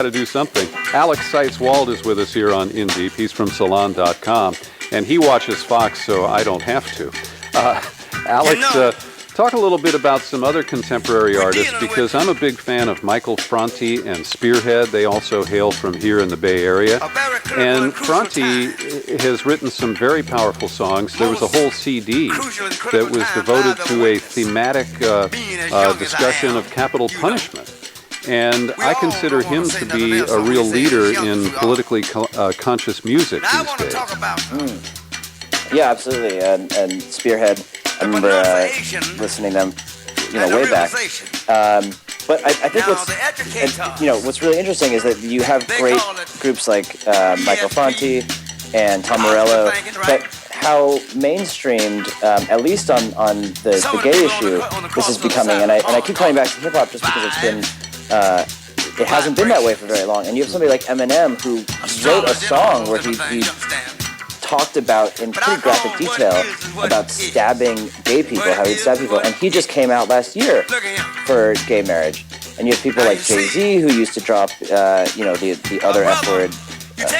To do something. Alex Seitz-Wald is with us here on In Deep. He's from Salon.com, and he watches Fox, so I don't have to. Alex, talk a little bit about some other contemporary artists, because I'm a big fan of Michael Franti and Spearhead. They also hail from here in the Bay Area. And Franti has written some very powerful songs. There was a whole CD that was devoted to a thematic discussion of capital punishment. And I consider him to be a real leader in politically conscious music these days. Yeah, absolutely. And Spearhead, I remember listening to them, way back. But I think what's really interesting is that you have great groups like Michael Franti and Tom Morello, but how mainstreamed, at least on the gay issue, this is becoming. And I keep coming back to hip hop just because it's been. It hasn't been that way for very long. And you have somebody like Eminem who wrote a song where he talked about in pretty graphic detail about stabbing gay people, how he'd stab people. And he just came out last year for gay marriage. And you have people like Jay-Z who used to drop, the other F word,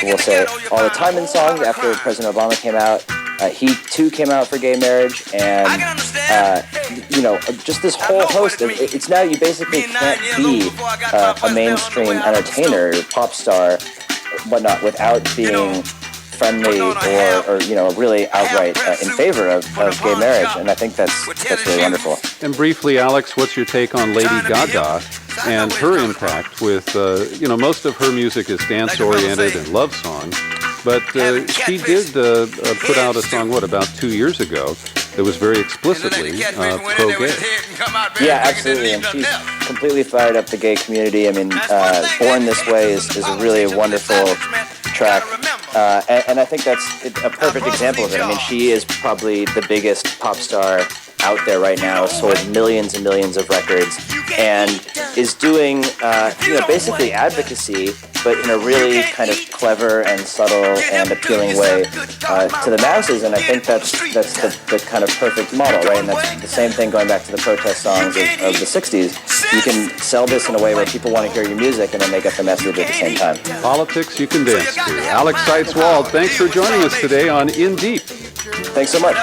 we'll say, all the time in songs after President Obama came out. He too came out for gay marriage, and just this whole host of it's now you basically can't be a mainstream entertainer, pop star, whatnot, without being friendly or really outright in favor of gay marriage, and I think that's really wonderful. And briefly, Alex, what's your take on Lady Gaga and her impact with most of her music is dance oriented and love songs. But she did put out a song, about 2 years ago, that was very explicitly pro-gay. Yeah, absolutely, and she's completely fired up the gay community. I mean, Born This Way is a really wonderful track, and I think that's a perfect example of it. I mean, she is probably the biggest pop star out there right now, sold millions and millions of records, and is doing, basically advocacy, but in a really kind of clever and subtle and appealing way to the masses. And I think that's the kind of perfect model, right? And that's the same thing going back to the protest songs of the 60s. You can sell this in a way where people want to hear your music and then they get the message at the same time. Politics you can dance to. Alex Seitz-Wald, thanks for joining us today on In Deep. Thanks so much.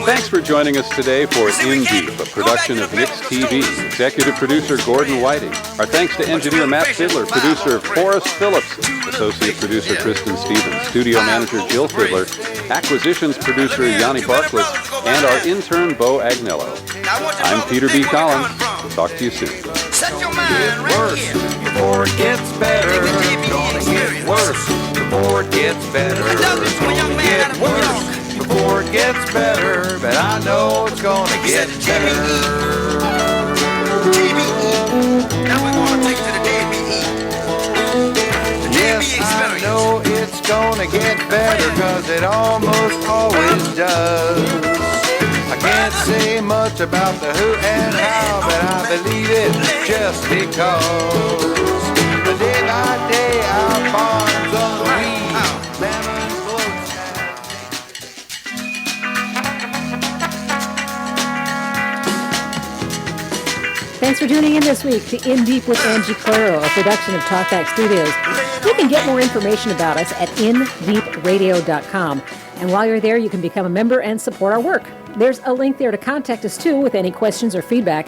Thanks for joining us today for In Deep, a production of Mix TV. Executive producer Gordon Whiting. Our thanks to engineer Matt Fiddler, producer Forrest Phillips, associate producer Kristen Stevens, studio manager Jill Fiddler, acquisitions producer Yanni Bartlett, and our intern Bo Agnello. I'm Peter B. Collins. Talk to you soon. Get worse before it gets better. Gonna get worse before it gets better. Gonna get worse before it gets better, but I know it's gonna get better. Now we're gonna take it to the DBE. Yes, I know it's gonna get better, cause it almost always does. I can't say much about the who and how, but I believe it just because. The day by day our farms on weed, lemon floats. Thanks for tuning in this week to In Deep with Angie Claro, a production of Talkback Studios. You can get more information about us at indeepradio.com. And while you're there, you can become a member and support our work. There's a link there to contact us, too, with any questions or feedback.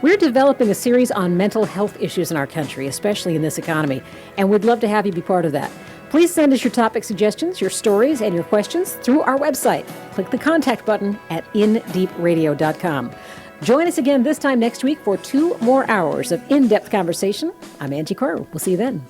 We're developing a series on mental health issues in our country, especially in this economy, and we'd love to have you be part of that. Please send us your topic suggestions, your stories, and your questions through our website. Click the contact button at indeepradio.com. Join us again this time next week for 2 more hours of in-depth conversation. I'm Angie Claro. We'll see you then.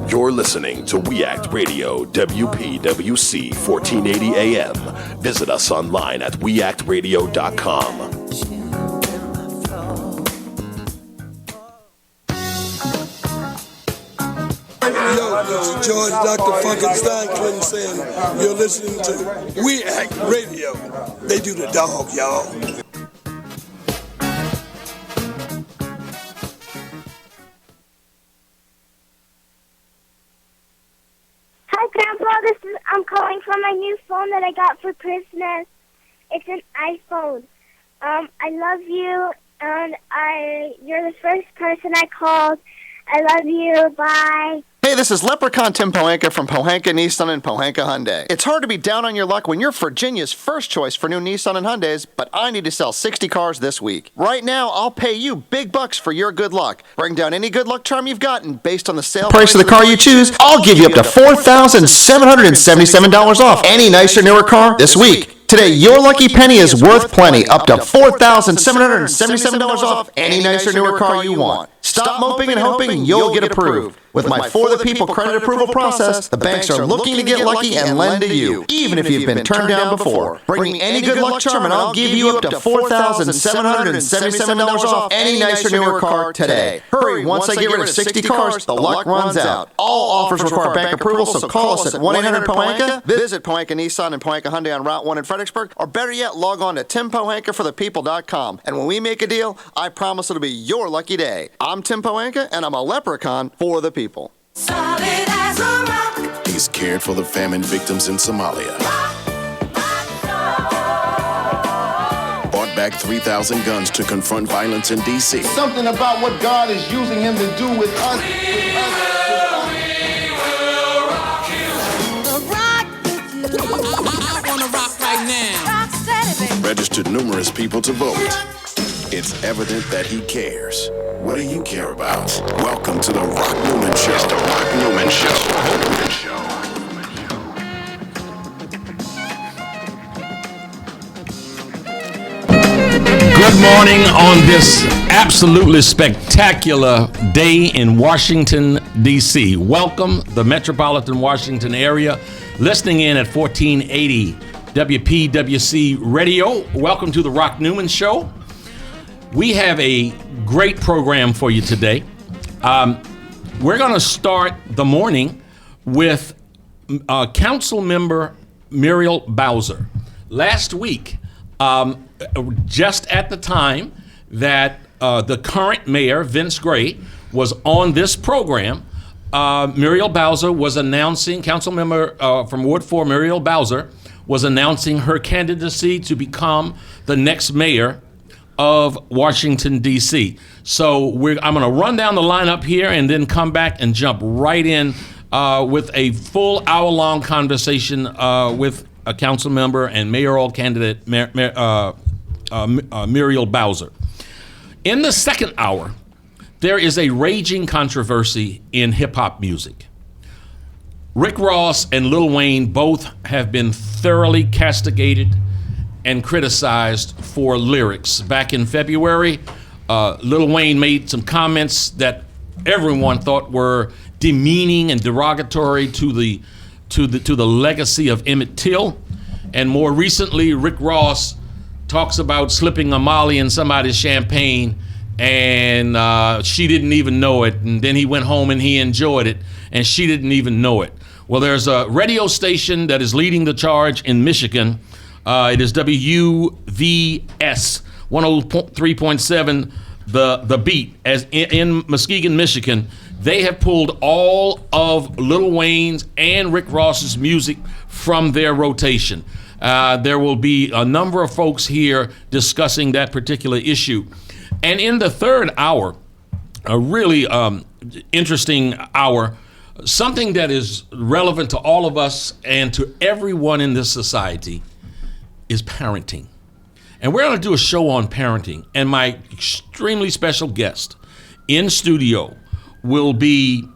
You're listening to We Act Radio, WPWC 1480 AM. Visit us online at weactradio.com. Yo, George Dr. Funkenstein Clinton saying you're listening to We Act Radio. They do the dog, y'all. Hi, Grandpa. I'm calling from my new phone that I got for Christmas. It's an iPhone. I love you, and you're the first person I called. I love you. Bye. Hey, this is Leprechaun Tim Pohanka from Pohanka Nissan and Pohanka Hyundai. It's hard to be down on your luck when you're Virginia's first choice for new Nissan and Hyundais, but I need to sell 60 cars this week. Right now, I'll pay you big bucks for your good luck. Bring down any good luck charm you've got, and based on the sale price of the car you choose, I'll give you up to $4,777 off any nicer, newer car this week. Today, your lucky penny is worth plenty, up to $4,777 off any nicer, newer car you want. Stop moping and hoping you'll get approved. With my For the People credit approval process, the banks are looking to get lucky and lend to you, even if you've been turned down before. Bring me any good luck charm and I'll give you up to $4,777 off any nicer, newer car today. Hurry, once I get rid of 60 cars, the luck runs out. All offers require bank approval, so call us at 1-800-POHANKA, visit Pohanka Nissan and Pohanka Hyundai on Route 1 in Fredericksburg, or better yet, log on to TimPohankaForThePeople.com. And when we make a deal, I promise it'll be your lucky day. I'm Tim Pohanka, and I'm a leprechaun for the people. Solid as a rock. He's cared for the famine victims in Somalia. Bought back 3,000 guns to confront violence in D.C. Something about what God is using him to do with us. We will rock you. Rock with you. I wanna rock right now. Rock steady, baby. Registered numerous people to vote. It's evident that he cares. What do you care about? Welcome to the Rock Newman Show. It's the Rock Newman Show. Good morning on this absolutely spectacular day in Washington, D.C. Welcome, the metropolitan Washington area, listening in at 1480 WPWC Radio. Welcome to the Rock Newman Show. We have a great program for you today. We're going to start the morning with Council Member Muriel Bowser. Last week, just at the time that the current mayor, Vince Gray, was on this program, Muriel Bowser was announcing, Council Member from Ward 4, Muriel Bowser, was announcing her candidacy to become the next mayor of Washington, D.C. So I'm going to run down the lineup here and then come back and jump right in with a full hour-long conversation with a council member and mayoral candidate Muriel Bowser. In the second hour, there is a raging controversy in hip-hop music. Rick Ross and Lil Wayne both have been thoroughly castigated and criticized for lyrics. Back in February, Lil Wayne made some comments that everyone thought were demeaning and derogatory to the legacy of Emmett Till. And more recently, Rick Ross talks about slipping a Molly in somebody's champagne and she didn't even know it. And then he went home and he enjoyed it and she didn't even know it. Well, there's a radio station that is leading the charge in Michigan. It is WVS 103.7, the Beat, as in Muskegon, Michigan. They have pulled all of Lil Wayne's and Rick Ross's music from their rotation. There will be a number of folks here discussing that particular issue. And in the third hour, a really interesting hour, something that is relevant to all of us and to everyone in this society is parenting. And we're going to do a show on parenting. And my extremely special guest in studio will be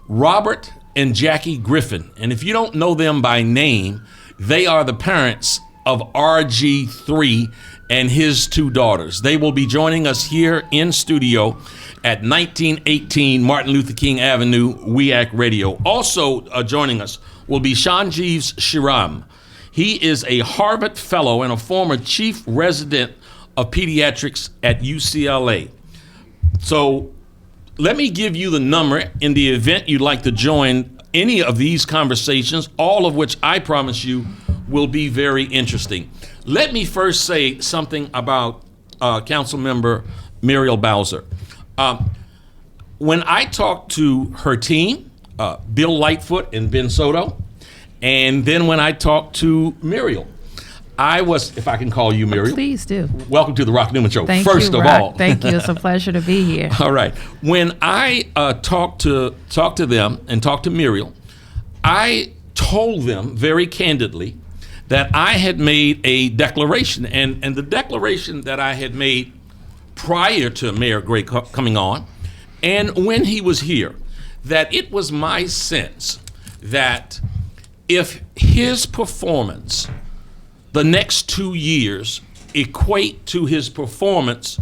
Robert and Jackie Griffin. And if you don't know them by name, they are the parents of RG3 and his two daughters. They will be joining us here in studio at 1918 Martin Luther King Avenue, WEAC Radio. Also joining us will be Sanjeev Shiram. He is a Harvard Fellow and a former Chief Resident of Pediatrics at UCLA. So let me give you the number in the event you'd like to join any of these conversations, all of which I promise you will be very interesting. Let me first say something about Council Member Muriel Bowser. When I talked to her team, Bill Lightfoot and Ben Soto, and then when I talked to Muriel, I was, if I can call you Muriel. Please do. Welcome to the Rock Newman Show. Thank First you, of Rock. all. Thank you. It's a pleasure to be here. All right. When I talked to them and talked to Muriel, I told them very candidly that I had made a declaration, and the declaration that I had made prior to Mayor Gray coming on, and when he was here, that it was my sense that if his performance the next 2 years equate to his performance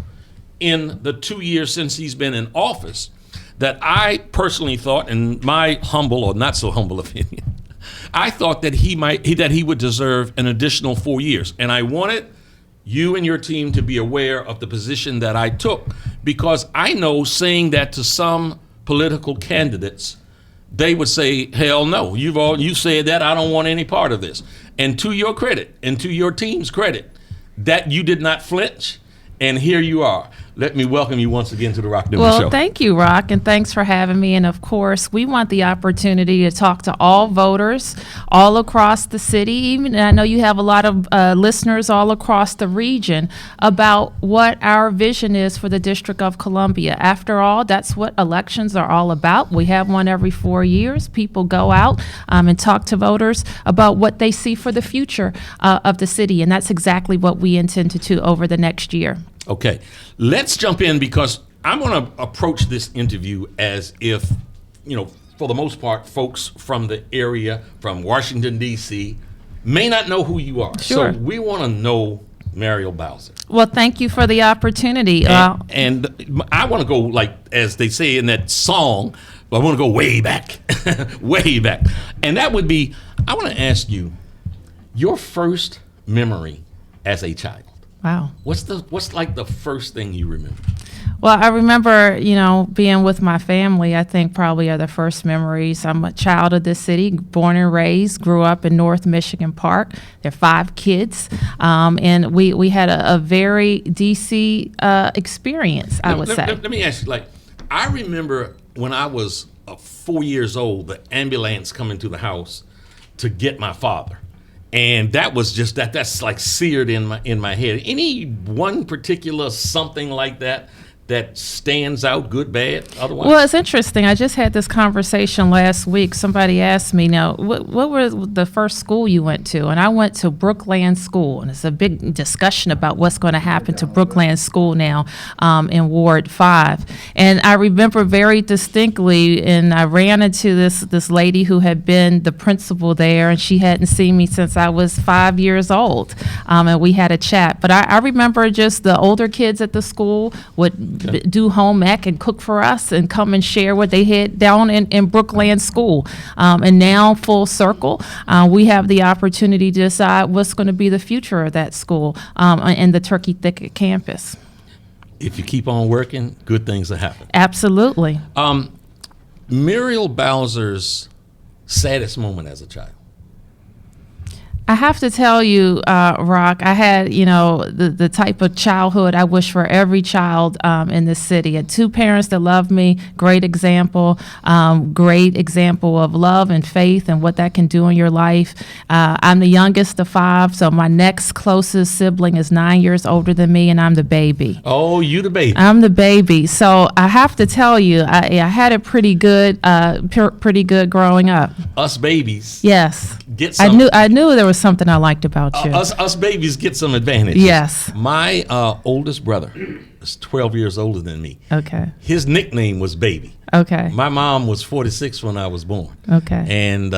in the 2 years since he's been in office, that I personally thought, in my humble or not so humble opinion, I thought that he would deserve an additional 4 years. And I wanted you and your team to be aware of the position that I took, because I know saying that to some political candidates, they would say, hell no, you said that, I don't want any part of this. And to your credit, and to your team's credit, that you did not flinch, and here you are. Let me welcome you once again to the Rock Newman Show. Well, thank you, Rock, and thanks for having me. And of course, we want the opportunity to talk to all voters all across the city. Even I know you have a lot of listeners all across the region about what our vision is for the District of Columbia. After all, that's what elections are all about. We have one every 4 years. People go out and talk to voters about what they see for the future of the city, and that's exactly what we intend to do over the next year. Okay, let's jump in, because I'm going to approach this interview as if, for the most part, folks from the area, from Washington, D.C., may not know who you are. Sure. So we want to know Muriel Bowser. Well, thank you for the opportunity. And I want to go, like, as they say in that song, I want to go way back, way back. And that would be, I want to ask you, your first memory as a child. Wow. What's like the first thing you remember? Well, I remember, being with my family. I think probably are the first memories. I'm a child of this city, born and raised, grew up in North Michigan Park. There are 5 kids, and we had a very DC experience, I would say. Let me ask you, I remember when I was 4 years old, the ambulance coming to the house to get my father. And that was just that's like seared in my head. Any one particular something like that stands out, good, bad, otherwise? Well, it's interesting. I just had this conversation last week. Somebody asked me, now, what was the first school you went to? And I went to Brookland School, and it's a big discussion about what's going to happen to Brookland School now in Ward 5. And I remember very distinctly, and I ran into this lady who had been the principal there, and she hadn't seen me since I was 5 years old, and we had a chat. But I remember just the older kids at the school would do home ec and cook for us and come and share what they had down in Brookland School. And now, full circle, we have the opportunity to decide what's going to be the future of that school and the Turkey Thicket campus. If you keep on working, good things will happen. Absolutely. Muriel Bowser's saddest moment as a child. I have to tell you, Rock, I had, the type of childhood I wish for every child in this city. I had 2 parents that loved me, great example of love and faith and what that can do in your life. I'm the youngest of 5, so my next closest sibling is 9 years older than me, and I'm the baby. Oh, you the baby. I'm the baby. So I have to tell you, I had it pretty good growing up. Us babies. Yes. Get some. I knew there was something I liked about you. Us babies get some advantages. Yes. My oldest brother is 12 years older than me. Okay. His nickname was Baby. Okay. My mom was 46 when I was born. Okay. And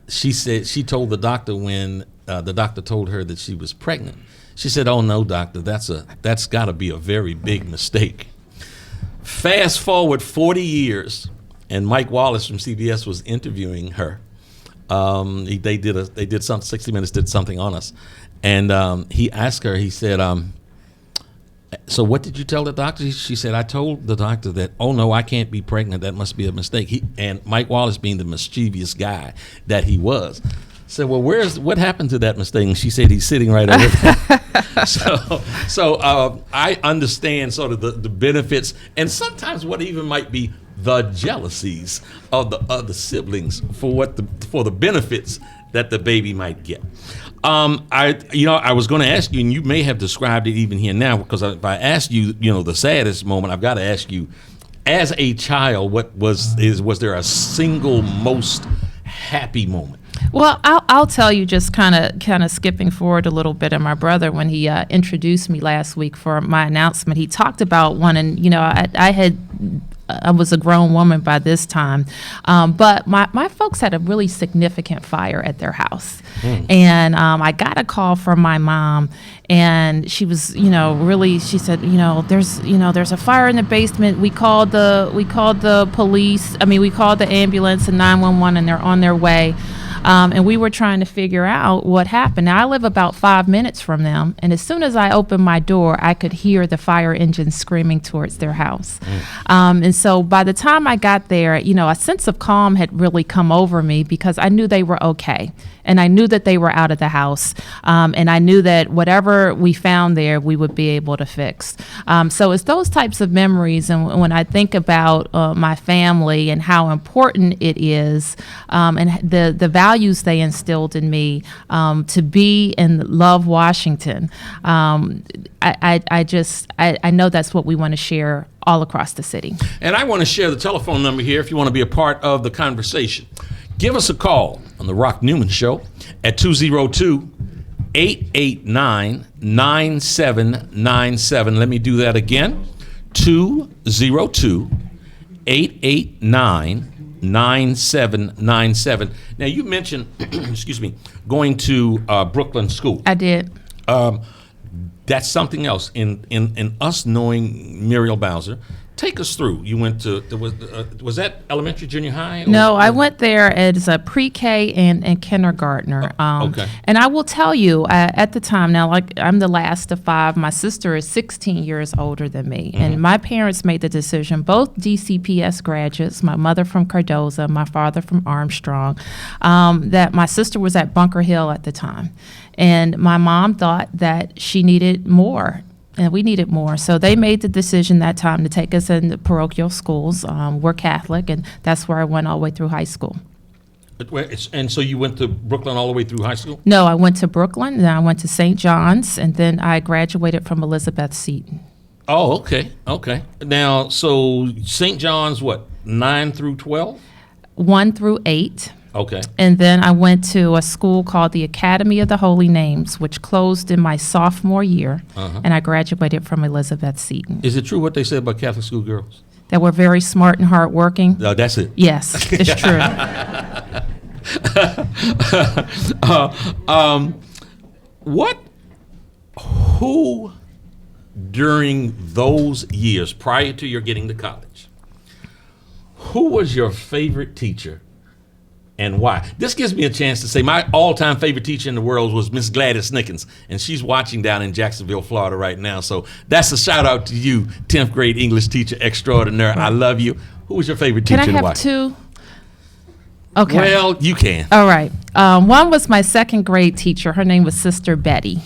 she told the doctor when the doctor told her that she was pregnant. She said, "Oh no, doctor, that's got to be a very big mistake." Fast forward 40 years, and Mike Wallace from CBS was interviewing her. They did some 60 Minutes did something on us, and he asked her. He said, So what did you tell the doctor? She said, I told the doctor that, oh, no, I can't be pregnant. That must be a mistake. And Mike Wallace, being the mischievous guy that he was, said, well, what happened to that mistake? And she said, he's sitting right over there. So I understand sort of the benefits and sometimes what even might be the jealousies of the other siblings for the benefits that the baby might get. I was going to ask you, and you may have described it even here now, because if I ask you, the saddest moment, I've got to ask you, as a child, was there a single most happy moment? Well, I'll tell you, just kind of skipping forward a little bit. And my brother, when he introduced me last week for my announcement, he talked about one, and I was a grown woman by this time, but my folks had a really significant fire at their house, and I got a call from my mom, and she was, she said, there's a fire in the basement. We called the police. We called the ambulance and 911, and they're on their way. And we were trying to figure out what happened. Now, I live about 5 minutes from them, and as soon as I opened my door, I could hear the fire engine screaming towards their house. And so by the time I got there, a sense of calm had really come over me because I knew they were okay. And I knew that they were out of the house. And I knew that whatever we found there, we would be able to fix. So it's those types of memories. And when I think about my family and how important it is, and the values they instilled in me to be and love Washington, I know that's what we want to share all across the city. And I want to share the telephone number here if you want to be a part of the conversation. Give us a call on the Rock Newman Show at 202-889-9797. Let me do that again. 202-889-9797. Now, you mentioned, excuse me, going to Brooklyn School. I did. That's something else. In us knowing Muriel Bowser, take us through. You went to, was that elementary, junior high? No, I went there as a pre-K and kindergartner. Okay. And I will tell you, at the time, now, I'm the last of five. My sister is 16 years older than me. Mm-hmm. And my parents made the decision, both DCPS graduates, my mother from Cardozo, my father from Armstrong, that my sister was at Bunker Hill at the time. And my mom thought that she needed more. And we needed more. So they made the decision that time to take us into parochial schools. We're Catholic, and that's where I went all the way through high school. And so you went to Brooklyn all the way through high school? No, I went to Brooklyn, then I went to St. John's, and then I graduated from Elizabeth Seton. Oh, okay. Now, so St. John's, what, 9 through 12? 1 through 8. Okay. And then I went to a school called the Academy of the Holy Names, which closed in my sophomore year, and I graduated from Elizabeth Seton. Is it true what they say about Catholic school girls? That we're very smart and hardworking? No, that's it. Yes, it's true. Who during those years prior to your getting to college, who was your favorite teacher? And why? This gives me a chance to say my all-time favorite teacher in the world was Miss Gladys Nickens, and she's watching down in Jacksonville, Florida right now. So that's a shout-out to you, 10th grade English teacher extraordinaire. I love you. Who was your favorite teacher and why? Can I have two? Okay. Well, you can. All right. One was my second grade teacher. Her name was Sister Betty.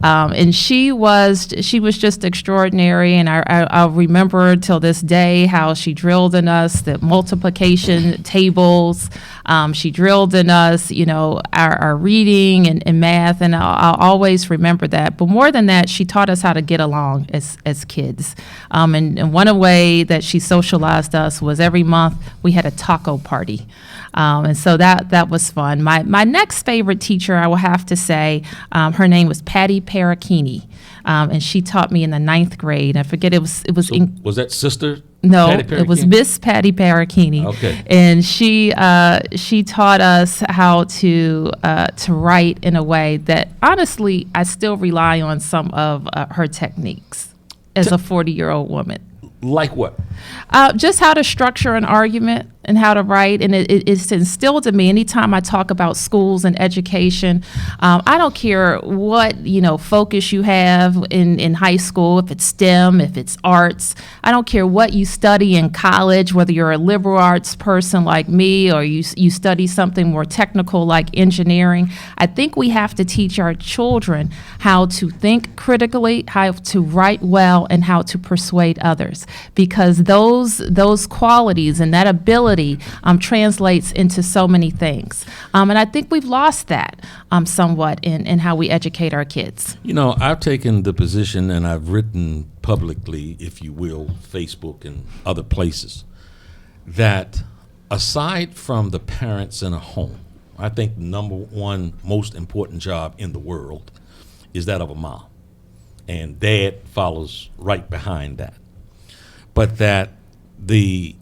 And she was just extraordinary, and I remember till this day how she drilled in us the multiplication tables. She drilled in us, our reading and math, and I'll always remember that. But more than that, she taught us how to get along as kids. And one way that she socialized us was every month we had a taco party. And so that was fun. My next favorite teacher, I will have to say, her name was Patty Parachini, and she taught me in the 9th grade. I forget was was that Sister? No, it was Miss Patty Parachini. Okay. And she taught us how to write in a way that honestly I still rely on some of her techniques as a 40-year-old woman. Like what? Just how to structure an argument. and how to write, and it's instilled in me. Anytime I talk about schools and education, I don't care what focus you have in high school, if it's STEM, if it's arts. I don't care what you study in college, whether you're a liberal arts person like me or you study something more technical like engineering. I think we have to teach our children how to think critically, how to write well, and how to persuade others, because those qualities and that ability translates into so many things. And I think we've lost that somewhat in how we educate our kids. I've taken the position, and I've written publicly, if you will, Facebook and other places, that aside from the parents in a home, I think the number one most important job in the world is that of a mom. And dad follows right behind that. But that the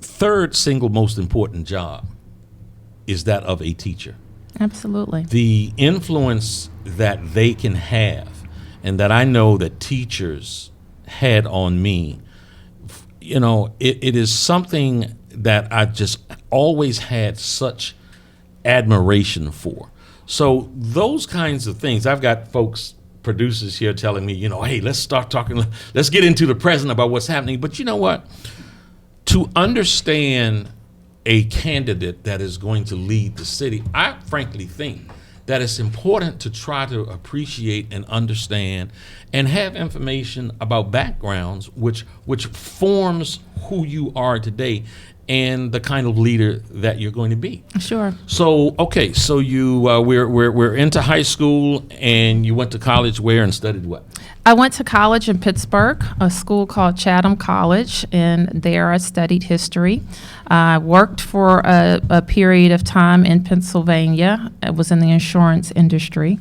third single most important job is that of a teacher. Absolutely. The influence that they can have, and that I know that teachers had on me, it is something that I just always had such admiration for. So those kinds of things, I've got folks, producers here telling me, hey, let's start talking, let's get into the present about what's happening. But you know what? To understand a candidate that is going to lead the city, I frankly think that it's important to try to appreciate and understand and have information about backgrounds which forms who you are today and the kind of leader that you're going to be. Sure. So, okay, so you we're into high school, and you went to college where and studied what? I went to college in Pittsburgh, a school called Chatham College, and there I studied history. I worked for a period of time in Pennsylvania. I was in the insurance industry.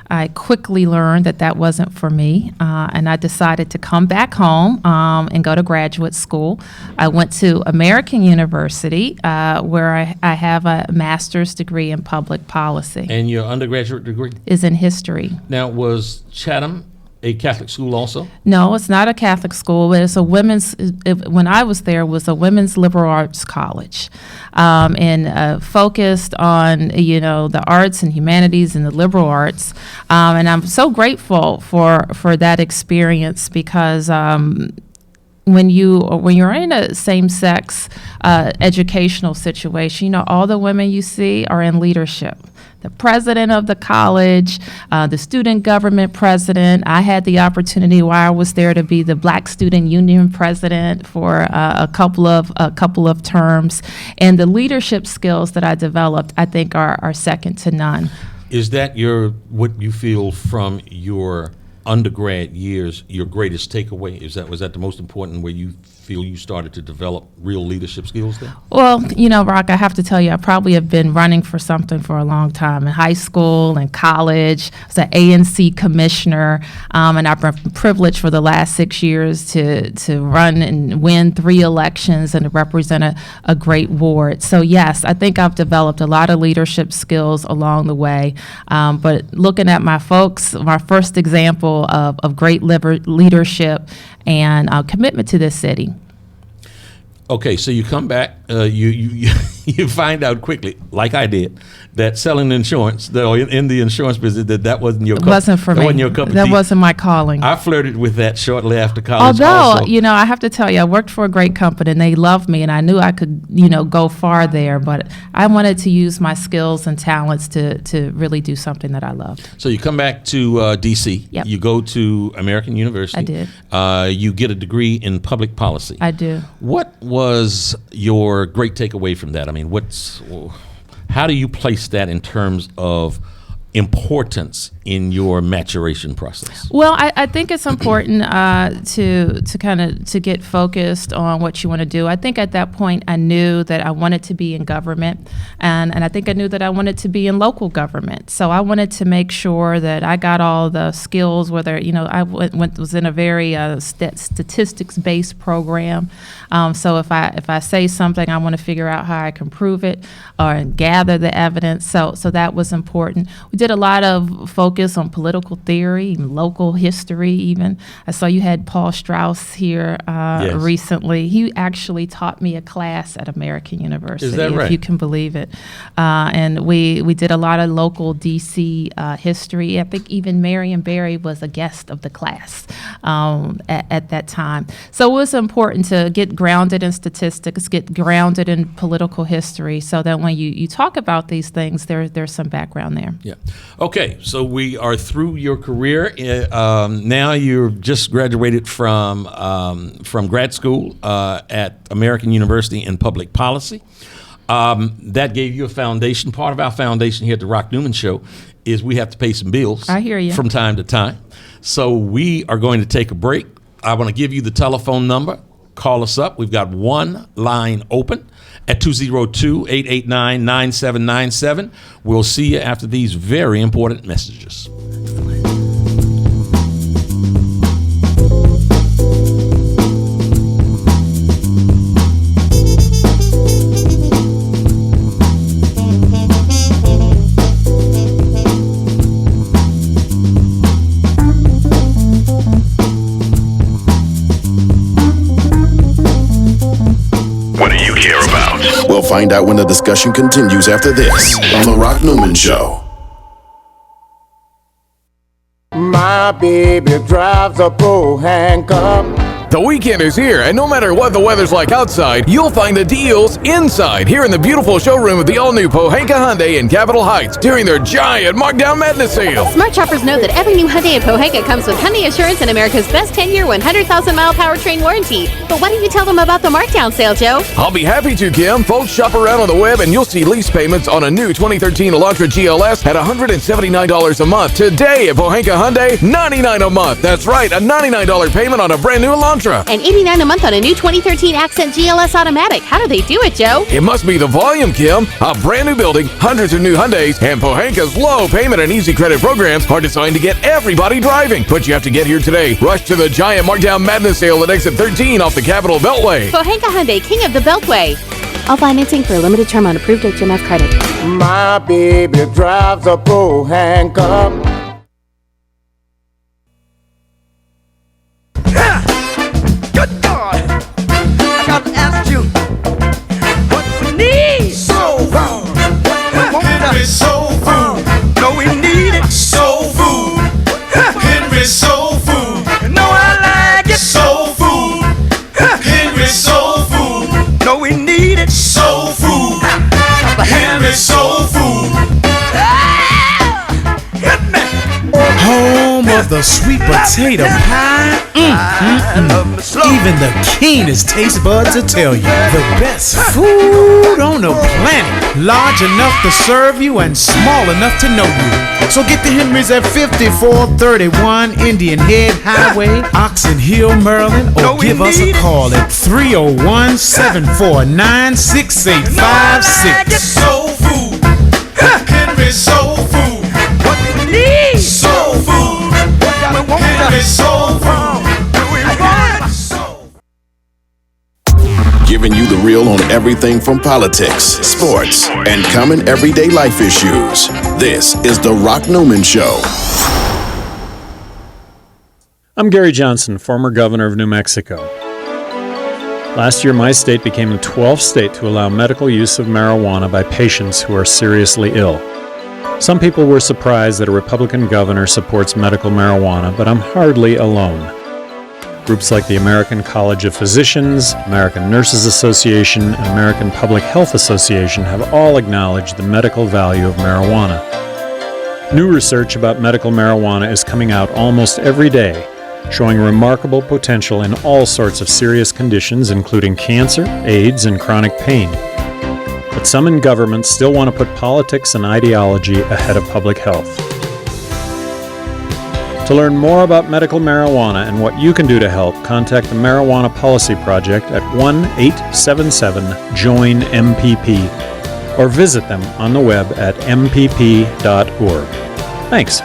I quickly learned that wasn't for me, and I decided to come back home and go to graduate school. I went to American University, where I have a master's degree in public policy. And your undergraduate degree? Is in history. Now, was Chatham a Catholic school also? No, it's not a Catholic school, but it's a when I was there, it was a women's liberal arts college, and focused on, the arts and humanities and the liberal arts. And I'm so grateful for that experience, because when you're in a same-sex educational situation, all the women you see are in leadership. The president of the college, the student government president. I had the opportunity while I was there to be the Black Student Union president for a couple of terms, and the leadership skills that I developed, I think, are second to none. Is that what you feel from your undergrad years, your greatest takeaway? Was that the most important, where you feel you started to develop real leadership skills there? Well, Rock, I have to tell you, I probably have been running for something for a long time. In high school and college, I was an ANC commissioner, and I've been privileged for the last 6 years to run and win 3 elections and to represent a great ward. So yes, I think I've developed a lot of leadership skills along the way. But looking at my folks, my first example of great leadership and commitment to this city. Okay, so you come back, you find out quickly, like I did, that selling insurance, in the insurance business, that wasn't your cup. It wasn't for me. That wasn't your cup of tea. That wasn't my calling. I flirted with that shortly after college. Although, I have to tell you, I worked for a great company, and they loved me, and I knew I could, go far there. But I wanted to use my skills and talents to really do something that I loved. So you come back to D.C. Yep. You go to American University. I did. You get a degree in public policy. I do. What was your great takeaway from that? I mean, how do you place that in terms of importance in your maturation process? Well, I think it's important to get focused on what you want to do. I think at that point I knew that I wanted to be in government, and I think I knew that I wanted to be in local government. So I wanted to make sure that I got all the skills, whether, I was in a very statistics-based program. So if I say something, I want to figure out how I can prove it or gather the evidence. So that was important. We did did a lot of focus on political theory, local history even. I saw you had Paul Strauss here recently. He actually taught me a class at American University, Is that right? if you can believe it. And we did a lot of local D.C. history. I think even Marion Barry was a guest of the class at that time. So it was important to get grounded in statistics, get grounded in political history, so that when you talk about these things, there's some background there. Yeah. Okay, so we are through your career. Now you're just graduated from grad school at American University in Public Policy. That gave you a foundation. Part of our foundation here at the Rock Newman Show is we have to pay some bills. I hear you. From time to time. So we are going to take a break. I want to give you the telephone number. Call us up. We've got one line open at 202-889-9797. We'll see you after these very important messages. We'll find out when the discussion continues after this on The Rock Newman Show. My baby drives a handcuff. The weekend is here, and no matter what the weather's like outside, you'll find the deals inside here in the beautiful showroom of the all-new Pohanka Hyundai in Capitol Heights during their giant Markdown Madness sale. Smart shoppers know that every new Hyundai in Pohanka comes with Hyundai Assurance and America's best 10-year, 100,000-mile powertrain warranty. But why don't you tell them about the Markdown sale, Joe? I'll be happy to, Kim. Folks, shop around on the web, and you'll see lease payments on a new 2013 Elantra GLS at $179 a month. Today at Pohanka Hyundai, $99 a month. That's right, a $99 payment on a brand new Elantra. And $89 a month on a new 2013 Accent GLS Automatic. How do they do it, Joe? It must be the volume, Kim. A brand new building, hundreds of new Hyundais, and Pohanka's low payment and easy credit programs are designed to get everybody driving. But you have to get here today. Rush to the giant Markdown Madness sale at exit 13 off the Capitol Beltway. Pohanka Hyundai, king of the Beltway. All financing for a limited term on approved HMF credit. My baby drives a handcuff. Good God! I got to ask you, what we need? Soul food. Henry Soul Food. No, we need it. Soul Food. Henry Soul Food. No, I like it. Soul Food. Henry Soul Food. No, we need it. Soul Food. Henry Soul Food. Hit me. Home of the sweet potato pie. Even the keenest taste buds will tell you the best food on the planet. Large enough to serve you and small enough to know you. So get the Henrys at 5431 Indian Head Highway, Oxon Hill, Maryland, or give us a call at 301-749-6856. Soul Food. Henry Soul Food. What we need? Soul Food. Henry Soul Food. Giving you the real on everything from politics, sports, and common everyday life issues. This is The Rock Newman Show. I'm Gary Johnson, former governor of New Mexico. Last year, my state became the 12th state to allow medical use of marijuana by patients who are seriously ill. Some people were surprised that a Republican governor supports medical marijuana, but I'm hardly alone. Groups like the American College of Physicians, American Nurses Association, and American Public Health Association have all acknowledged the medical value of marijuana. New research about medical marijuana is coming out almost every day, showing remarkable potential in all sorts of serious conditions, including cancer, AIDS, and chronic pain. But some in government still want to put politics and ideology ahead of public health. To learn more about medical marijuana and what you can do to help, contact the Marijuana Policy Project at 1-877-JOIN-MPP or visit them on the web at mpp.org. Thanks.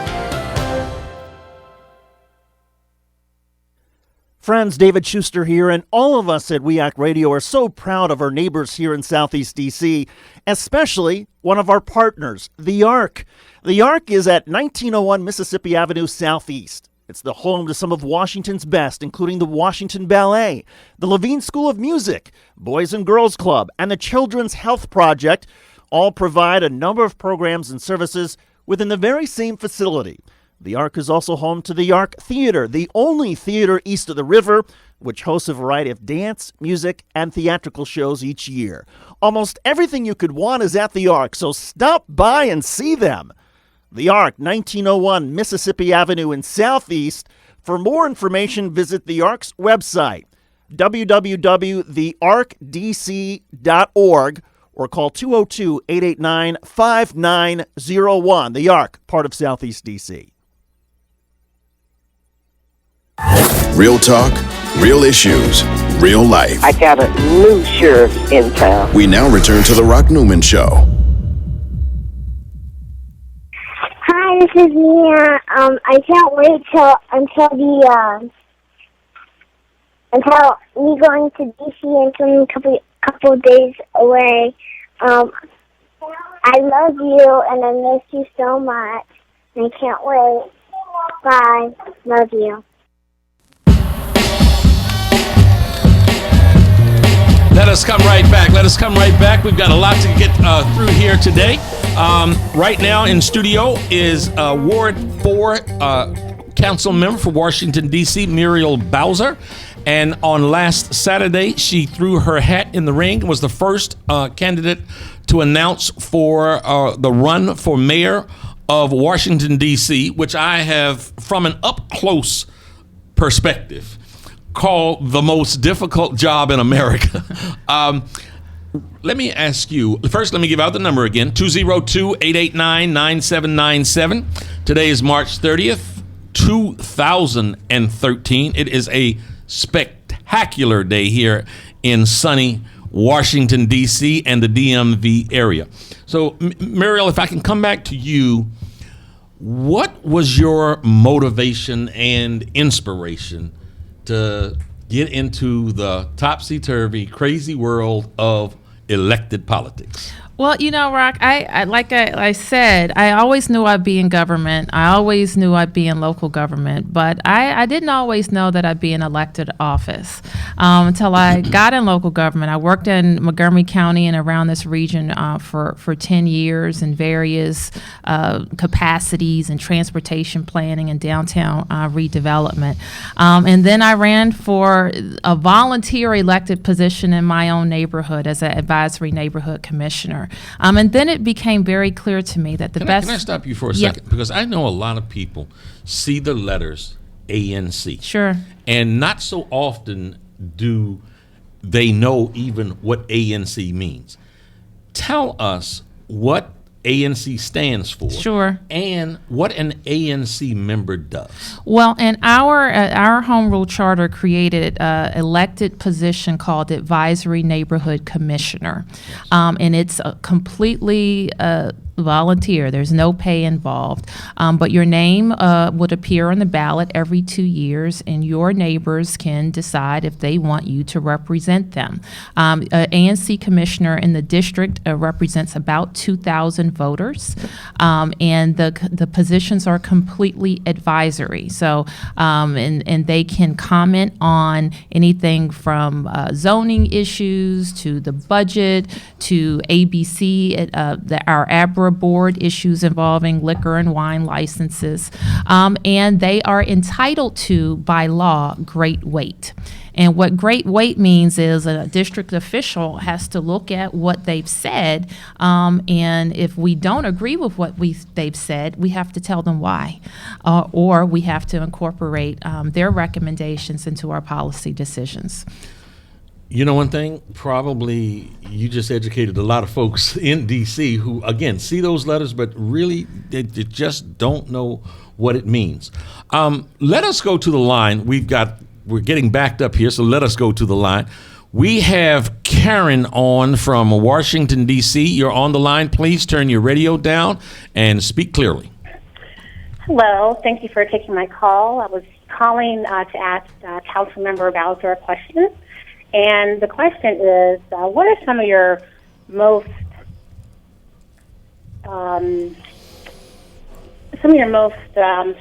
Friends, David Schuster here, and all of us at We Act Radio are so proud of our neighbors here in Southeast D.C., especially one of our partners, the Ark. The Ark is at 1901 Mississippi Avenue Southeast. It's the home to some of Washington's best, including the Washington Ballet, the Levine School of Music, Boys and Girls Club, and the Children's Health Project. All provide a number of programs and services within the very same facility. The Ark is also home to the Ark Theater, the only theater east of the river, which hosts a variety of dance, music, and theatrical shows each year. Almost everything you could want is at the Ark, so stop by and see them. The Ark, 1901 Mississippi Avenue in Southeast. For more information, visit the Ark's website, www.thearkdc.org, or call 202-889-5901. The Ark, part of Southeast D.C. Real talk, real issues, real life. I got a new sheriff in town. We now return to the Rock Newman Show. Hi, this is Mia. I can't wait until me going to DC and some couple days away. I love you and I miss you so much. I can't wait. Bye. Love you. Let us come right back. We've got a lot to get through here today. Right now in studio is Ward 4 council member for Washington, D.C., Muriel Bowser. And on last Saturday, she threw her hat in the ring and was the first candidate to announce for the run for mayor of Washington, D.C., which I have, from an up-close perspective, called the most difficult job in America. Let me ask you, first let me give out the number again, 202-889-9797. Today is March 30th, 2013. It is a spectacular day here in sunny Washington, D.C. and the DMV area. So, Muriel, if I can come back to you, what was your motivation and inspiration to get into the topsy-turvy, crazy world of elected politics? Well, you know, Rock, I said, I always knew I'd be in government. I always knew I'd be in local government, but I didn't always know that I'd be in elected office until I got in local government. I worked in Montgomery County and around this region for 10 years in various capacities in transportation planning and downtown redevelopment. And then I ran for a volunteer elected position in my own neighborhood as an advisory neighborhood commissioner. And then it became very clear to me that the best... Can I stop you for a second? Because I know a lot of people see the letters ANC. Sure. And not so often do they know even what ANC means. Tell us what ANC stands for. Sure. And what an ANC member does. Well, and our home rule charter created an elected position called Advisory Neighborhood Commissioner. Yes. And it's completely volunteer. There's no pay involved. But your name would appear on the ballot every 2 years, and your neighbors can decide if they want you to represent them. An ANC commissioner in the district represents about 2,000 voters, and the positions are completely advisory. So, and they can comment on anything from zoning issues to the budget to ABC, our ABRA board issues involving liquor and wine licenses, and they are entitled to, by law, great weight. And what great weight means is a district official has to look at what they've said, and if we don't agree with what they've said, we have to tell them why, or we have to incorporate their recommendations into our policy decisions. You know one thing? Probably you just educated a lot of folks in D.C. who, again, see those letters, but really they just don't know what it means. Let us go to the line. We're getting backed up here, so let us go to the line. We have Karen on from Washington, D.C. You're on the line. Please turn your radio down and speak clearly. Hello. Thank you for taking my call. I was calling to ask Councilmember Bowser a question. And the question is, what are some of your most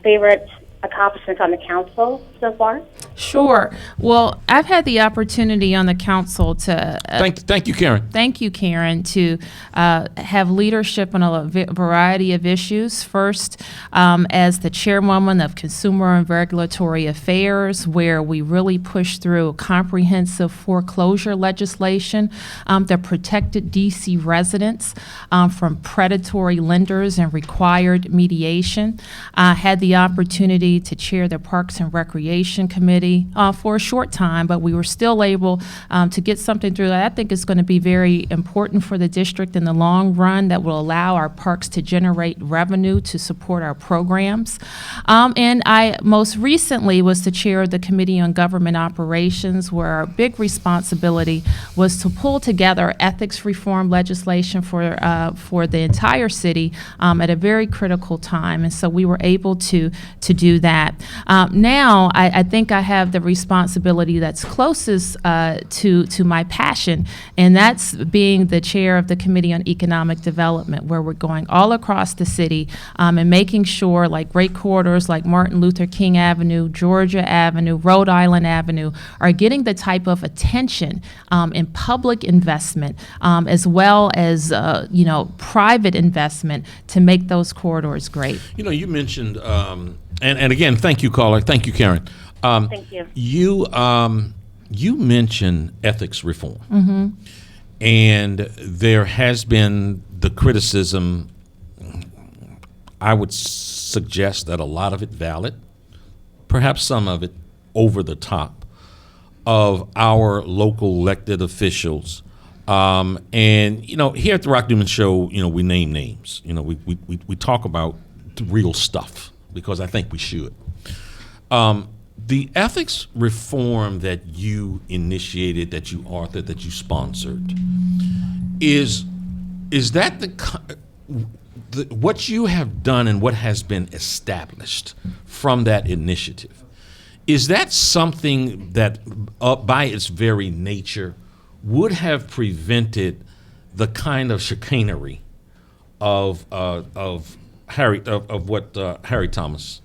favorite accomplishments on the council so far? Sure. Well, I've had the opportunity on the council to thank you, Karen. Thank you, Karen, to have leadership on a variety of issues. First, as the chairwoman of Consumer and Regulatory Affairs, where we really pushed through comprehensive foreclosure legislation that protected D.C. residents from predatory lenders and required mediation. I had the opportunity to chair the Parks and Recreation Committee for a short time, but we were still able to get something through that I think is going to be very important for the district in the long run, that will allow our parks to generate revenue to support our programs. And I most recently was the chair of the Committee on Government Operations, where our big responsibility was to pull together ethics reform legislation for the entire city at a very critical time. And so we were able to do that. Now, I think I have the responsibility that's closest to my passion, and that's being the chair of the Committee on Economic Development, where we're going all across the city and making sure, like great corridors like Martin Luther King Avenue, Georgia Avenue, Rhode Island Avenue, are getting the type of attention in public investment as well as private investment to make those corridors great. You mentioned, and again, thank you, caller. Thank you, Karen. Thank you. You mentioned ethics reform, Mm-hmm. and there has been the criticism. I would suggest that a lot of it valid, perhaps some of it over the top, of our local elected officials. And here at the Rock Newman Show, we name names. We talk about the real stuff because I think we should. The ethics reform that you initiated, that you authored, that you sponsored, is that what you have done and what has been established from that initiative? Is that something that, by its very nature, would have prevented the kind of chicanery of what Harry Thomas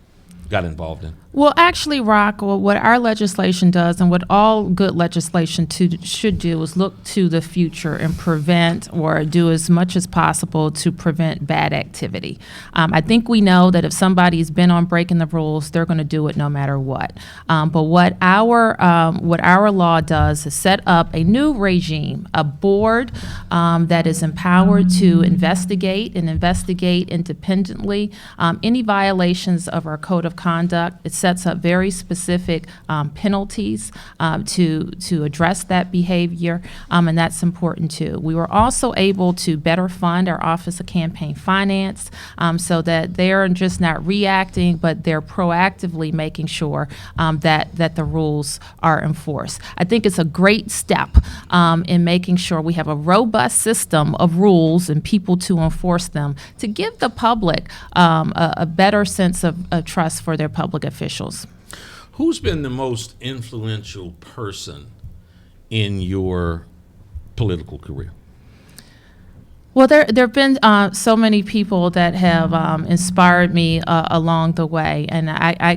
got involved in? Well, actually, Rock, what our legislation does and what all good legislation should do is look to the future and prevent, or do as much as possible to prevent bad activity. I think we know that if somebody's been on breaking the rules, they're going to do it no matter what. But what our law does is set up a new regime, a board that is empowered to investigate independently any violations of our code of conduct. It sets up very specific penalties to address that behavior, and that's important too. We were also able to better fund our Office of Campaign Finance so that they're just not reacting, but they're proactively making sure that the rules are enforced. I think it's a great step in making sure we have a robust system of rules and people to enforce them, to give the public a better sense of trust for their public officials. Who's been the most influential person in your political career? Well, there have been so many people that have inspired me along the way, and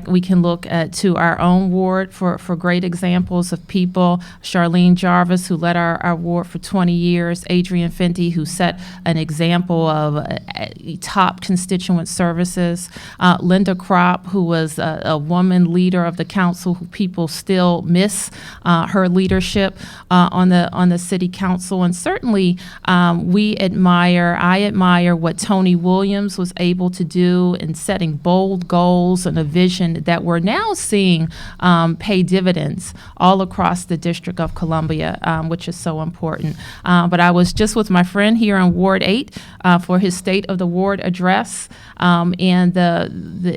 we can look to our own ward for great examples of people. Charlene Jarvis, who led our ward for 20 years, Adrian Fenty, who set an example of top constituent services, Linda Kropp, who was a woman leader of the council, who people still miss her leadership on the city council, and certainly I admire what Tony Williams was able to do in setting bold goals and a vision that we're now seeing pay dividends all across the District of Columbia, which is so important. But I was just with my friend here on Ward 8 for his State of the Ward address, and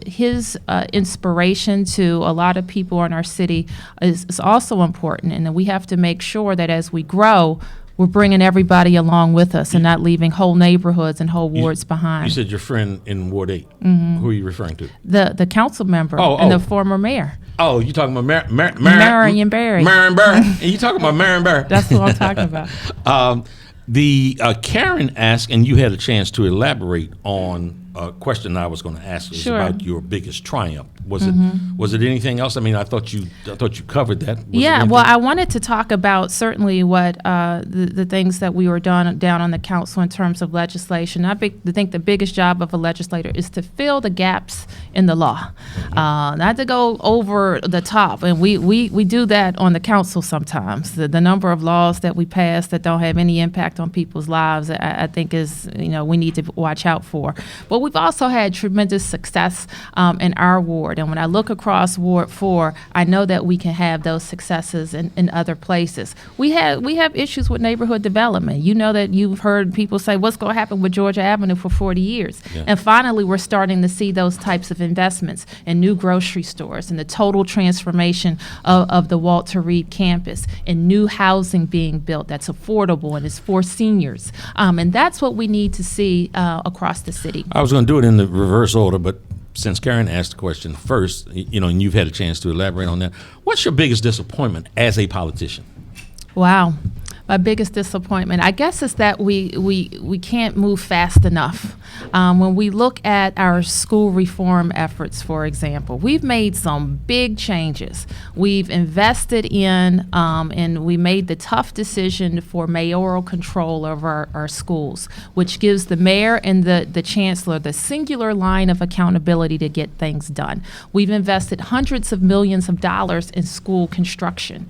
his inspiration to a lot of people in our city is also important, and that we have to make sure that as we grow, we're bringing everybody along with us and not leaving whole neighborhoods and whole wards behind. You said your friend in Ward 8. Mhm. Who are you referring to? The council member and the former mayor. Oh, you talking about Marion Barry. Marion Barry. You talking about Marion Barry? That's what I'm talking about. Karen asked, and you had a chance to elaborate on a question I was going to ask is Sure. about your biggest triumph. Was Mhm. it anything else? I mean, I thought you covered that. Was Yeah, there well, anything- I wanted to talk about certainly what the things that we were down on the council in terms of legislation. I think the biggest job of a legislator is to fill the gaps in the law, not to go over the top. And we do that on the council sometimes. The number of laws that we pass that don't have any impact on people's lives, I think is, we need to watch out for. But we've also had tremendous success in our ward. And when I look across Ward 4, I know that we can have those successes in other places. We have issues with neighborhood development. You know that you've heard people say, what's going to happen with Georgia Avenue for 40 years? Yeah. And finally, we're starting to see those types of investments in new grocery stores and the total transformation of the Walter Reed campus and new housing being built that's affordable and is for seniors. And that's what we need to see across the city. I was going to do it in the reverse order, but since Karen asked the question first, and you've had a chance to elaborate on that, what's your biggest disappointment as a politician? Wow. My biggest disappointment, I guess, is that we can't move fast enough. When we look at our school reform efforts, for example, we've made some big changes. We've invested in and we made the tough decision for mayoral control of our schools, which gives the mayor and the chancellor the singular line of accountability to get things done. We've invested hundreds of millions of dollars in school construction.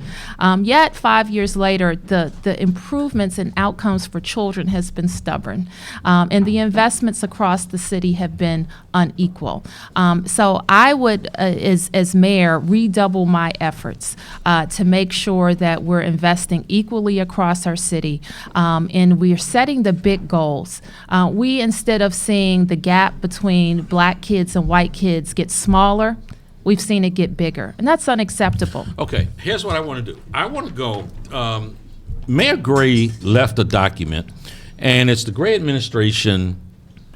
Yet 5 years later, the improvements and outcomes for children has been stubborn, and the investments across the city have been unequal. So I would, as mayor, redouble my efforts to make sure that we're investing equally across our city, and we're setting the big goals. We, instead of seeing the gap between black kids and white kids get smaller, we've seen it get bigger, and that's unacceptable. Okay, here's what I want to do. I want to go. Mayor Gray left a document, and it's the Gray administration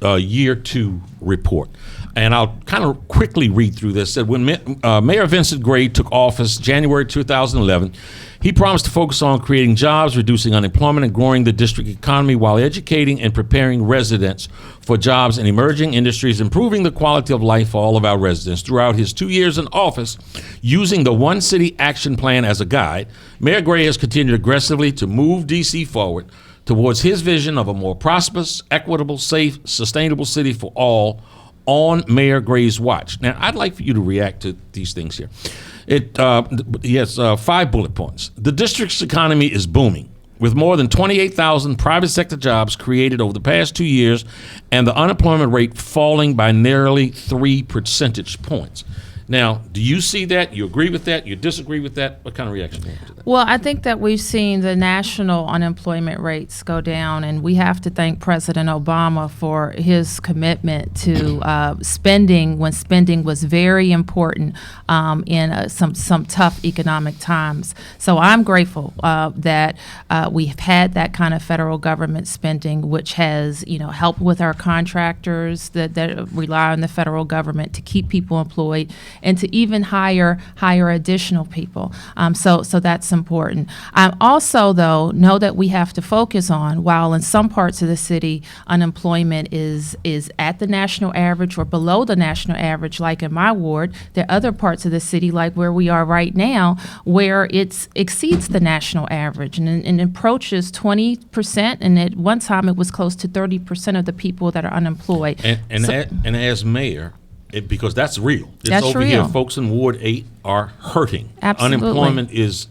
year 2 report. And I'll kind of quickly read through this. That when Mayor Vincent Gray took office January 2011, he promised to focus on creating jobs, reducing unemployment, and growing the district economy while educating and preparing residents for jobs in emerging industries, improving the quality of life for all of our residents. Throughout his 2 years in office, using the One City Action Plan as a guide, Mayor Gray has continued aggressively to move D.C. forward towards his vision of a more prosperous, equitable, safe, sustainable city for all on Mayor Gray's watch. Now, I'd like for you to react to these things here. He has 5 bullet points. The district's economy is booming, with more than 28,000 private sector jobs created over the past 2 years, and the unemployment rate falling by nearly 3 percentage points. Now, do you see that? You agree with that? You disagree with that? What kind of reaction do you have to that? Well, I think that we've seen the national unemployment rates go down, and we have to thank President Obama for his commitment to spending when spending was very important in some tough economic times. So I'm grateful that we've had that kind of federal government spending, which has helped with our contractors that rely on the federal government to keep people employed and to even hire additional people. So that's important. I also, though, know that we have to focus on, while in some parts of the city unemployment is at the national average or below the national average, like in my ward, there are other parts of the city, like where we are right now, where it exceeds the national average and approaches 20%, and at one time it was close to 30% of the people that are unemployed. And as mayor, because that's real. It's that's over real. Here. Folks in Ward 8 are hurting. Absolutely. Unemployment is,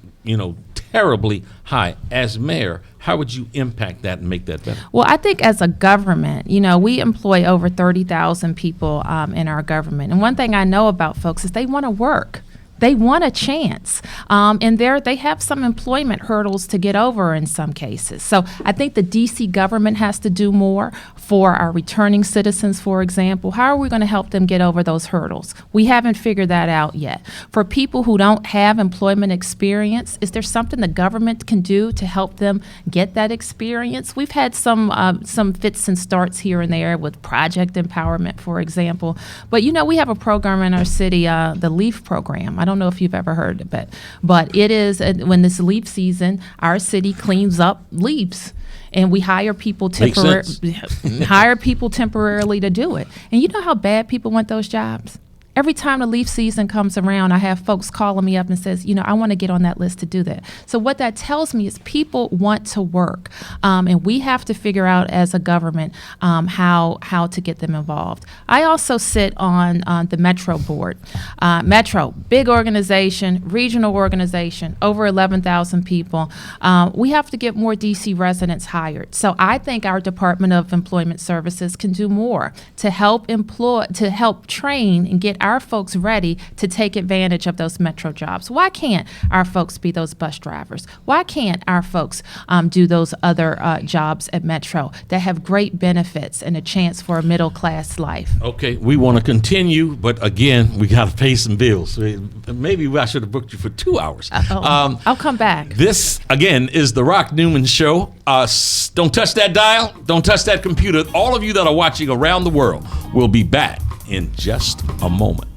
terribly high. As mayor, how would you impact that and make that better? Well, I think as a government, we employ over 30,000 people in our government. And one thing I know about folks is they want to work. They want a chance. And they have some employment hurdles to get over in some cases. So I think the D.C. government has to do more for our returning citizens, for example. How are we going to help them get over those hurdles? We haven't figured that out yet. For people who don't have employment experience, is there something the government can do to help them get that experience? We've had some fits and starts here and there with project empowerment, for example. But, we have a program in our city, the LEAF program. I don't know if you've ever heard of it, but it is when this leaf season, our city cleans up leaves. And we hire people temporarily to do it. And you know how bad people want those jobs? Every time the leaf season comes around, I have folks calling me up and says, I want to get on that list to do that. So what that tells me is people want to work, and we have to figure out as a government how to get them involved. I also sit on the Metro board. Metro, big organization, regional organization, over 11,000 people. We have to get more DC residents hired. So I think our Department of Employment Services can do more to help train and get our folks ready to take advantage of those Metro jobs. Why can't our folks be those bus drivers? Why can't our folks do those other jobs at Metro that have great benefits and a chance for a middle-class life? Okay, we want to continue, but again, we got to pay some bills. Maybe I should have booked you for 2 hours. I'll come back. This, again, is the Rock Newman Show. Don't touch that dial. Don't touch that computer. All of you that are watching around the world will be back in just a moment.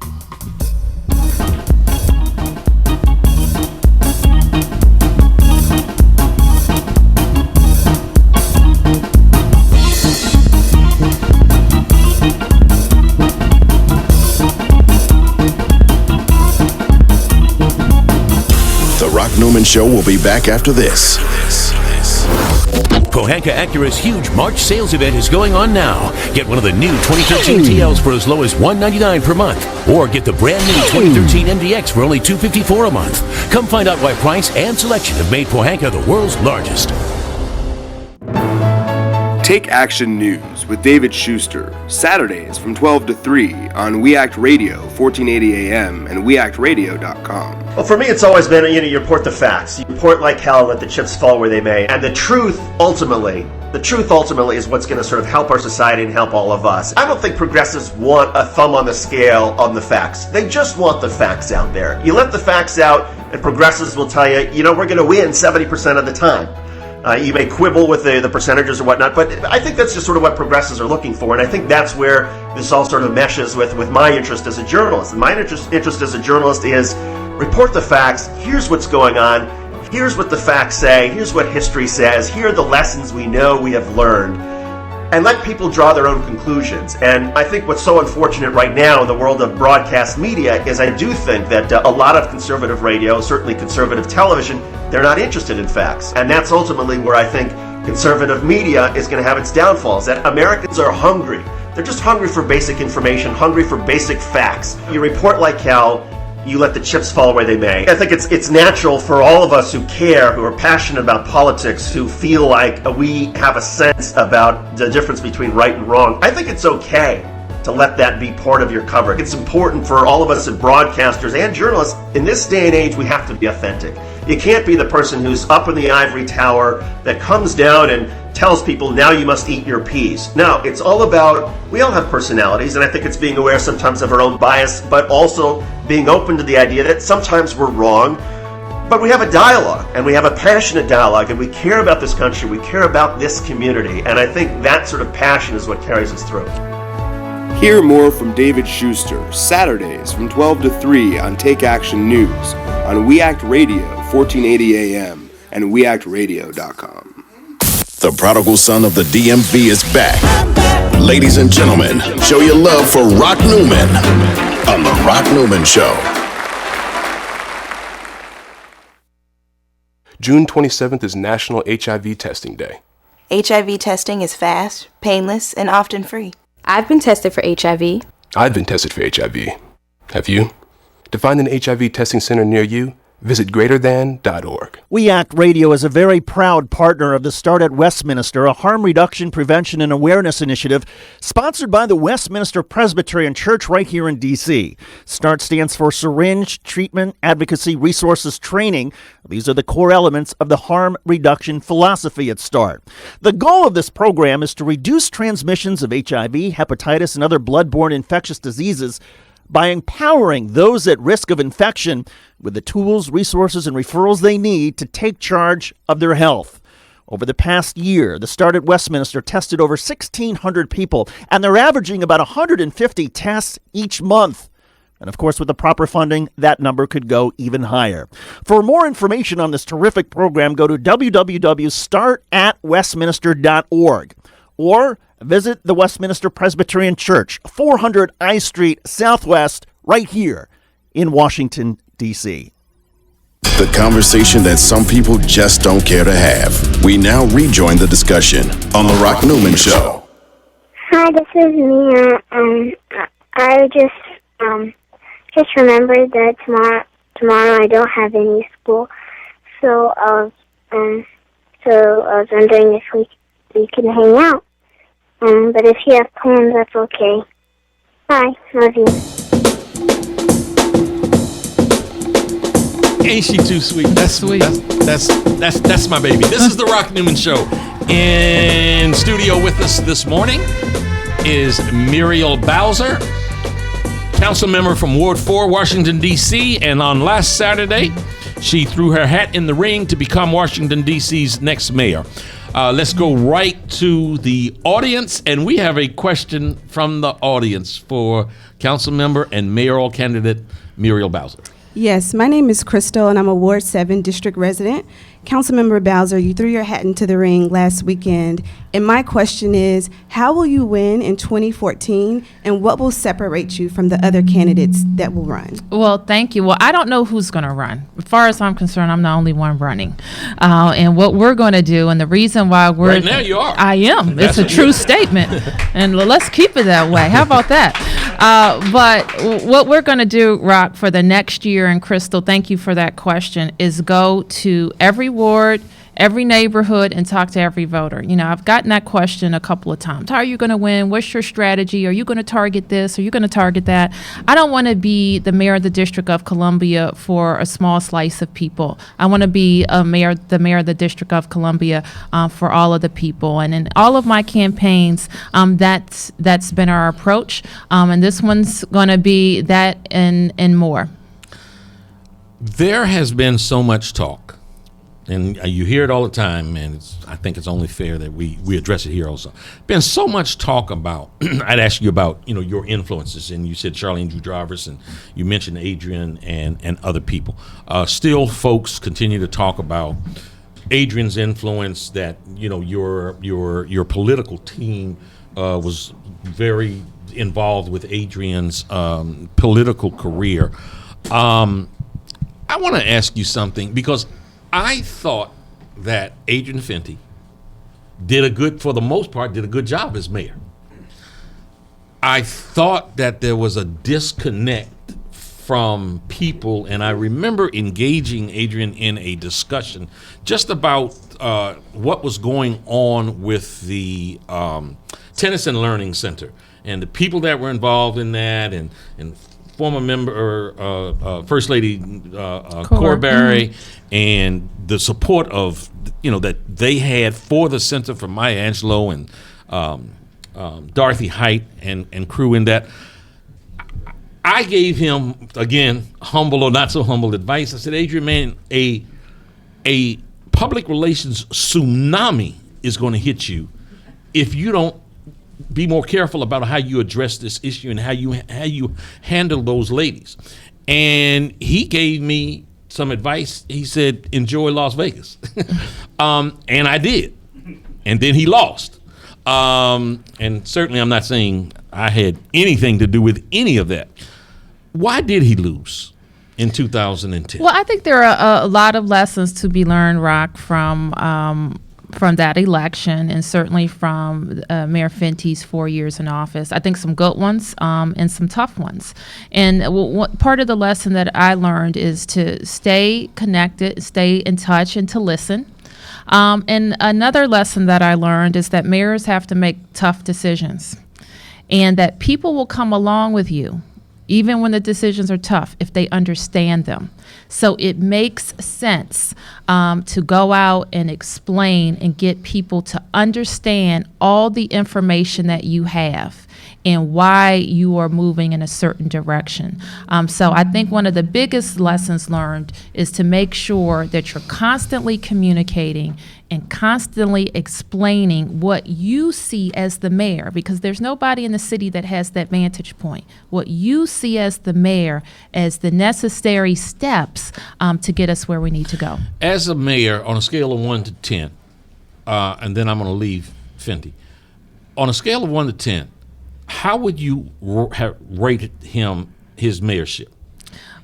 The Rock Newman Show will be back after this. Pohanka Acura's huge March sales event is going on now. Get one of the new 2013 TLs for as low as $199 per month, or get the brand new 2013 MDX for only $254 a month. Come find out why price and selection have made Pohanka the world's largest. Take Action News with David Schuster, Saturdays from 12 to 3 on We Act Radio, 1480 AM and weactradio.com. Well, for me, it's always been, you report the facts. You report like hell, let the chips fall where they may. And the truth ultimately is what's going to sort of help our society and help all of us. I don't think progressives want a thumb on the scale on the facts. They just want the facts out there. You let the facts out, and progressives will tell you, we're going to win 70% of the time. You may quibble with the percentages or whatnot, but I think that's just sort of what progressives are looking for, and I think that's where this all sort of meshes with my interest as a journalist. And my interest as a journalist is report the facts. Here's what's going on. Here's what the facts say. Here's what history says. Here are the lessons we know we have learned. And let people draw their own conclusions. And I think what's so unfortunate right now in the world of broadcast media is I do think that a lot of conservative radio, certainly conservative television, they're not interested in facts. And that's ultimately where I think conservative media is going to have its downfalls, that Americans are hungry. They're just hungry for basic information, hungry for basic facts. You report like hell, you let the chips fall where they may. I think it's natural for all of us who care, who are passionate about politics, who feel like we have a sense about the difference between right and wrong. I think it's okay to let that be part of your coverage. It's important for all of us as broadcasters and journalists. In this day and age, we have to be authentic. You can't be the person who's up in the ivory tower that comes down and tells people, now you must eat your peas. No, it's all about, we all have personalities, and I think it's being aware sometimes of our own bias, but also being open to the idea that sometimes we're wrong, but we have a dialogue, and we have a passionate dialogue, and we care about this country, we care about this community, and I think that sort of passion is what carries us through. Hear more from David Schuster, Saturdays from 12 to 3 on Take Action News on We Act Radio, 1480 AM and weactradio.com. The prodigal son of the DMV is back. Ladies and gentlemen, show your love for Rock Newman on The Rock Newman Show. June 27th is National HIV Testing Day. HIV testing is fast, painless, and often free. I've been tested for HIV. I've been tested for HIV. Have you? To find an HIV testing center near you, Visit greaterthan.org. We Act Radio is a very proud partner of the Start at Westminster, a harm reduction, prevention, and awareness initiative sponsored by the Westminster Presbyterian Church right here in D.C. START stands for Syringe, Treatment, Advocacy, Resources, Training. These are the core elements of the harm reduction philosophy at START. The goal of this program is to reduce transmissions of HIV, hepatitis, and other bloodborne infectious diseases by empowering those at risk of infection with the tools, resources, and referrals they need to take charge of their health. Over the past year, the Start at Westminster tested over 1,600 people, and they're averaging about 150 tests each month. And of course, with the proper funding, that number could go even higher. For more information on this terrific program, go to www.startatwestminster.org or visit the Westminster Presbyterian Church, 400 I Street Southwest, right here in Washington, D.C. The conversation that some people just don't care to have. We now rejoin the discussion on The Rock Newman Show. Hi, this is Mia. I just remembered that tomorrow I don't have any school, so I was wondering if we can hang out. But if you have plans, that's okay. Bye. Love you. Ain't she too sweet? That's sweet. That's my baby. This is the Rock Newman Show. In studio with us this morning is Muriel Bowser, council member from Ward 4, Washington, D.C. And on last Saturday, she threw her hat in the ring to become Washington, D.C.'s next mayor. Let's go right to the audience, and we have a question from the audience for council member and mayoral candidate Muriel Bowser. Yes, my name is Crystal, and I'm a Ward 7 district resident. Councilmember Bowser, you threw your hat into the ring last weekend, and my question is, how will you win in 2014, and what will separate you from the other candidates that will run? Well, thank you. Well, I don't know who's going to run. As far as I'm concerned, I'm the only one running. And what we're going to do, and the reason why we're... Right now you are. I am. It's a true statement. And let's keep it that way. How about that? But what we're going to do, Rock, for the next year, and Crystal, thank you for that question, is go to every ward, every neighborhood, and talk to every voter. You know, I've gotten that question a couple of times. How are you going to win? What's your strategy? Are you going to target this? Are you going to target that? I don't want to be the mayor of the District of Columbia for a small slice of people. I want to be the mayor of the District of Columbia for all of the people. And in all of my campaigns, that's been our approach. And this one's going to be that and more. There has been so much talk, and you hear it all the time, and I think it's only fair that we address it here also. Been so much talk about, I'd ask you about, your influences, and you said Charlene Drew Jarvis, and you mentioned Adrian and other people. Still, folks continue to talk about Adrian's influence, that, your political team was very involved with Adrian's political career. I want to ask you something, because I thought that Adrian Fenty for the most part, did a good job as mayor. I thought that there was a disconnect from people, and I remember engaging Adrian in a discussion just about what was going on with the Tennyson Learning Center and the people that were involved in that, and former member, First Lady Corberry, and the support of, that they had for the Center for Maya Angelou and Dorothy Height and crew in that. I gave him, again, humble or not so humble advice. I said, Adrian, man, a public relations tsunami is going to hit you if you don't be more careful about how you address this issue and how you handle those ladies. And he gave me some advice. He said, enjoy Las Vegas. And I did. And then he lost. And certainly I'm not saying I had anything to do with any of that. Why did he lose in 2010? Well, I think there are a lot of lessons to be learned, Rock, from that election, and certainly from Mayor Fenty's 4 years in office. I think some good ones and some tough ones. And part of the lesson that I learned is to stay connected, stay in touch, and to listen. And another lesson that I learned is that mayors have to make tough decisions, and that people will come along with you even when the decisions are tough, if they understand them. So it makes sense to go out and explain and get people to understand all the information that you have and why you are moving in a certain direction. So I think one of the biggest lessons learned is to make sure that you're constantly communicating and constantly explaining what you see as the mayor, because there's nobody in the city that has that vantage point. What you see as the mayor as the necessary steps to get us where we need to go. As a mayor, on a scale of 1 to 10, and then I'm going to leave Fenty. On a scale of 1 to 10, how would you have rated his mayorship?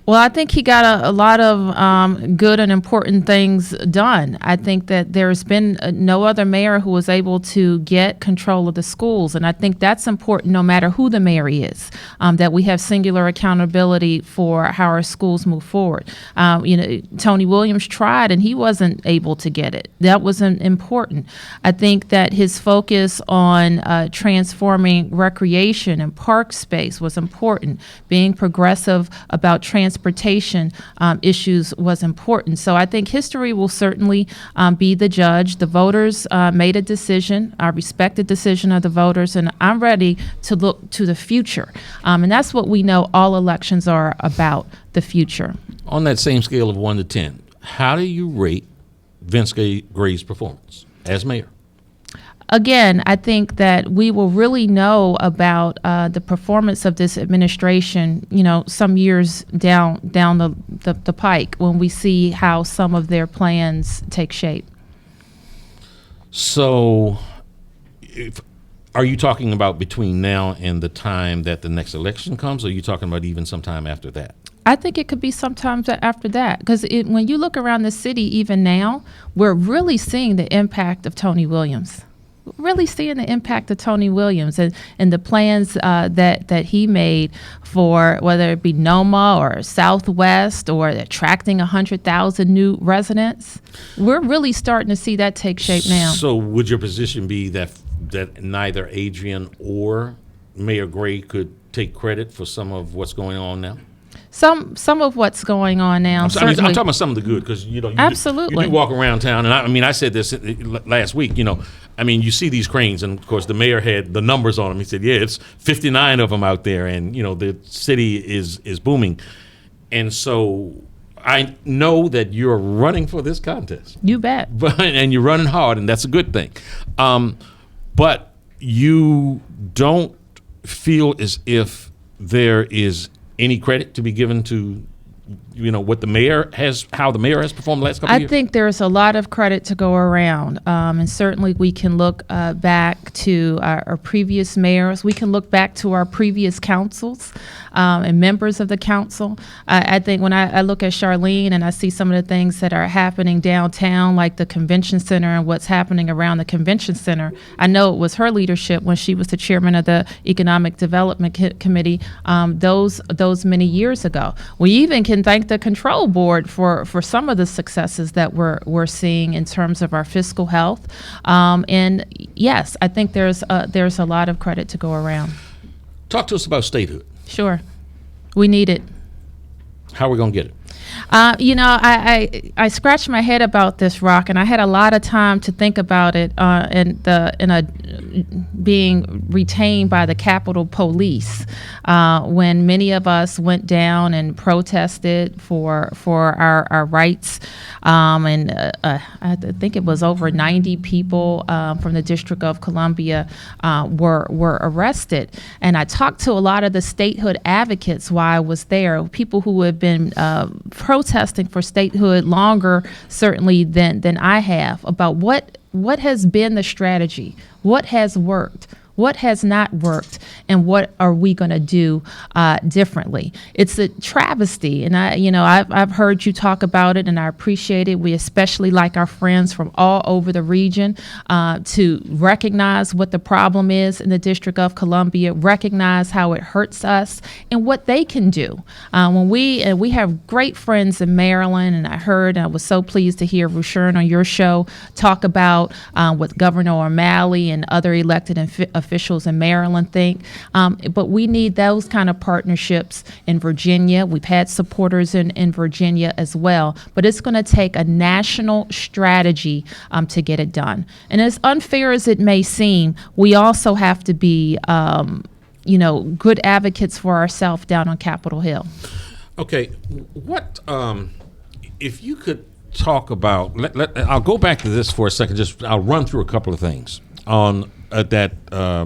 Well, I think he got a lot of good and important things done. I think that there's been no other mayor who was able to get control of the schools, and I think that's important no matter who the mayor is, that we have singular accountability for how our schools move forward. Tony Williams tried, and he wasn't able to get it. That wasn't important. I think that his focus on transforming recreation and park space was important. Being progressive about transportation issues was important. So I think history will certainly be the judge. The voters made a decision. I respect the decision of the voters, and I'm ready to look to the future. And that's what we know all elections are about, the future. On that same scale of 1 to 10, how do you rate Vince Gray's performance as mayor? Again, I think that we will really know about the performance of this administration, some years down the pike when we see how some of their plans take shape. So, are you talking about between now and the time that the next election comes, or are you talking about even sometime after that? I think it could be sometimes after that, because when you look around the city, even now, we're really seeing the impact of Tony Williams. Really seeing the impact of Tony Williams and the plans that he made for whether it be NOMA or Southwest or attracting 100,000 new residents. We're really starting to see that take shape now. So would your position be that neither Adrian or Mayor Gray could take credit for some of what's going on now? Some of what's going on now. I'm talking about some of the good, because you absolutely. You do walk around town, and I said this last week. You see these cranes, and of course the mayor had the numbers on them. He said, "Yeah, it's 59 of them out there, and the city is booming." And so I know that you're running for this contest. You bet. And you're running hard, and that's a good thing. But you don't feel as if there is any credit to be given to what the mayor has, how the mayor has performed the last couple of years? I think there's a lot of credit to go around, and certainly we can look back to our previous mayors. We can look back to our previous councils and members of the council. I think when I look at Charlene and I see some of the things that are happening downtown, like the convention center and what's happening around the convention center, I know it was her leadership when she was the chairman of the Economic Development Committee those many years ago. We even can thank the control board for some of the successes that we're seeing in terms of our fiscal health. And yes, I think there's a lot of credit to go around. Talk to us about statehood. Sure. We need it. How are we going to get it? I scratched my head about this, Rock, and I had a lot of time to think about it being retained by the Capitol Police when many of us went down and protested for our rights. I think it was over 90 people from the District of Columbia were arrested. And I talked to a lot of the statehood advocates while I was there, people who have been protesting for statehood longer, certainly, than I have, about what has been the strategy, what has worked, What has not worked, and what are we going to do differently? It's a travesty, and I've heard you talk about it, and I appreciate it. We especially like our friends from all over the region to recognize what the problem is in the District of Columbia, recognize how it hurts us, and what they can do. When we have great friends in Maryland, and I was so pleased to hear Rushern on your show talk about what Governor O'Malley and other elected officials in Maryland think. But we need those kind of partnerships in Virginia. We've had supporters in Virginia as well. But it's going to take a national strategy to get it done. And as unfair as it may seem, we also have to be good advocates for ourselves down on Capitol Hill. Okay, what if you could talk about? I'll go back to this for a second. I'll run through a couple of things on that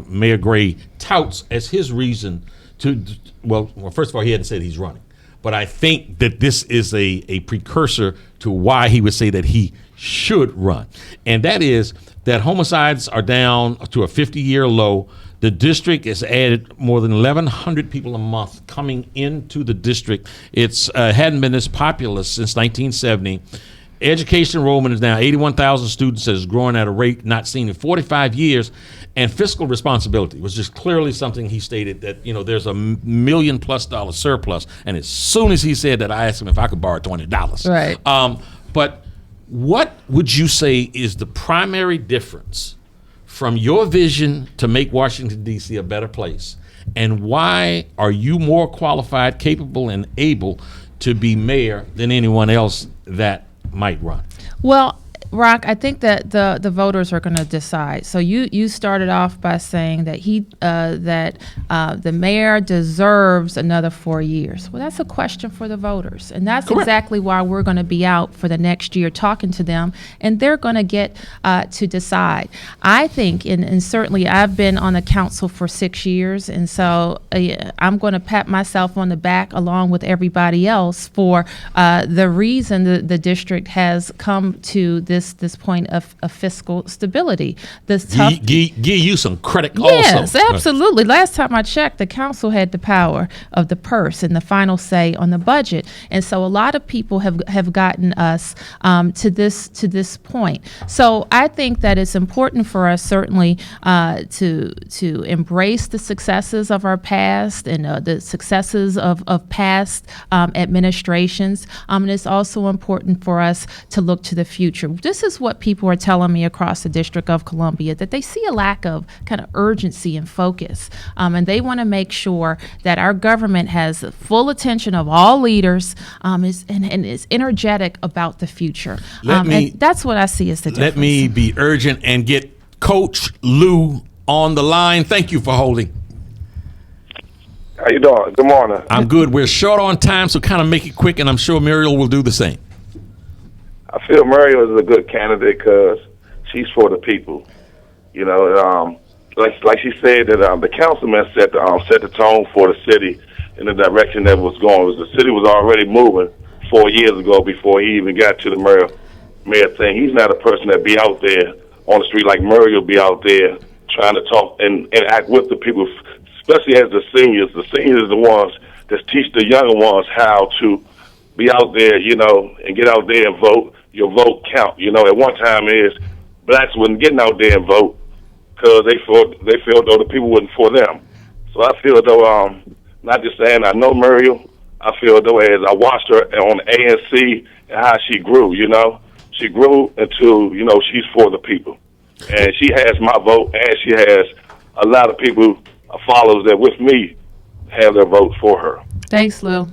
Mayor Gray touts as his reason to. Well, first of all, he hadn't said he's running, but I think that this is a precursor to why he would say that he should run, and that is that homicides are down to a 50-year low. The district has added more than 1,100 people a month coming into the district. It's hadn't been this populous since 1970. Education enrollment is now 81,000 students. That is growing at a rate not seen in 45 years. And fiscal responsibility was just clearly something he stated that, there's $1 million+ surplus. And as soon as he said that, I asked him if I could borrow $20. Right. But what would you say is the primary difference from your vision to make Washington, D.C. a better place? And why are you more qualified, capable, and able to be mayor than anyone else that might run? Well, Rock, I think that the voters are going to decide. So you started off by saying that the mayor deserves another 4 years. Well, that's a question for the voters, and that's Correct. exactly why we're going to be out for the next year talking to them, and they're going to get to decide. I think, and certainly I've been on the council for 6 years, and so I'm going to pat myself on the back along with everybody else for the reason the district has come to this point of fiscal stability. Give you some credit yes, also. absolutely. Last time I checked, the council had the power of the purse and the final say on the budget. And so a lot of people have gotten us to this point. So I think that it's important for us certainly to embrace the successes of our past and the successes of past administrations. And it's also important for us to look to the future. This is what people are telling me across the District of Columbia, that they see a lack of kind of urgency and focus. And they want to make sure that our government has full attention of all leaders and is energetic about the future. And that's what I see as the difference. Let me be urgent and get Coach Lou on the line. Thank you for holding. How you doing? Good morning. I'm good. We're short on time, so kind of make it quick, and I'm sure Muriel will do the same. I feel Muriel is a good candidate because she's for the people. Like she said that the councilman set the tone for the city in the direction that was going. The city was already moving 4 years ago before he even got to the mayor thing. He's not a person that be out there on the street like Muriel be out there trying to talk and act with the people, especially as the seniors. The seniors are the ones that teach the younger ones how to be out there, and get out there and vote. Your vote count. At one time blacks wasn't getting out there and vote because they feel though the people wasn't for them. So I feel though, not just saying I know Muriel, I feel though as I watched her on the ANC and how she grew, she grew into, she's for the people. And she has my vote, and she has a lot of people, followers that with me have their vote for her. Thanks, Lou.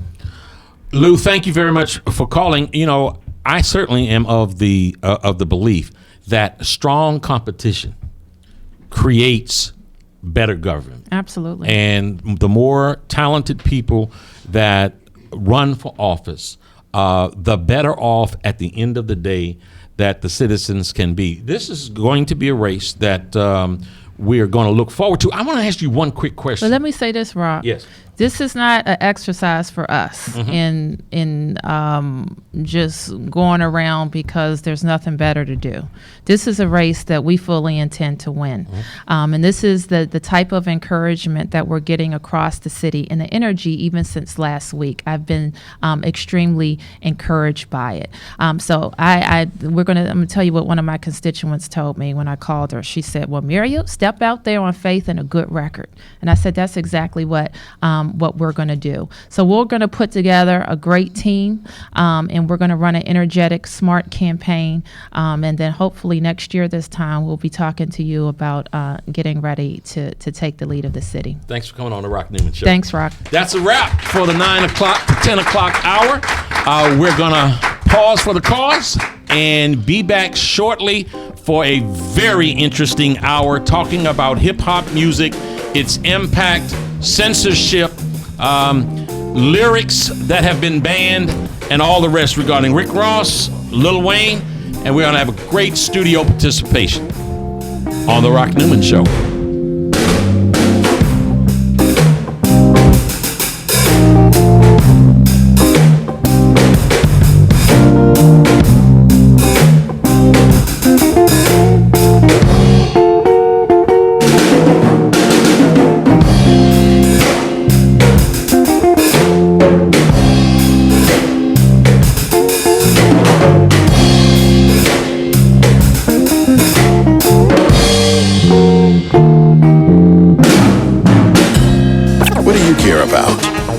Lou, thank you very much for calling. I certainly am of the belief that strong competition creates better government. Absolutely. And the more talented people that run for office, the better off at the end of the day that the citizens can be. This is going to be a race that we are going to look forward to. I want to ask you one quick question. But let me say this, Rob. Yes. This is not an exercise for us in just going around because there's nothing better to do. This is a race that we fully intend to win. And this is the type of encouragement that we're getting across the city and the energy even since last week. I've been extremely encouraged by it. So I'm gonna tell you what one of my constituents told me when I called her. She said, well, Muriel, step out there on faith and a good record. And I said, that's exactly what we're going to do. So we're going to put together a great team, and we're going to run an energetic, smart campaign. And then hopefully next year this time, we'll be talking to you about getting ready to take the lead of the city. Thanks for coming on the Rock Newman Show. Thanks, Rock. That's a wrap for the 9 o'clock to 10 o'clock hour. We're going to pause for the cause and be back shortly for a very interesting hour talking about hip-hop music, its impact, censorship, lyrics that have been banned, and all the rest regarding Rick Ross, Lil Wayne, and we're going to have a great studio participation on The Rock Newman Show.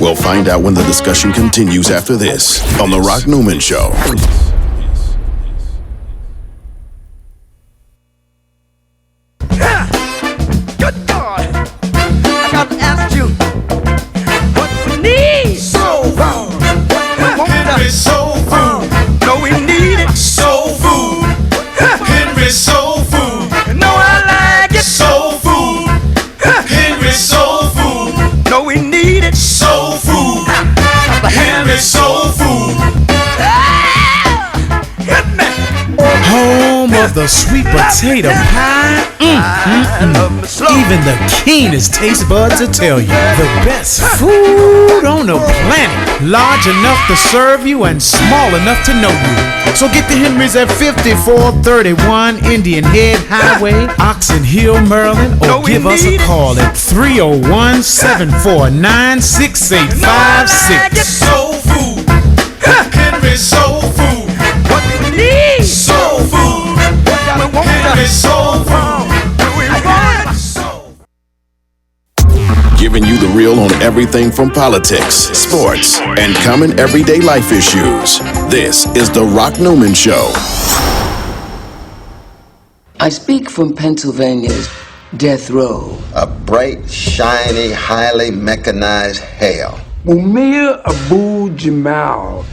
We'll find out when the discussion continues after this on The Rock Newman Show. Good God! I got to ask you, what we need? Soul food. Henry Soul Food. No, we need it. Soul Food. Henry Soul Food. No, I like it. Soul Food. Henry Soul Food. No, we need it. Soul Food. Henry Soul Food. Hit me. Home of the sweet potato pie. Even the keenest taste buds will tell you the best food on the planet. Large enough to serve you and small enough to know you. So get the Henrys at 5431 Indian Head Highway, Oxon Hill, Maryland, or give us a call at 301-749-6856. Soul Food. Henry Soul Food. What we need? Soul Food. Henry Soul Food. Giving you the real on everything from politics, sports, and common everyday life issues. This is The Rock Newman Show. I speak from Pennsylvania's death row. A bright, shiny, highly mechanized hell. Mumia Abu-Jamal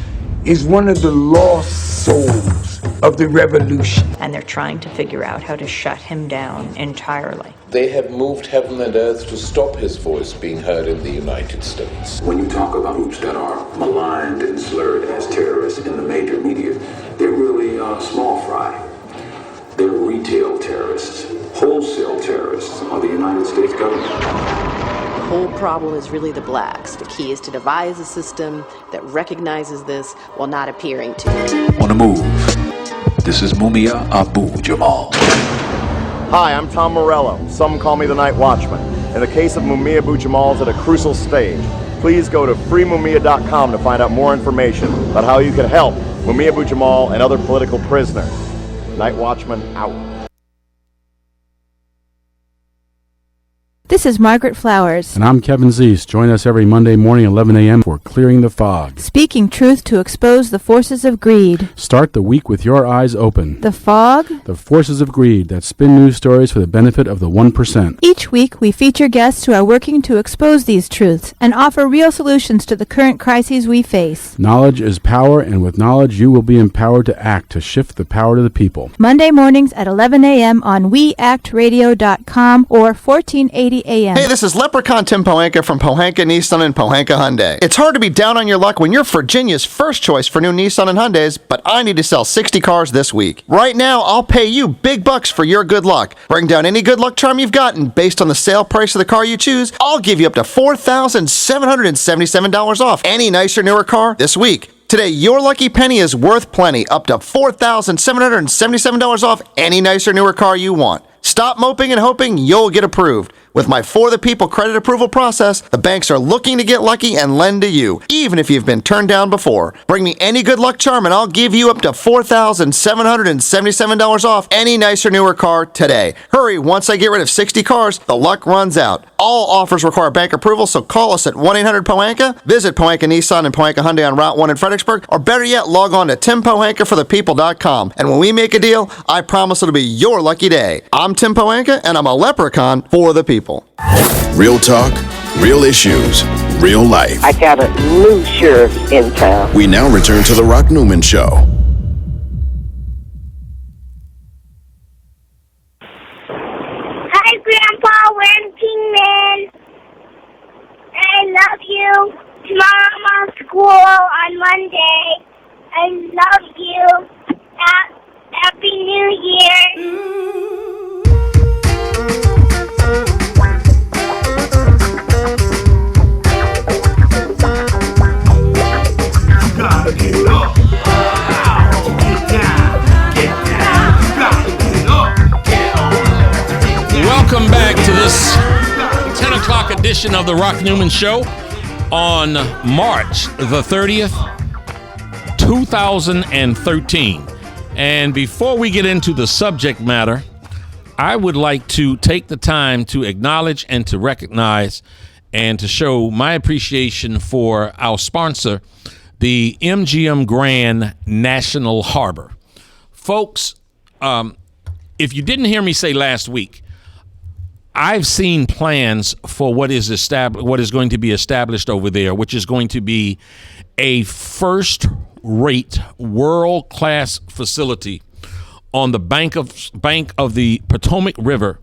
is one of the lost souls of the revolution. And they're trying to figure out how to shut him down entirely. They have moved heaven and earth to stop his voice being heard in the United States. When you talk about groups that are maligned and slurred as terrorists in the major media, they're really small fry. They're retail terrorists, wholesale terrorists of the United States government. The whole problem is really the blacks. The key is to devise a system that recognizes this while not appearing to it. On the move, this is Mumia Abu-Jamal. Hi, I'm Tom Morello. Some call me the Night Watchman. In the case of Mumia Abu-Jamal is at a crucial stage. Please go to freemumia.com to find out more information about how you can help Mumia Abu-Jamal and other political prisoners. Night Watchman out. This is Margaret Flowers. And I'm Kevin Zeese. Join us every Monday morning at 11 a.m. for Clearing the Fog. Speaking truth to expose the forces of greed. Start the week with your eyes open. The fog. The forces of greed that spin news stories for the benefit of the 1%. Each week we feature guests who are working to expose these truths and offer real solutions to the current crises we face. Knowledge is power, and with knowledge you will be empowered to act to shift the power to the people. Monday mornings at 11 a.m. on weactradio.com or 1480 1280 a.m. Hey, this is Leprechaun Tim Pohanka from Pohanka Nissan and Pohanka Hyundai. It's hard to be down on your luck when you're Virginia's first choice for new Nissan and Hyundais, but I need to sell 60 cars this week. Right now, I'll pay you big bucks for your good luck. Bring down any good luck charm you've got, and based on the sale price of the car you choose, I'll give you up to $4,777 off any nicer, newer car this week. Today, your lucky penny is worth plenty, up to $4,777 off any nicer, newer car you want. Stop moping and hoping you'll get approved. With my For the People credit approval process, the banks are looking to get lucky and lend to you, even if you've been turned down before. Bring me any good luck charm and I'll give you up to $4,777 off any nicer, newer car today. Hurry, once I get rid of 60 cars, the luck runs out. All offers require bank approval, so call us at 1-800-POHANKA, visit Pohanka Nissan and Pohanka Hyundai on Route 1 in Fredericksburg, or better yet, log on to timpohankaforthepeople.com. And when we make a deal, I promise it'll be your lucky day. I'm Tim Pohanka, and I'm a leprechaun for the people. Real talk, real issues, real life. I got a new sheriff in town. We now return to the Rock Newman Show. Hi, Grandpa. We're in Kingman. I love you. Tomorrow I'm on school on Monday. I love you. Happy New Year. Gotta get up. Get down. Get down. Gotta get up. Get on. Welcome back to this 10 o'clock edition of the Rock Newman Show on March the 30th, 2013. And before we get into the subject matter, I would like to take the time to acknowledge and to recognize and to show my appreciation for our sponsor, the MGM Grand National Harbor. Folks, if you didn't hear me say last week, I've seen plans for what is going to be established over there, which is going to be a first-rate, world-class facility on the bank of the Potomac River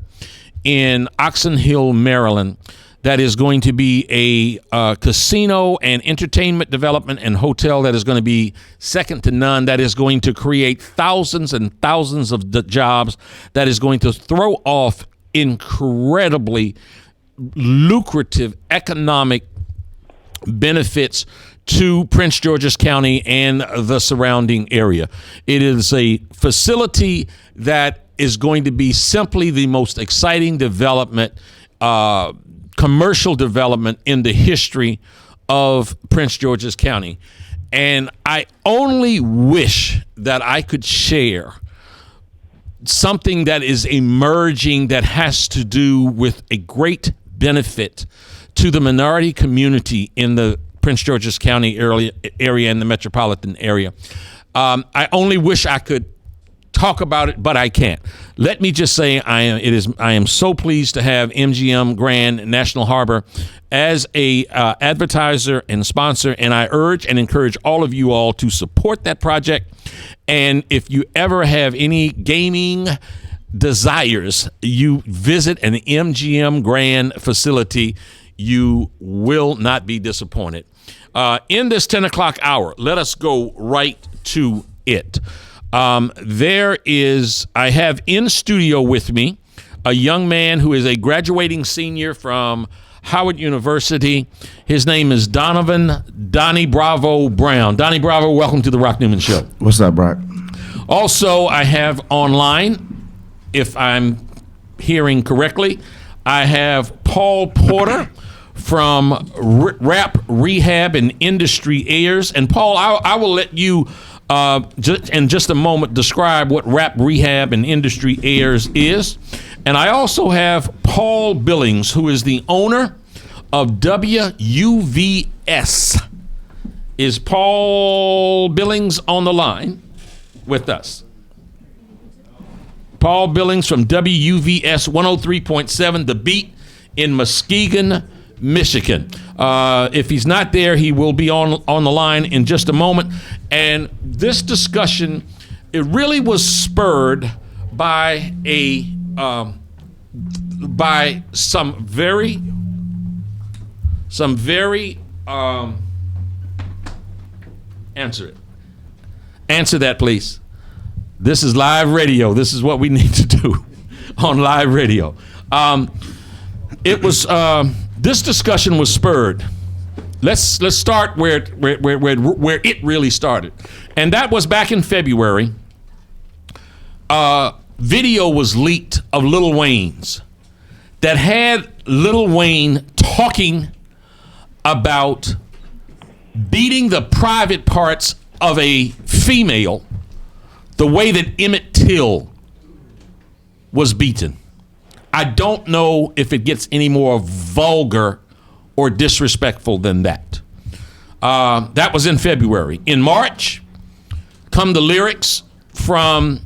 in Oxon Hill, Maryland. That is going to be a casino and entertainment development and hotel that is going to be second to none. That is going to create thousands and thousands of jobs. That is going to throw off incredibly lucrative economic benefits to Prince George's County and the surrounding area. It is a facility that is going to be simply the most exciting development, commercial development in the history of Prince George's County. And I only wish that I could share something that is emerging that has to do with a great benefit to the minority community in the Prince George's County area and the metropolitan area. I only wish I could talk about it, but I can't. Let me just say I am so pleased to have MGM Grand National Harbor as a advertiser and sponsor, and I urge and encourage all of you all to support that project. And if you ever have any gaming desires, you visit an MGM Grand facility, you will not be disappointed. In this 10 o'clock hour, let us go right to it. I have in studio with me a young man who is a graduating senior from Howard University. His name is Donnie Bravo Brown. Donnie Bravo, welcome to the Rock Newman Show. What's up, Brock? Also, I have online, if I'm hearing correctly, I have Paul Porter from Rap Rehab and Industry Heirs. And Paul, I will let you in just a moment describe what Rap Rehab and Industry Heirs is. And I also have Paul Billings, who is the owner of WUVS. Is Paul Billings on the line with us? Paul Billings from WUVS 103.7 The Beat in Muskegon, Michigan. If he's not there, he will be on the line in just a moment. And this discussion, it really was spurred by a by some very answer it. Answer that, please. This is live radio. This is what we need to do on live radio. It was this discussion was spurred. Let's start where it really started, and that was back in February. Video was leaked of Lil Wayne's that had Lil Wayne talking about beating the private parts of a female the way that Emmett Till was beaten. I don't know if it gets any more vulgar or disrespectful than that. That was in February. In March, come the lyrics from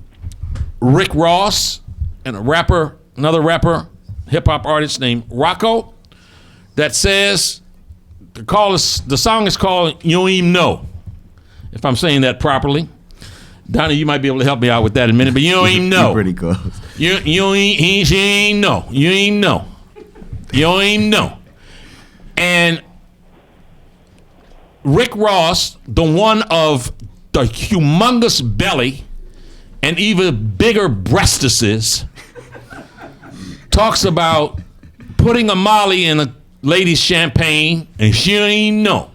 Rick Ross and another rapper, hip-hop artist named Rocco, that says, the song is called You Don't Even Know, if I'm saying that properly. Donnie, you might be able to help me out with that in a minute, but you don't even know. You're pretty close. You ain't know. You ain't know. You don't even know. And Rick Ross, the one of the humongous belly and even bigger breastises, talks about putting a Molly in a lady's champagne and she ain't know.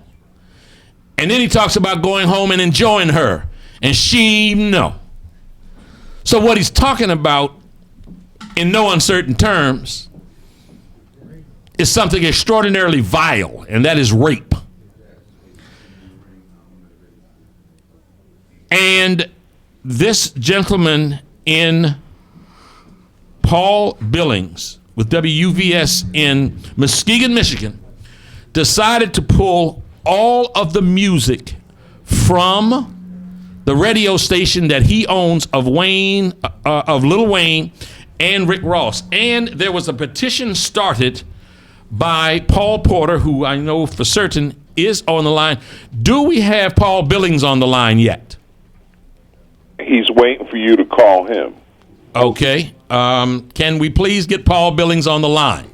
And then he talks about going home and enjoying her and she know. So what he's talking about in no uncertain terms is something extraordinarily vile, and that is rape. And this gentleman in Paul Billings with WUVS in Muskegon, Michigan, decided to pull all of the music from the radio station that he owns of Lil Wayne and Rick Ross. And there was a petition started by Paul Porter, who I know for certain is on the line. Do we have Paul Billings on the line yet? He's waiting for you to call him. Okay. Can we please get Paul Billings on the line?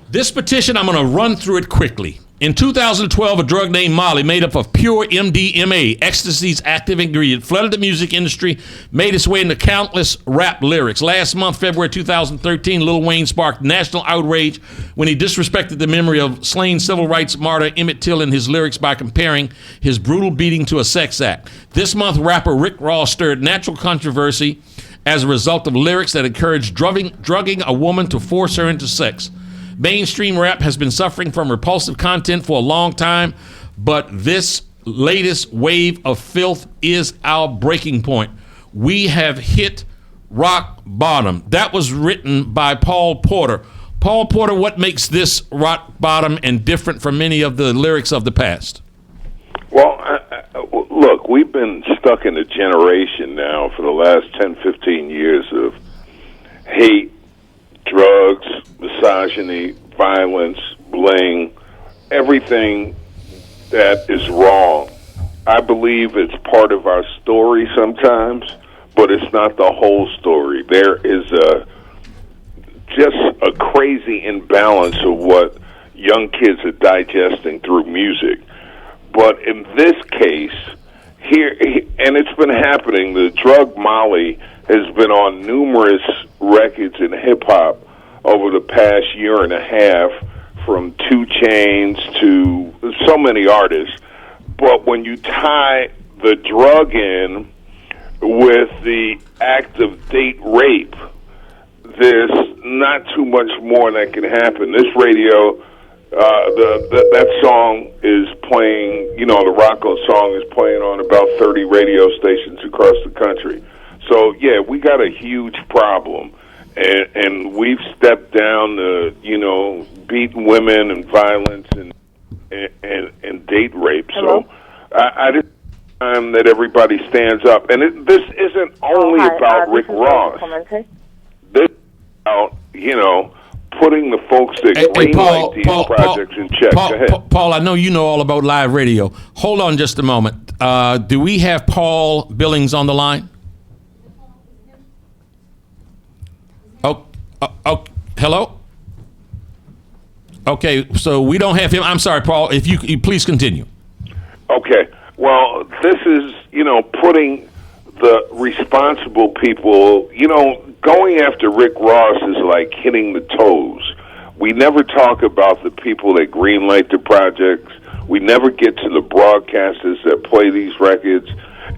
This petition, I'm going to run through it quickly. In 2012, a drug named Molly, made up of pure MDMA, ecstasy's active ingredient, flooded the music industry, made its way into countless rap lyrics. Last month, February 2013, Lil Wayne sparked national outrage when he disrespected the memory of slain civil rights martyr Emmett Till in his lyrics by comparing his brutal beating to a sex act. This month, rapper Rick Ross stirred natural controversy as a result of lyrics that encouraged drugging a woman to force her into sex. Mainstream rap has been suffering from repulsive content for a long time, but this latest wave of filth is our breaking point. We have hit rock bottom. That was written by Paul Porter. Paul Porter, what makes this rock bottom and different from many of the lyrics of the past? Well, look, we've been stuck in a generation now for the last 10, 15 years of hate, drugs, misogyny, violence, bling, everything that is wrong. I believe it's part of our story sometimes, but it's not the whole story. There is just a crazy imbalance of what young kids are digesting through music. But in this case, here, and it's been happening, the drug Molly has been on numerous records in hip-hop over the past year and a half, from 2 Chainz to so many artists. But when you tie the drug in with the act of date rape, there's not too much more that can happen. This radio, that song is playing, the Rocco song is playing on about 30 radio stations across the country. So, yeah, we got a huge problem. And we've stepped down to, beating women and violence and date rape. Hello? So I just time that everybody stands up. And this isn't only about Rick Ross. This is about, putting the folks that greenlight these projects in check. Go ahead. Paul, I know you know all about live radio. Hold on just a moment. Do we have Paul Billings on the line? Oh, Hello? Okay, so we don't have him. I'm sorry, Paul. If you please continue. Okay. Well, this is, putting the responsible people, going after Rick Ross is like hitting the toes. We never talk about the people that greenlight the projects. We never get to the broadcasters that play these records,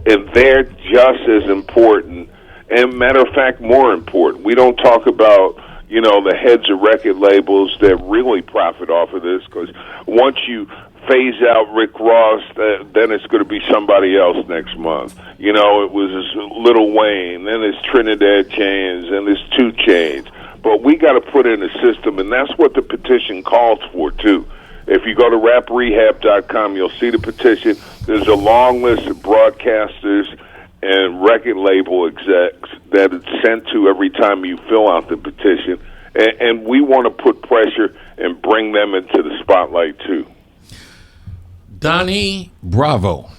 and they're just as important, and matter of fact, more important. We don't talk about, the heads of record labels that really profit off of this, because once you phase out Rick Ross, then it's going to be somebody else next month. It was Lil Wayne, then it's Trinidad Chains, and it's 2 Chainz. But we got to put in a system, and that's what the petition calls for, too. If you go to raprehab.com, you'll see the petition. There's a long list of broadcasters and record label execs that it's sent to every time you fill out the petition. And we want to put pressure and bring them into the spotlight, too. Donnie Bravo,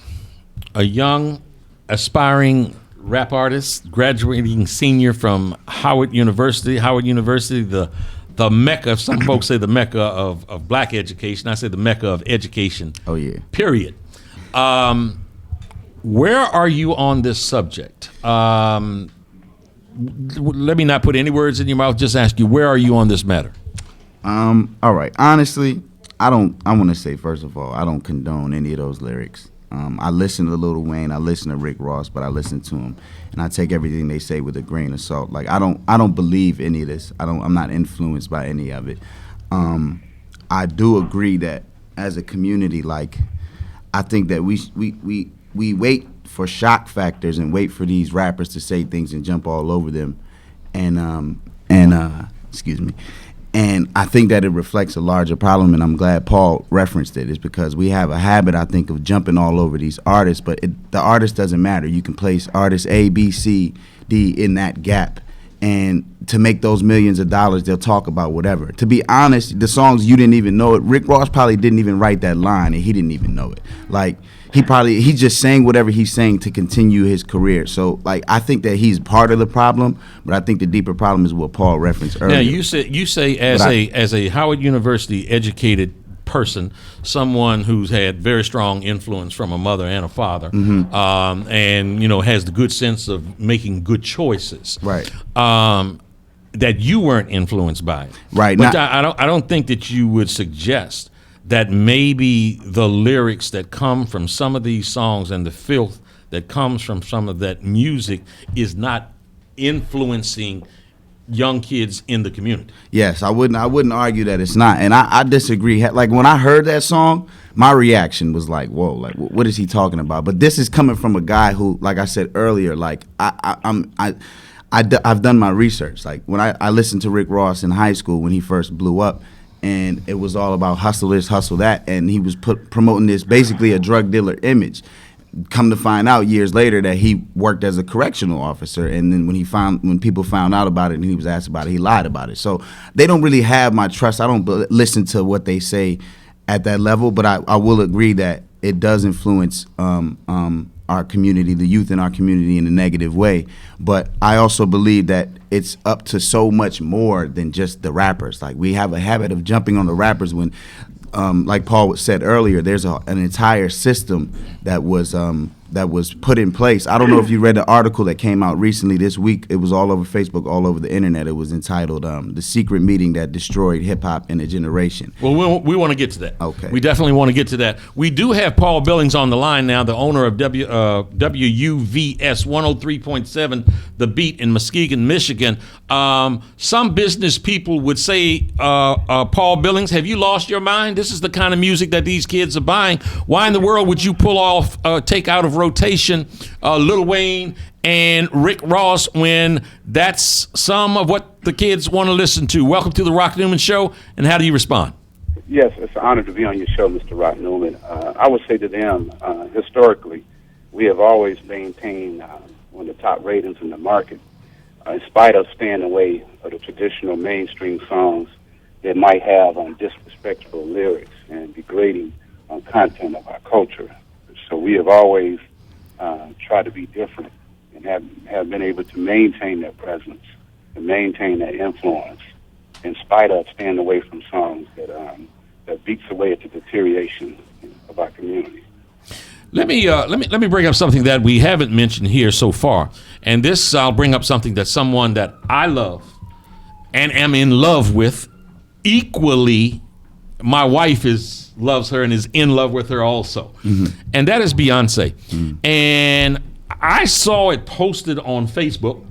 a young, aspiring rap artist, graduating senior from Howard University. Howard University, the mecca, some folks say the mecca of black education. I say the mecca of education. Oh, yeah. Period. Where are you on this subject? Let me not put any words in your mouth, just ask you, where are you on this matter? All right. Honestly, I want to say, first of all, I don't condone any of those lyrics. I listen to Lil Wayne, I listen to Rick Ross, but I listen to them, and I take everything they say with a grain of salt. Like, I don't believe any of this. I'm not influenced by any of it. I do agree that as a community, like, I think that we wait for shock factors and wait for these rappers to say things and jump all over them, and excuse me. And I think that it reflects a larger problem, and I'm glad Paul referenced it, is because we have a habit, I think, of jumping all over these artists, but the artist doesn't matter. You can place artists A, B, C, D in that gap, and to make those millions of dollars, they'll talk about whatever. To be honest, the songs, you didn't even know it. Rick Ross probably didn't even write that line, and he didn't even know it. Like, he's just saying whatever he's saying to continue his career. So, like, I think that he's part of the problem, but I think the deeper problem is what Paul referenced earlier. Now, you say as a Howard University educated person, someone who's had very strong influence from a mother and a father, and has the good sense of making good choices, right? That you weren't influenced by it, right? But I don't think that you would suggest that maybe the lyrics that come from some of these songs and the filth that comes from some of that music is not influencing young kids in the community. Yes, I wouldn't argue that it's not, and I disagree. Like, when I heard that song, my reaction was like, "Whoa! Like, what is he talking about?" But this is coming from a guy who, like I said earlier, like I've done my research. Like, when I listened to Rick Ross in high school when he first blew up, and it was all about hustle this, hustle that, and he was promoting this, basically a drug dealer image. Come to find out years later that he worked as a correctional officer, and then when people found out about it and he was asked about it, he lied about it. So they don't really have my trust. I don't listen to what they say at that level, but I will agree that it does influence our community, the youth in our community, in a negative way. But I also believe that it's up to so much more than just the rappers. Like, we have a habit of jumping on the rappers when, like Paul said earlier, there's an entire system that was put in place. I don't know if you read the article that came out recently this week. It was all over Facebook, all over the internet. It was entitled "The Secret Meeting That Destroyed Hip Hop in a Generation." Well, we want to get to that. Okay. We definitely want to get to that. We do have Paul Billings on the line now, the owner of WUVS 103.7, The Beat in Muskegon, Michigan. Some business people would say, Paul Billings, have you lost your mind? This is the kind of music that these kids are buying. Why in the world would you take out of rotation Lil Wayne and Rick Ross when that's some of what the kids want to listen to? Welcome to the Rock Newman Show, and how do you respond? Yes, it's an honor to be on your show, Mr. Rock Newman. I would say to them, historically, we have always maintained one of the top ratings in the market, in spite of staying away of the traditional mainstream songs that might have disrespectful lyrics and degrading content of our culture. So we have always tried to be different and have been able to maintain that presence to maintain that influence in spite of staying away from songs that beats away at the deterioration of our community. Let me bring up something that we haven't mentioned here so far, and this I'll bring up something that someone that I love and am in love with equally. My wife loves her and is in love with her also, and that is Beyonce. And I saw it posted on Facebook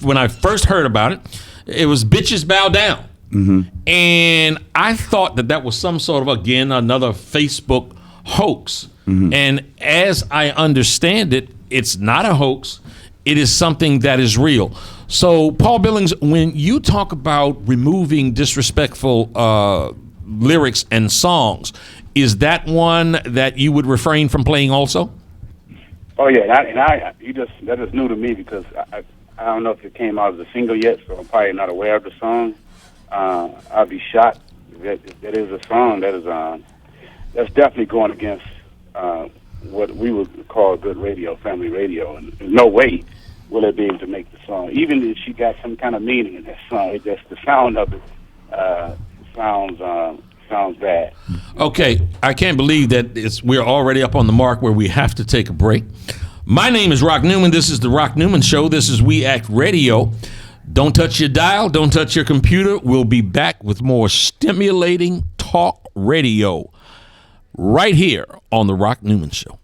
when I first heard about it. It was "Bitches Bow Down," and I thought that was some sort of, again, another Facebook hoax. And as I understand it, it's not a hoax. It is something that is real. So, Paul Billings, when you talk about removing disrespectful lyrics and songs, is that one that you would refrain from playing also? Oh yeah, that is new to me because I don't know if it came out as a single yet, so I'm probably not aware of the song. I'd be shocked that is a song that is that's definitely going against what we would call good radio, family radio, and there's no way will it be able to make the song. Even if she got some kind of meaning in that song, it just the sound of it sounds bad. Okay, I can't believe that we're already up on the mark where we have to take a break. My name is Rock Newman. This is the Rock Newman Show. This is We Act Radio. Don't touch your dial. Don't touch your computer. We'll be back with more stimulating talk radio right here on the Rock Newman Show.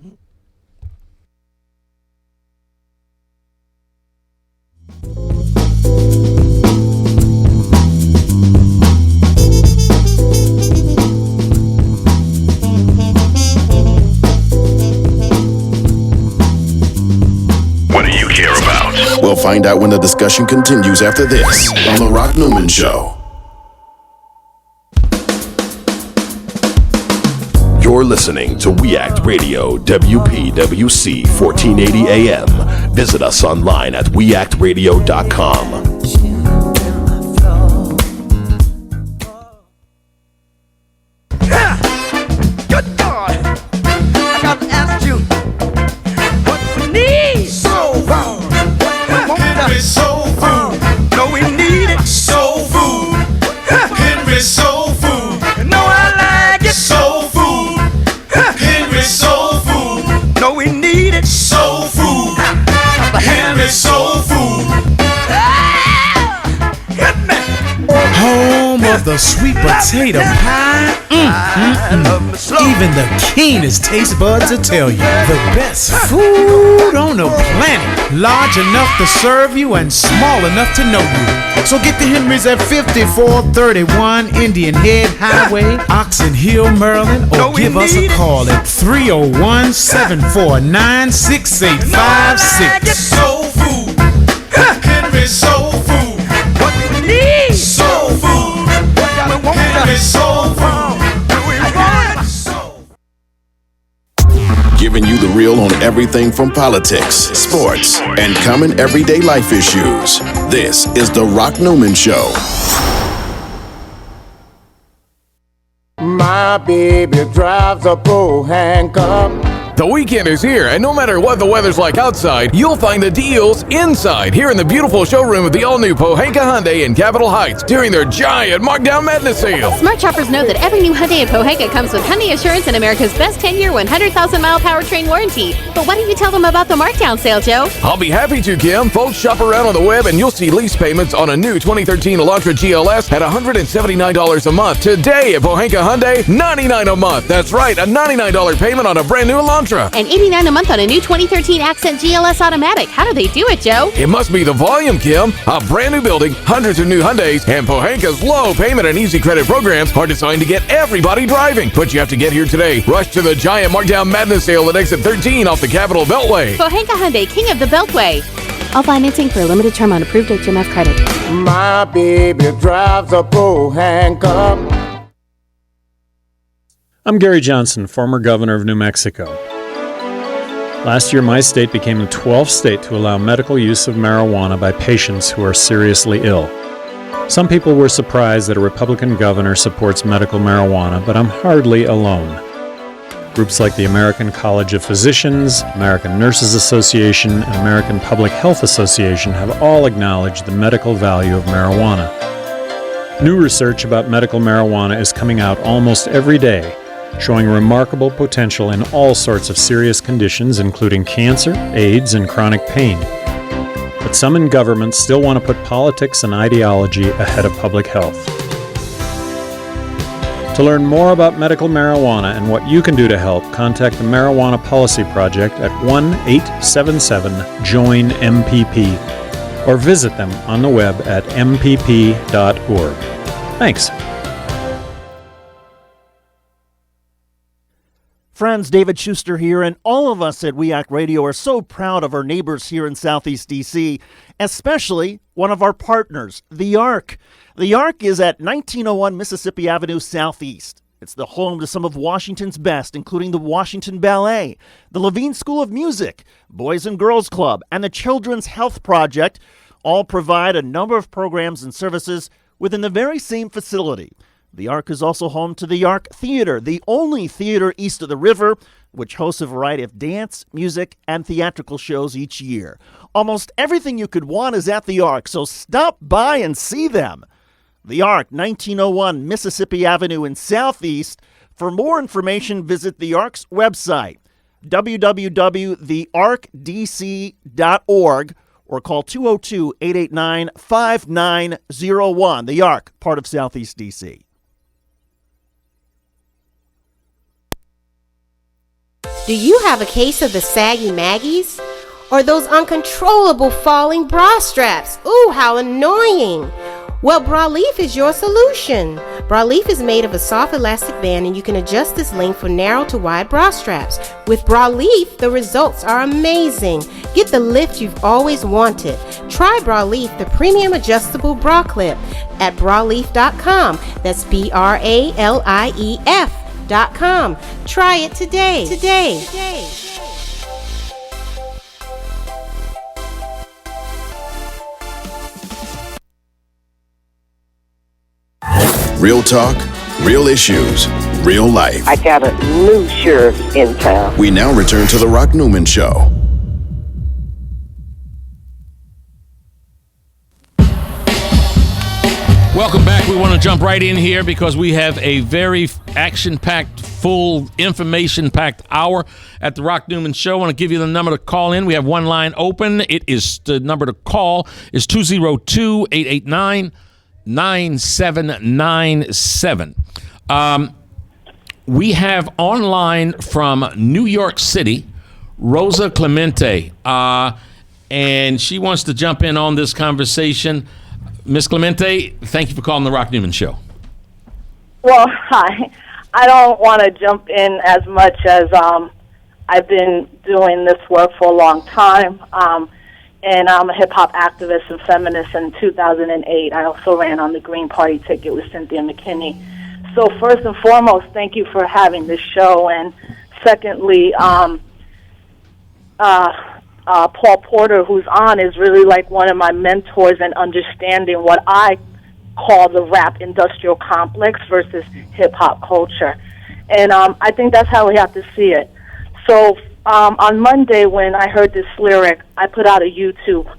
What do you care about? We'll find out when the discussion continues after this on the Rock Newman Show. You're listening to We Act Radio, WPWC 1480 AM. Visit us online at weactradio.com. Good God, I got to ask you what we need. Soul food. Henry Soul Food. No, we need it. Soul Food. Henry Soul Food. No, I like it. Soul Food. Henry Soul Food. No, we need it. Soul Food. Henry Soul Food. Hit me. Home of the sweet potato pie. Even the keenest taste buds will tell you the best food on the planet. Large enough to serve you and small enough to know you. So get the Henry's at 5431 Indian Head Highway, Oxon Hill, Maryland, or give us a call at 301-749-6856. Soul food. Henry Soul Food. What we need. Soul food. Henry Soul Food. Giving you the real on everything from politics, sports, and common everyday life issues. This is the Rock Newman Show. My baby drives a handcuff. The weekend is here, and no matter what the weather's like outside, you'll find the deals inside here in the beautiful showroom of the all-new Pohanka Hyundai in Capitol Heights during their giant Markdown Madness sale. Smart shoppers know that every new Hyundai in Pohanka comes with Hyundai Assurance and America's best 10-year, 100,000-mile powertrain warranty. But why don't you tell them about the Markdown sale, Joe? I'll be happy to, Kim. Folks, shop around on the web, and you'll see lease payments on a new 2013 Elantra GLS at $179 a month. Today at Pohanka Hyundai, $99 a month. That's right, a $99 payment on a brand new Elantra. And $89 a month on a new 2013 Accent GLS Automatic. How do they do it, Joe? It must be the volume, Kim. A brand new building, hundreds of new Hyundais, and Pohanka's low payment and easy credit programs are designed to get everybody driving. But you have to get here today. Rush to the giant Markdown Madness sale at exit 13 off the Capitol Beltway. Pohanka Hyundai, king of the Beltway. All financing for a limited term on approved HMF credit. My baby drives a handcuff. I'm Gary Johnson, former governor of New Mexico. Last year, my state became the 12th state to allow medical use of marijuana by patients who are seriously ill. Some people were surprised that a Republican governor supports medical marijuana, but I'm hardly alone. Groups like the American College of Physicians, American Nurses Association, and American Public Health Association have all acknowledged the medical value of marijuana. New research about medical marijuana is coming out almost every day, showing remarkable potential in all sorts of serious conditions, including cancer, AIDS, and chronic pain. But some in government still want to put politics and ideology ahead of public health. To learn more about medical marijuana and what you can do to help, contact the Marijuana Policy Project at 1-877-JOIN-MPP or visit them on the web at mpp.org. Thanks. Friends, David Schuster here, and all of us at We Act Radio are so proud of our neighbors here in Southeast D.C., especially one of our partners, the Ark. The Ark is at 1901 Mississippi Avenue Southeast. It's the home to some of Washington's best, including the Washington Ballet, the Levine School of Music, Boys and Girls Club, and the Children's Health Project. All provide a number of programs and services within the very same facility. The Ark is also home to the Ark Theater, the only theater east of the river, which hosts a variety of dance, music, and theatrical shows each year. Almost everything you could want is at the Ark, so stop by and see them. The Ark, 1901 Mississippi Avenue in Southeast. For more information, visit the Ark's website, www.thearkdc.org, or call 202-889-5901. The Ark, part of Southeast D.C. Do you have a case of the saggy Maggies? Or those uncontrollable falling bra straps? Ooh, how annoying! Well, Bra Leaf is your solution. Bra Leaf is made of a soft elastic band, and you can adjust its length for narrow to wide bra straps. With Bra Leaf, the results are amazing. Get the lift you've always wanted. Try Bra Leaf, the premium adjustable bra clip, at braleaf.com. That's BRALIEF.com. Try it today. Real talk, real issues, real life. I got a new sheriff in town. We now return to the Rock Newman Show. Welcome back. We want to jump right in here because we have a very action-packed, full, information-packed hour at the Rock Newman Show. I want to give you the number to call in. We have one line open. The number to call is 202-889-9797. We have online from New York City, Rosa Clemente, and she wants to jump in on this conversation. Miss Clemente, thank you for calling the Rock Newman Show. Well, hi. I don't want to jump in as much as I've been doing this work for a long time, and I'm a hip-hop activist and feminist. In 2008, I also ran on the Green Party ticket with Cynthia McKinney. So first and foremost, thank you for having this show, and secondly, Paul Porter, who's on, is really like one of my mentors in understanding what I call the rap industrial complex versus hip-hop culture. And I think that's how we have to see it. So on Monday, when I heard this lyric, I put out a YouTube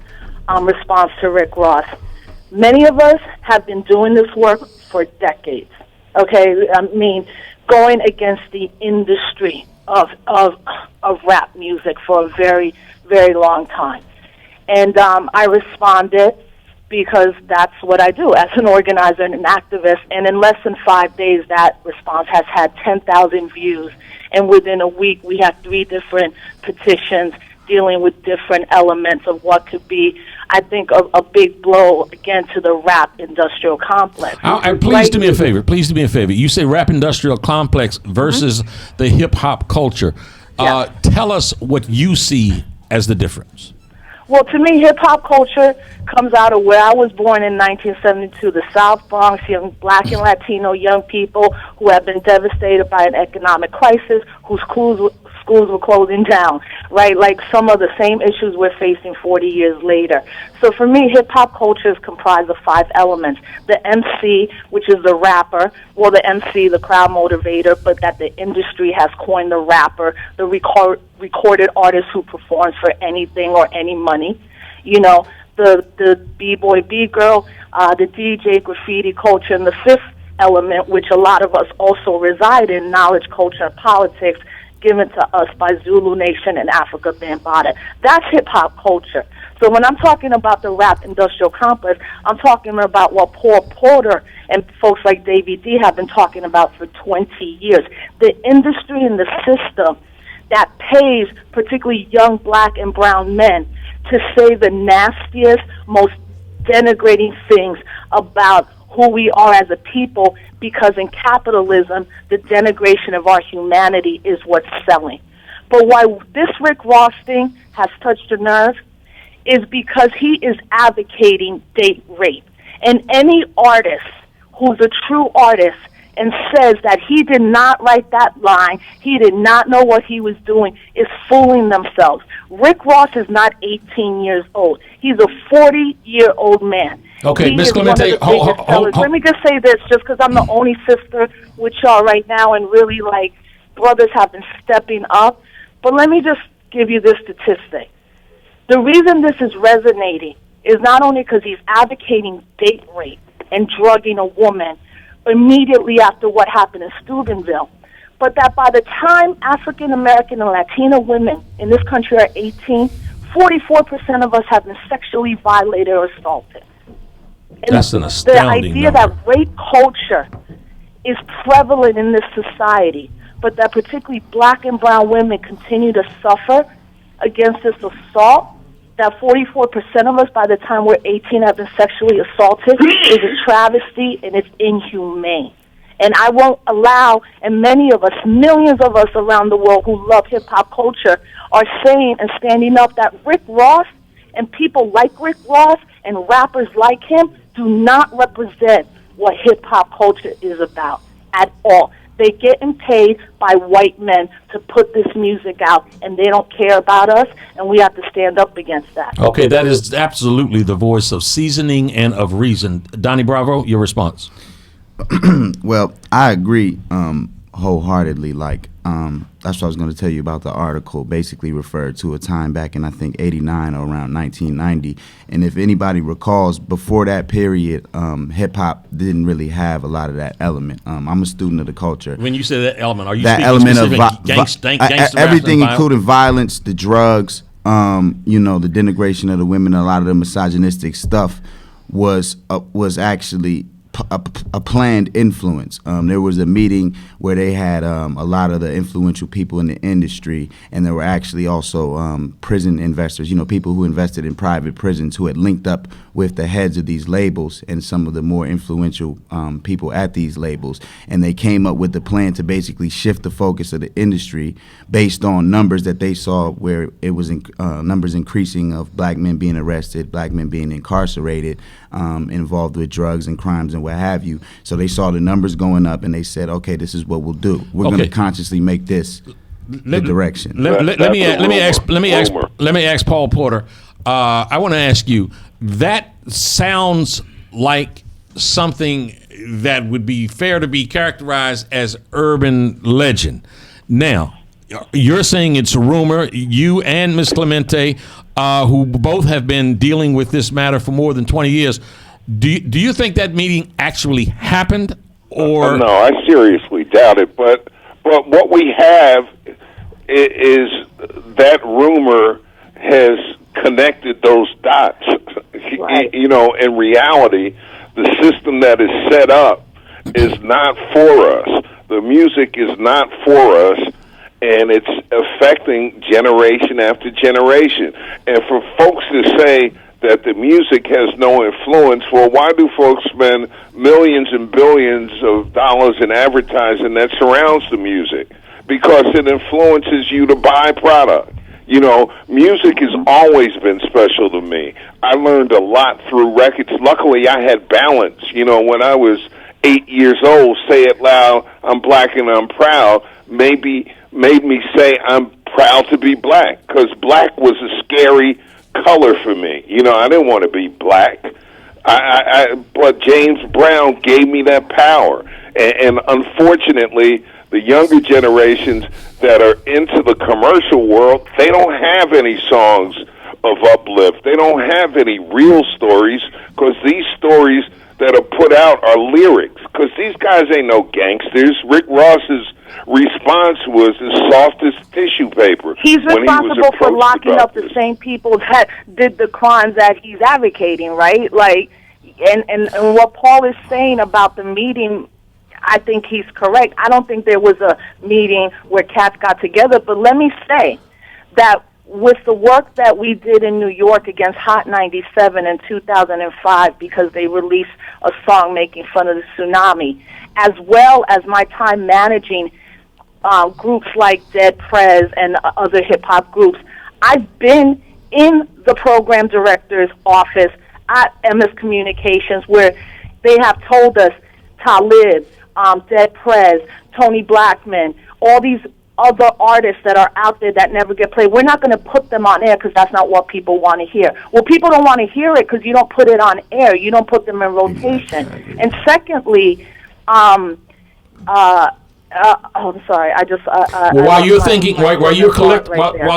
response to Rick Ross. Many of us have been doing this work for decades, okay? I mean, going against the industry of rap music for a very, very long time. And I responded because that's what I do as an organizer and an activist. And in less than 5 days, that response has had 10,000 views. And within a week, we had 3 different petitions dealing with different elements of what could be, I think, a big blow, again, to the rap industrial complex. Please do me a favor. Please do me a favor. You say rap industrial complex versus the hip-hop culture. Tell us what you see as the difference. Well, to me, hip-hop culture comes out of where I was born in 1972, the South Bronx, young black and Latino young people who have been devastated by an economic crisis, whose schools were closing down, right? Like some of the same issues we're facing 40 years later. So for me, hip-hop culture is comprised of 5 elements. The MC, which is the rapper, well, the MC, the crowd motivator, but that the industry has coined the rapper, the recorded artist who performs for anything or any money, you know, the B-boy, B-girl, the DJ, graffiti culture, and the 5th element, which a lot of us also reside in, knowledge, culture, and politics, given to us by Zulu Nation and Africa Bambaataa. That's hip-hop culture. So when I'm talking about the rap industrial complex, I'm talking about what Paul Porter and folks like Davey D have been talking about for 20 years. The industry and the system that pays particularly young black and brown men to say the nastiest, most denigrating things about who we are as a people, because in capitalism, the denigration of our humanity is what's selling. But why this Rick Ross thing has touched a nerve is because he is advocating date rape. And any artist who's a true artist and says that he did not write that line, he did not know what he was doing, is fooling themselves. Rick Ross is not 18 years old. He's a 40-year-old man. Okay, Ms. Clemente, Let me just say this, just because I'm the only sister with y'all right now, and really, like, brothers have been stepping up. But let me just give you this statistic. The reason this is resonating is not only because he's advocating date rape and drugging a woman immediately after what happened in Steubenville, but that by the time African American and Latina women in this country are 18, 44% of us have been sexually violated or assaulted. And that's an astounding the idea number. that rape culture is prevalent in this society, but that particularly black and brown women continue to suffer against this assault, that 44% of us by the time we're 18 have been sexually assaulted, is a travesty and it's inhumane. And I won't allow, and many of us, millions of us around the world who love hip-hop culture are saying and standing up that Rick Ross and people like Rick Ross and rappers like him do not represent what hip-hop culture is about at all. They're getting paid by white men to put this music out, and they don't care about us, and we have to stand up against that. Okay, that is absolutely the voice of seasoning and of reason. Donnie Bravo, your response. Well, I agree wholeheartedly. That's what I was going to tell you about. The article basically referred to a time back in, I think, 89 or around 1990. And if anybody recalls, before that period, hip-hop didn't really have a lot of that element. I'm a student of the culture. When you say that element, are you that speaking element of gangster everything, including violence, the drugs, the denigration of the women, a lot of the misogynistic stuff was actually a planned influence. There was a meeting where they had a lot of the influential people in the industry, and there were actually also prison investors, people who invested in private prisons who had linked up with the heads of these labels and some of the more influential people at these labels. And they came up with the plan to basically shift the focus of the industry based on numbers that they saw, where it was numbers increasing of black men being arrested, black men being incarcerated, involved with drugs and crimes and what have you. So they saw the numbers going up, and they said, okay, this is what we'll do. We're going to consciously make this the direction. Let me ask Paul Porter. I want to ask you, that sounds like something that would be fair to be characterized as urban legend. Now, you're saying it's a rumor. You and Ms. Clemente, who both have been dealing with this matter for more than 20 years, do you think that meeting actually happened? Or no, I seriously doubt it. But what we have is that rumor has connected those dots. Right. In reality, the system that is set up is not for us. The music is not for us, and it's affecting generation after generation. And for folks to say that the music has no influence, well, why do folks spend millions and billions of dollars in advertising that surrounds the music? Because it influences you to buy product. Music has always been special to me. I learned a lot through records. Luckily, I had balance. When I was 8 years old, Say It Loud, I'm Black and I'm Proud, maybe made me say I'm proud to be black, because black was a scary color for me. You know, I didn't want to be black. But James Brown gave me that power. And unfortunately, the younger generations that are into the commercial world, they don't have any songs of uplift. They don't have any real stories, because these stories that are put out are lyrics, because these guys ain't no gangsters. Rick Ross's response was as soft as tissue paper. He's when responsible for locking up this. the same people that did the crimes that he's advocating, right? Like, and what Paul is saying about the meeting, I think he's correct. I don't think there was a meeting where cats got together, but let me say that with the work that we did in New York against Hot 97 in 2005, because they released a song making fun of the tsunami, as well as my time managing groups like Dead Prez and other hip-hop groups, I've been in the program director's office at MS Communications, where they have told us, Talib, Dead Prez, Tony Blackman, all these other artists that are out there that never get played, we're not going to put them on air because that's not what people want to hear. Well, people don't want to hear it because you don't put it on air. You don't put them in rotation. Exactly. And secondly, I'm sorry. While you're thinking, while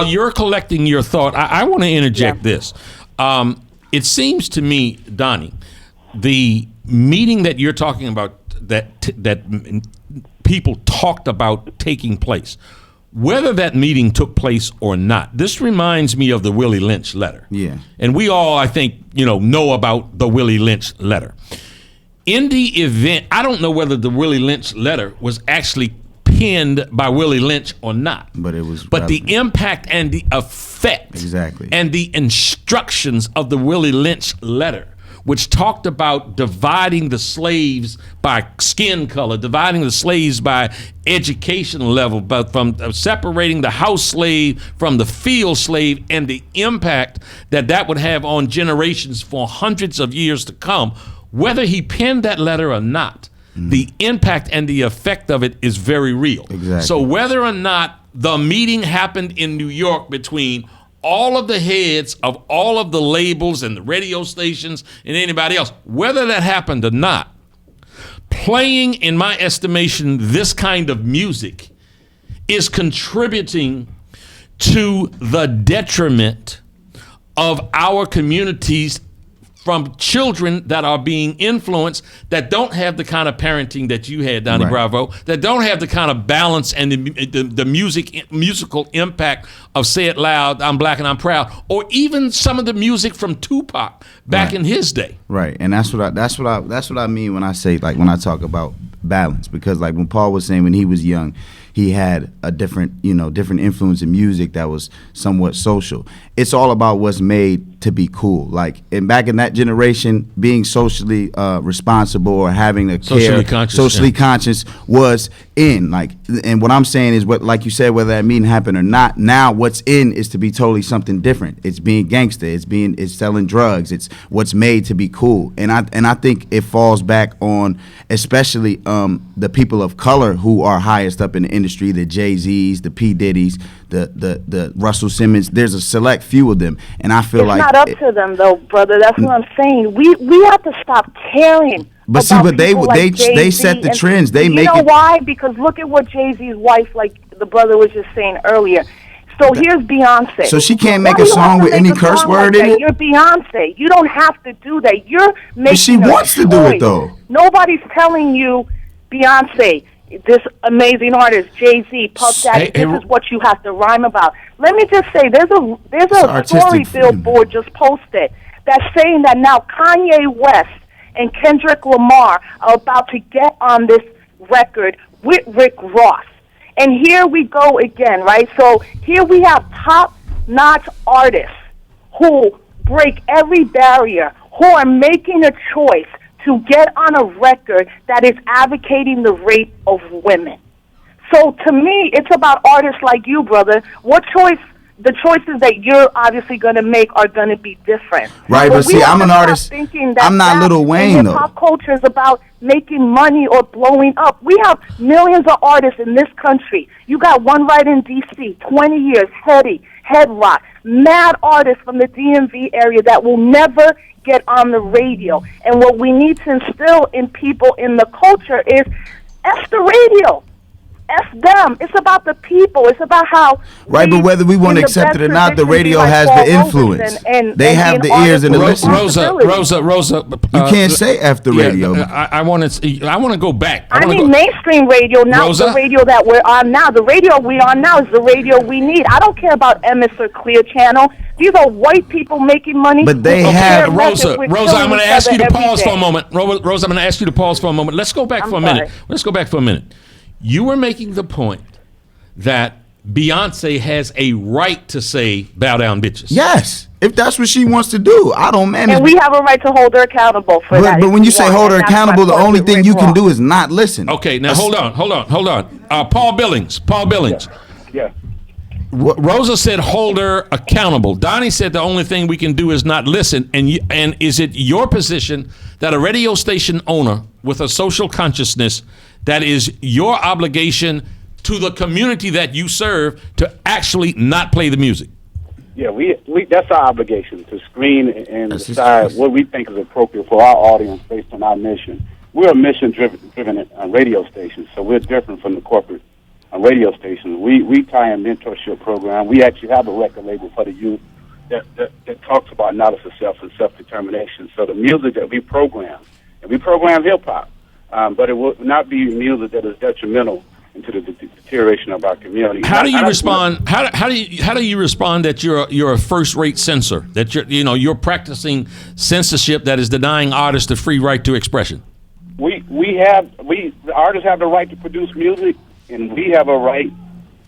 you're collecting your thought, I want to interject this. It seems to me, Donnie, the meeting that you're talking about, that people talked about taking place, whether that meeting took place or not, this reminds me of the Willie Lynch letter. Yeah. And we all, I think, know about the Willie Lynch letter. In the event, I don't know whether the Willie Lynch letter was actually penned by Willie Lynch or not. But it was. But the impact and the effect, exactly, and the instructions of the Willie Lynch letter, which talked about dividing the slaves by skin color, dividing the slaves by education level, but from separating the house slave from the field slave, and the impact that would have on generations for hundreds of years to come. Whether he penned that letter or not, the impact and the effect of it is very real. Exactly. So whether or not the meeting happened in New York between all of the heads of all of the labels and the radio stations and anybody else, whether that happened or not, playing, in my estimation, this kind of music is contributing to the detriment of our communities from children that are being influenced, that don't have the kind of parenting that you had, Donnie Bravo, that don't have the kind of balance and the musical impact of Say It Loud, I'm Black and I'm Proud, or even some of the music from Tupac back in his day. Right, and that's what I mean when I say, like, when I talk about balance, because like when Paul was saying when he was young, he had a different influence in music that was somewhat social. It's all about what's made to be cool. Like, and back in that generation, being socially responsible or having a socially conscious was in. Like, and what I'm saying is, what, like you said, whether that meeting happened or not, now what's in is to be totally something different. It's being gangster. It's selling drugs. It's what's made to be cool. And I think it falls back on especially the people of color who are highest up in the industry, the Jay-Z's, the P. Diddy's, the Russell Simmons. There's a select few of them, and I feel it's like not up to them though, brother. That's what I'm saying. We have to stop caring. But see, but they set the trends. They make it. You know why? Because look at what Jay-Z's wife, like the brother was just saying earlier. So here's Beyonce. So she can't make a song with any curse word in it? You're Beyonce. You don't have to do that. You're making. But she wants to do it though. Nobody's telling you, Beyonce, this amazing artist, Jay-Z, Puff Daddy, this is what you have to rhyme about. Let me just say, there's a story Billboard just posted that's saying that now Kanye West and Kendrick Lamar are about to get on this record with Rick Ross. And here we go again, right? So here we have top-notch artists who break every barrier, who are making a choice to get on a record that is advocating the rape of women. So to me, it's about artists like you, brother. What choice the choices that you're obviously going to make are going to be different. Right, but we see, have I'm to an stop artist. thinking that I'm not rap Lil Wayne, and though. hip-hop culture is about making money or blowing up. We have millions of artists in this country. You got one right in D.C., 20 years, Head Rock, mad artists from the DMV area that will never get on the radio. And what we need to instill in people in the culture is F the radio. F them. It's about the people. It's about how. Right, but whether we want to accept it or not, the radio has the influence. They have the ears and the listeners. Rosa, you can't say F the radio. I want to go back. I mean mainstream radio, not Rosa? the radio that we're on now. The radio we're on now is the radio we need. I don't care about MS or Clear Channel. These are white people making money. But they have Rosa, I'm going to ask you to pause for a moment. Rosa, I'm going to ask you to pause for a moment. Let's go back for a minute. Let's go back for a minute. You were making the point that Beyonce has a right to say "bow down, bitches." Yes, if that's what she wants to do, I don't manage. And we have a right to hold her accountable for that. But when you say hold her accountable, the only thing you can do is not listen. Okay, now hold on. Paul Billings. Yeah. Rosa said hold her accountable. Donnie said the only thing we can do is not listen. And is it your position that a radio station owner with a social consciousness, that is your obligation to the community that you serve to actually not play the music? Yeah, we that's our obligation, to screen and decide what we think is appropriate for our audience based on our mission. We're a mission-driven radio station, so we're different from the corporate radio stations. We tie a mentorship program. We actually have a record label for the youth that talks about knowledge of self and self-determination. So the music that we program, and we program hip-hop, but it will not be music that is detrimental into the deterioration of our community. How do you respond? How do you respond that you're a first-rate censor? That you're practicing censorship that is denying artists the free right to expression? The artists have the right to produce music, and we have a right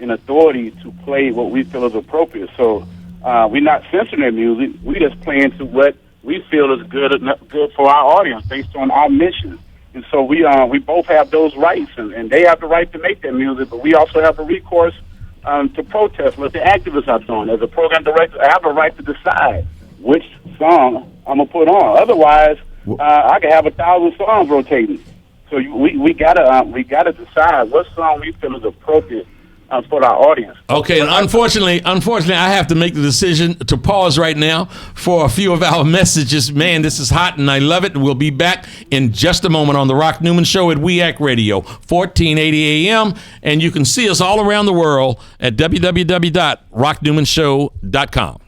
and authority to play what we feel is appropriate. So we're not censoring their music. We just playing to what we feel is good for our audience based on our mission. And so we both have those rights, and they have the right to make their music, but we also have a recourse to protest what the activists are doing. As a program director, I have a right to decide which song I'm gonna put on. Otherwise, I could have 1,000 songs rotating. So we gotta decide what song we feel is appropriate for our audience. Okay, and unfortunately, I have to make the decision to pause right now for a few of our messages. Man, this is hot, and I love it. We'll be back in just a moment on the Rock Newman Show at WEAC Radio, 1480 AM, and you can see us all around the world at www.rocknewmanshow.com.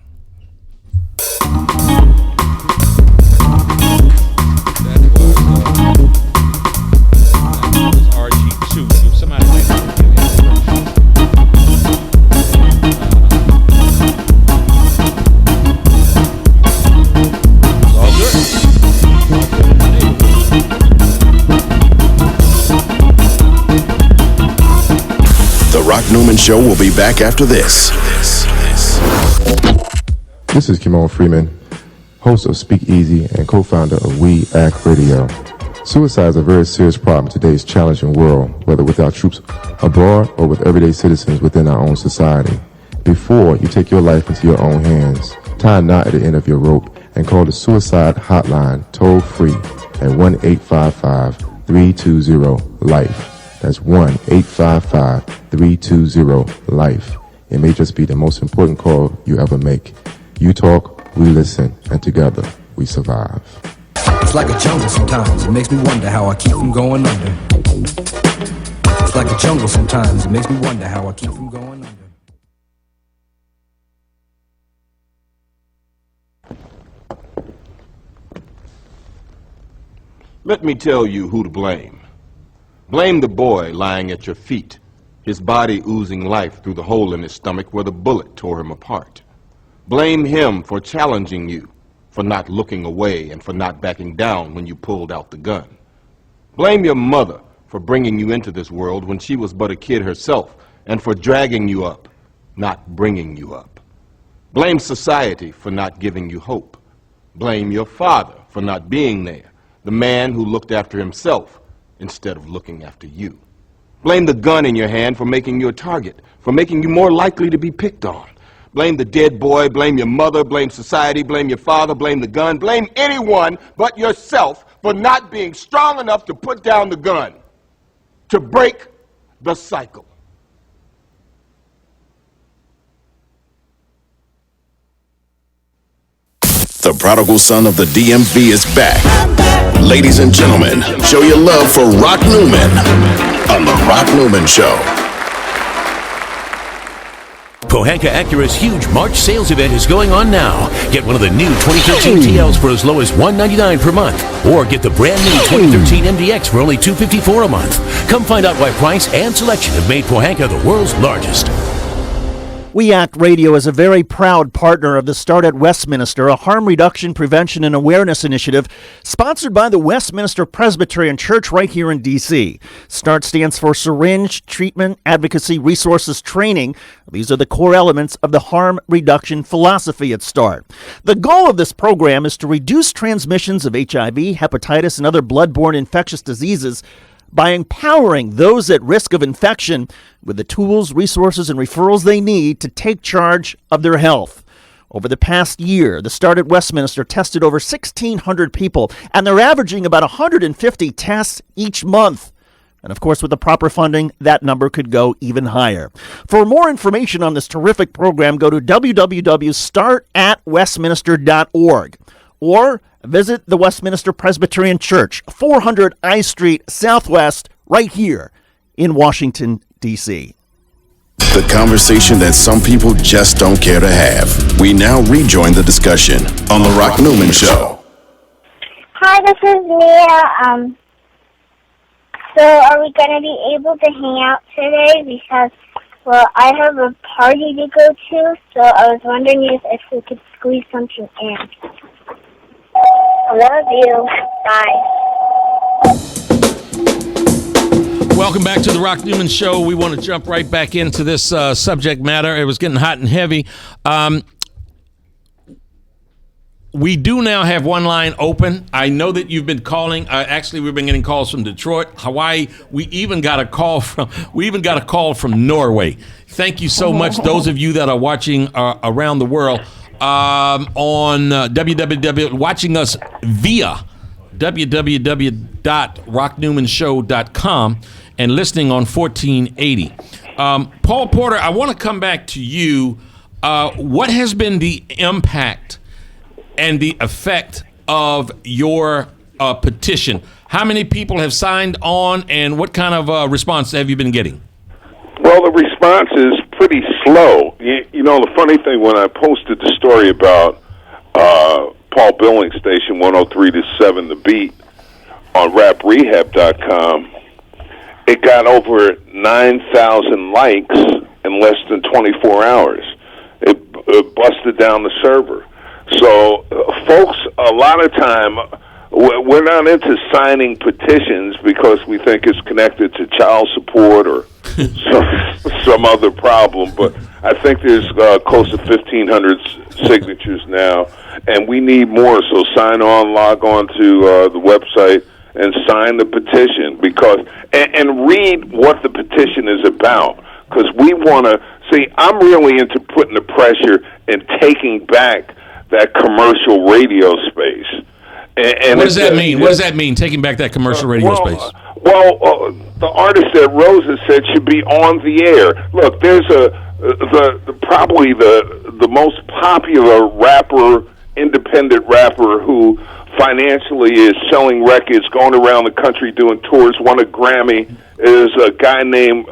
The Rock Newman Show will be back after this. This is Kimon Freeman, host of Speak Easy and co-founder of WEAC Radio. Suicide is a very serious problem in today's challenging world, whether with our troops abroad or with everyday citizens within our own society. Before you take your life into your own hands, tie a knot at the end of your rope and call the suicide hotline toll free at 1-855-320-LIFE. That's 1-855-320-LIFE. It may just be the most important call you ever make. You talk, we listen, and together we survive. It's like a jungle sometimes. It makes me wonder how I keep from going under. It's like a jungle sometimes. It makes me wonder how I keep from going under. Let me tell you who to blame. Blame the boy lying at your feet, his body oozing life through the hole in his stomach where the bullet tore him apart. Blame him for challenging you, for not looking away and for not backing down when you pulled out the gun. Blame your mother for bringing you into this world when she was but a kid herself and for dragging you up, not bringing you up. Blame society for not giving you hope. Blame your father for not being there, the man who looked after himself instead of looking after you. Blame the gun in your hand for making you a target, for making you more likely to be picked on. Blame the dead boy, blame your mother, blame society, blame your father, blame the gun, blame anyone but yourself for not being strong enough to put down the gun, to break the cycle. The prodigal son of the DMV is back. Ladies and gentlemen, show your love for Rock Newman on The Rock Newman Show. Pohanka Acura's huge March sales event is going on now. Get one of the new 2013 TLs for as low as $199 per month, or get the brand new 2013 MDX for only $254 a month. Come find out why price and selection have made Pohanka the world's largest. We Act Radio is a very proud partner of the Start at Westminster, a harm reduction, prevention, and awareness initiative sponsored by the Westminster Presbyterian Church right here in D.C. START stands for Syringe, Treatment, Advocacy, Resources, Training. These are the core elements of the harm reduction philosophy at START. The goal of this program is to reduce transmissions of HIV, hepatitis, and other bloodborne infectious diseases by empowering those at risk of infection with the tools, resources, and referrals they need to take charge of their health. Over the past year, the Start at Westminster tested over 1,600 people, and they're averaging about 150 tests each month. And of course, with the proper funding, that number could go even higher. For more information on this terrific program, go to www.startatwestminster.org or visit the Westminster Presbyterian Church, 400 I Street Southwest, right here in Washington, D.C. The conversation that some people just don't care to have. We now rejoin the discussion on The Rock Newman Show. Hi, this is Mia. So are we going to be able to hang out today? Because, well, I have a party to go to, so I was wondering if we could squeeze something in. I love you. Bye. Welcome back to the Rock Newman Show. We want to jump right back into this subject matter. It was getting hot and heavy. We do now have one line open. I know that you've been calling. Actually, we've been getting calls from Detroit, Hawaii. We even got a call from Norway. Thank you so much, those of you that are watching around the world on watching us via www.rocknewmanshow.com and listening on 1480. Paul Porter, I want to come back to you. What has been the impact and the effect of your petition? How many people have signed on, and what kind of response have you been getting? Well, the response is pretty slow. You know, the funny thing, when I posted the story about Paul Billings Station 103-7 The Beat on raprehab.com, it got over 9,000 likes in less than 24 hours. It busted down the server. So, folks, a lot of time, we're not into signing petitions because we think it's connected to child support or some other problem. But I think there's close to 1,500 signatures now, and we need more. So sign on, log on to the website, and sign the petition and read what the petition is about. Because we want to see. I'm really into putting the pressure and taking back that commercial radio space. And what does that mean? What does that mean, taking back that commercial radio space? Well, the artist that Rosa said should be on the air. Look, there's probably the most popular rapper, independent rapper who financially is selling records, going around the country doing tours, won a Grammy, is a guy named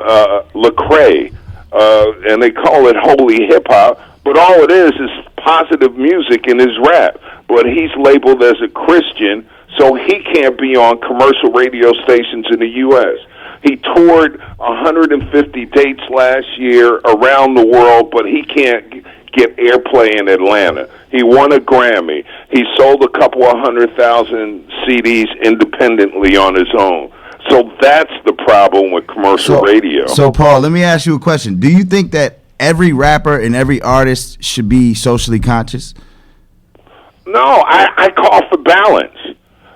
Lecrae, and they call it holy hip-hop, but all it is positive music in his rap. But he's labeled as a Christian, so he can't be on commercial radio stations in the U.S. He toured 150 dates last year around the world, but he can't get airplay in Atlanta. He won a Grammy. He sold a couple of 100,000 CDs independently on his own. So that's the problem with commercial radio. So, Paul, let me ask you a question. Do you think that every rapper and every artist should be socially conscious? No, I call for balance.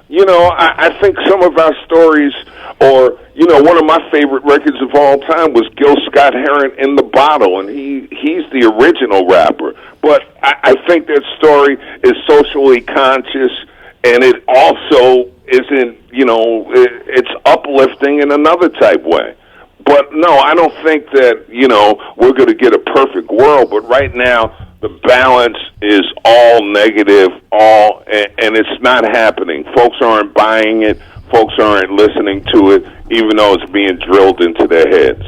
You know, I think some of our stories Or, you know, one of my favorite records of all time was Gil Scott-Heron in the Bottle, and he's the original rapper. But I think that story is socially conscious, and it also isn't, you know, it's uplifting in another type way. But no, I don't think that, you know, we're going to get a perfect world. But right now, the balance is all negative, and it's not happening. Folks aren't buying it. Folks aren't listening to it, even though it's being drilled into their heads.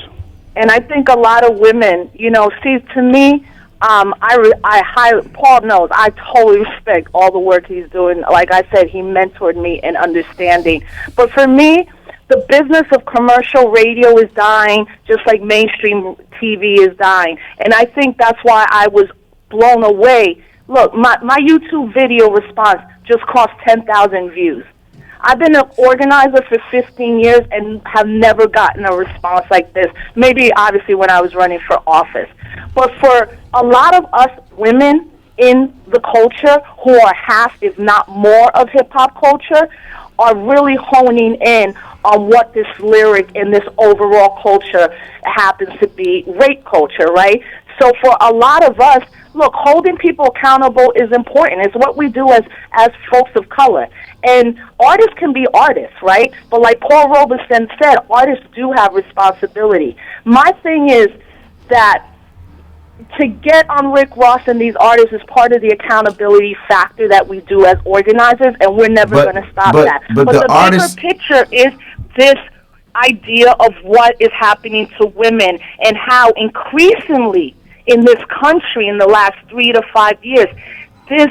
And I think a lot of women, you know, see, to me, Paul knows, I totally respect all the work he's doing. Like I said, he mentored me in understanding. But for me, the business of commercial radio is dying, just like mainstream TV is dying. And I think that's why I was blown away. Look, my YouTube video response just cost 10,000 views. I've been an organizer for 15 years and have never gotten a response like this. Maybe, obviously, when I was running for office. But for a lot of us women in the culture who are half, if not more, of hip-hop culture, are really honing in on what this lyric and this overall culture happens to be, rape culture, right? So for a lot of us, look, holding people accountable is important. It's what we do as folks of color. And artists can be artists, right? But like Paul Robeson said, artists do have responsibility. My thing is that to get on Rick Ross and these artists is part of the accountability factor that we do as organizers, and we're never going to stop that. But the bigger picture is this idea of what is happening to women and how increasingly in this country in the last 3 to 5 years, this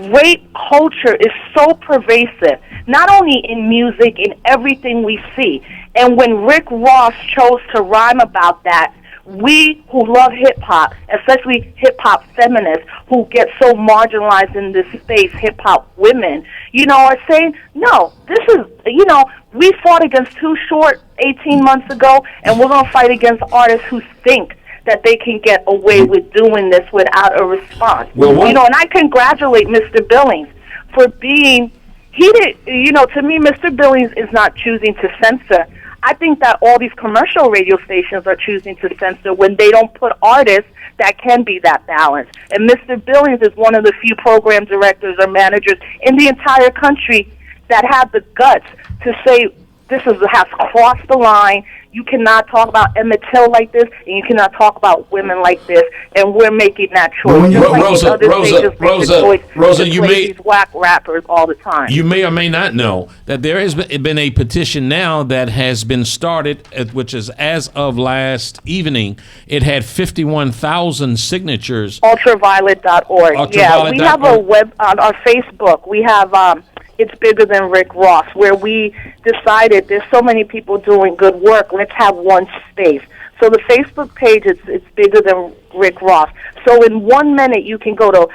rape culture is so pervasive, not only in music, in everything we see. And when Rick Ross chose to rhyme about that, we who love hip-hop, especially hip-hop feminists who get so marginalized in this space, hip-hop women, you know, are saying, no, this is, you know, we fought against Too Short 18 months ago, and we're going to fight against artists who think that they can get away with doing this without a response. You know, and I congratulate Mr. Billings for being, you know, to me, Mr. Billings is not choosing to censor. I think that all these commercial radio stations are choosing to censor when they don't put artists that can be that balance. And Mr. Billings is one of the few program directors or managers in the entire country that have the guts to say this has crossed the line. You cannot talk about Emmett Till like this, and you cannot talk about women like this, and we're making that choice. Rosa, you may these whack rappers all the time. You may or may not know that there has been a petition now that has been started, which is as of last evening, it had 51,000 signatures. Ultraviolet.org. Yeah, we have a web on our Facebook. We have It's Bigger Than Rick Ross, where we decided there's so many people doing good work, let's have one space. So the Facebook page, it's Bigger Than Rick Ross. So in 1 minute, you can go to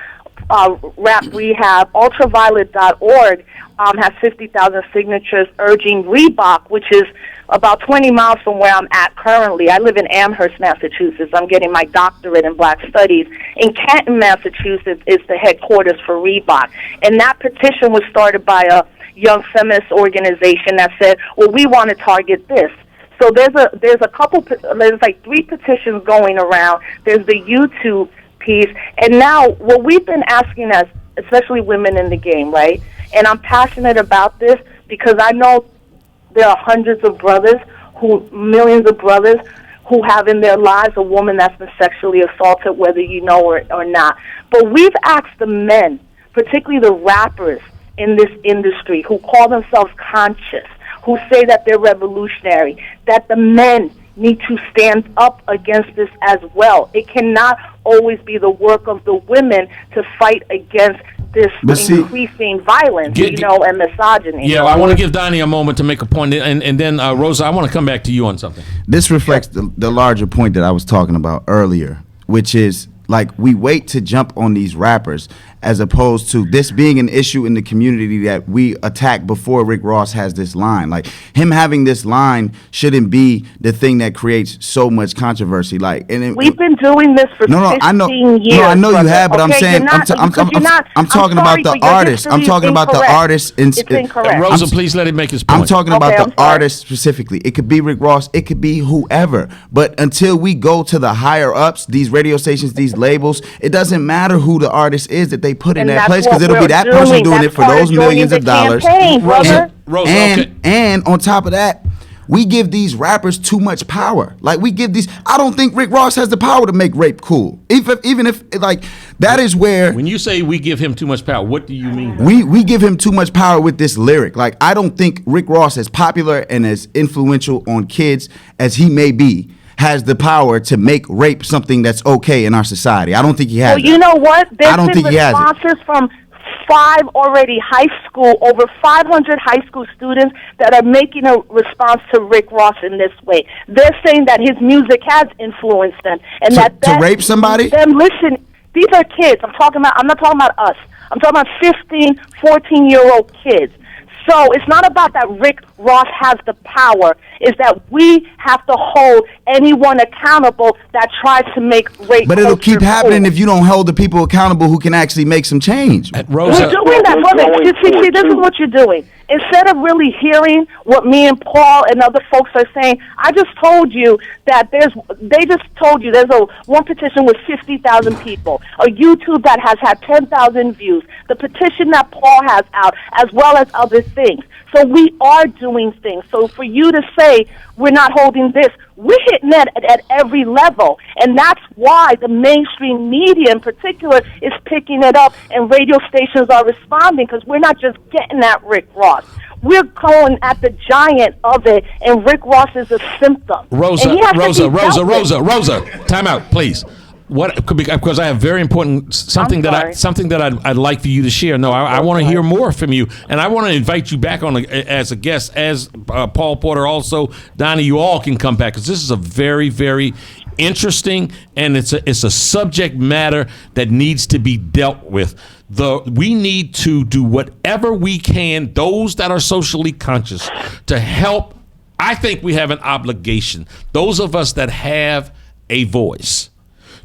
Rap Rehab. Ultraviolet.org has 50,000 signatures urging Reebok, which is about 20 miles from where I'm at currently. I live in Amherst, Massachusetts. I'm getting my doctorate in Black Studies. In Canton, Massachusetts is the headquarters for Reebok. And that petition was started by a young feminist organization that said, well, we want to target this. So there's like 3 petitions going around. There's the YouTube piece. And now what we've been asking as, especially women in the game, right? And I'm passionate about this because I know there are hundreds of brothers, millions of brothers who have in their lives a woman that's been sexually assaulted, whether you know or not. But we've asked the men, particularly the rappers in this industry, who call themselves conscious, who say that they're revolutionary, that the men need to stand up against this as well. It cannot always be the work of the women to fight against this increasing violence, and misogyny. Yeah, I want to give Donnie a moment to make a point, and then Rosa, I want to come back to you on something. This reflects the larger point that I was talking about earlier, which is like we wait to jump on these rappers as opposed to this being an issue in the community that we attack before Rick Ross has this line. Like, him having this line shouldn't be the thing that creates so much controversy. Like, we've been doing this for 15 years. No, I know brother. you have, but I'm Okay, saying I'm talking about the artist. I'm talking about the artist. It's incorrect. Rosa, please let him make his point. I'm talking about the artist specifically. It could be Rick Ross. It could be whoever. But until we go to the higher ups, these radio stations, these labels, it doesn't matter who the artist is that they put in that place, because it'll be that person doing it for those millions of dollars. And on top of that, we give these rappers too much power. Like, I don't think Rick Ross has the power to make rape cool. Even if like, that is where. When you say we give him too much power, what do you mean? We give him too much power with this lyric. Like, I don't think Rick Ross, as popular and as influential on kids as he may be, has the power to make rape something that's okay in our society. I don't think he has. Well, you know what? I don't think he has it. Responses from 5 already over 500 high school students that are making a response to Rick Ross in this way. They're saying that his music has influenced them, and to rape somebody. Listen, these are kids. I'm not talking about us. I'm talking about 15, 14-year-old kids. So it's not about that Rick Ross has the power. It's that we have to hold anyone accountable that tries to make rape. But it'll keep happening if you don't hold the people accountable who can actually make some change. Rosa, we're doing that, brother. See, this is what you're doing. Instead of really hearing what me and Paul and other folks are saying, I just told you that there's one petition with 50,000 people, a YouTube that has had 10,000 views, the petition that Paul has out, as well as other things. So we are doing things. So for you to say we're not holding this, we're hitting that at every level. And that's why the mainstream media in particular is picking it up, and radio stations are responding, because we're not just getting at Rick Ross. We're going at the giant of it, and Rick Ross is a symptom. Rosa, time out, please. Because I have very important something that I'd like for you to share. No, I want to hear more from you, and I want to invite you back on as a guest, as Paul Porter, also Donnie. You all can come back, because this is a very, very interesting, and it's a subject matter that needs to be dealt with. We need to do whatever we can, those that are socially conscious, to help. I think we have an obligation, those of us that have a voice,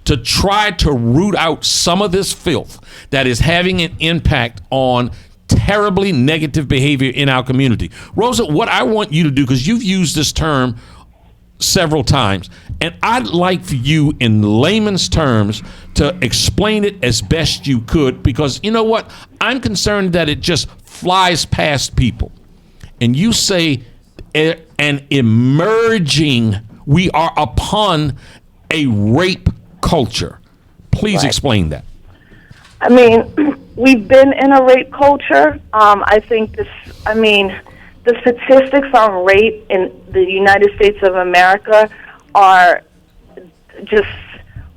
to try to root out some of this filth that is having an impact on terribly negative behavior in our community. Rosa, what I want you to do, because you've used this term several times, and I'd like for you in layman's terms to explain it as best you could, because you know what? I'm concerned that it just flies past people. And you say an emerging, we are upon a rape culture. Please explain that. I mean, we've been in a rape culture. I think the statistics on rape in the United States of America are just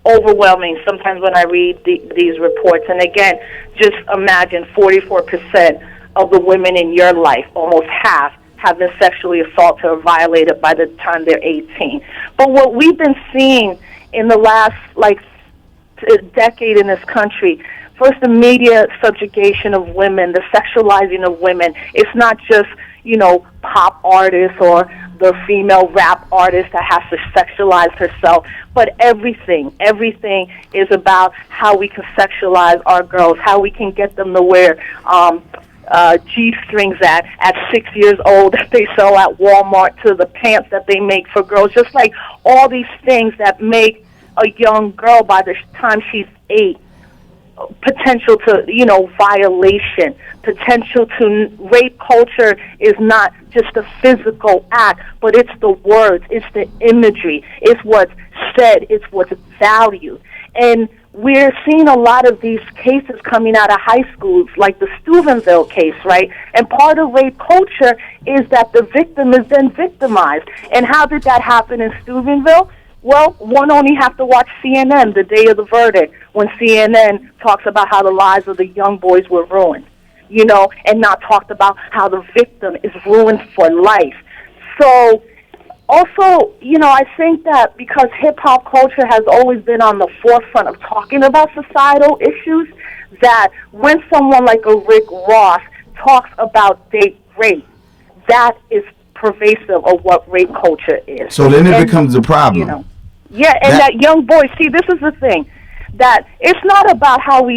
overwhelming sometimes when I read these reports. And again, just imagine 44% of the women in your life, almost half, have been sexually assaulted or violated by the time they're 18. But what we've been seeing in the last decade in this country, first the media subjugation of women, the sexualizing of women. It's not just, pop artists or the female rap artist that has to sexualize herself, but everything is about how we can sexualize our girls, how we can get them to wear G-strings at 6 years old that they sell at Walmart, to the pants that they make for girls, just like all these things that make a young girl, by the time she's 8, potential to, violation, potential to rape culture is not just a physical act, but it's the words, it's the imagery, it's what's said, it's what's valued. And we're seeing a lot of these cases coming out of high schools, like the Steubenville case, right? And part of rape culture is that the victim is then victimized. And how did that happen in Steubenville? Well, one only have to watch CNN the day of the verdict, when CNN talks about how the lives of the young boys were ruined, and not talked about how the victim is ruined for life. So also, I think that because hip-hop culture has always been on the forefront of talking about societal issues, that when someone like a Rick Ross talks about date rape, that is pervasive of what rape culture is. So then it becomes a problem. That young boy, see, this is the thing, that it's not about how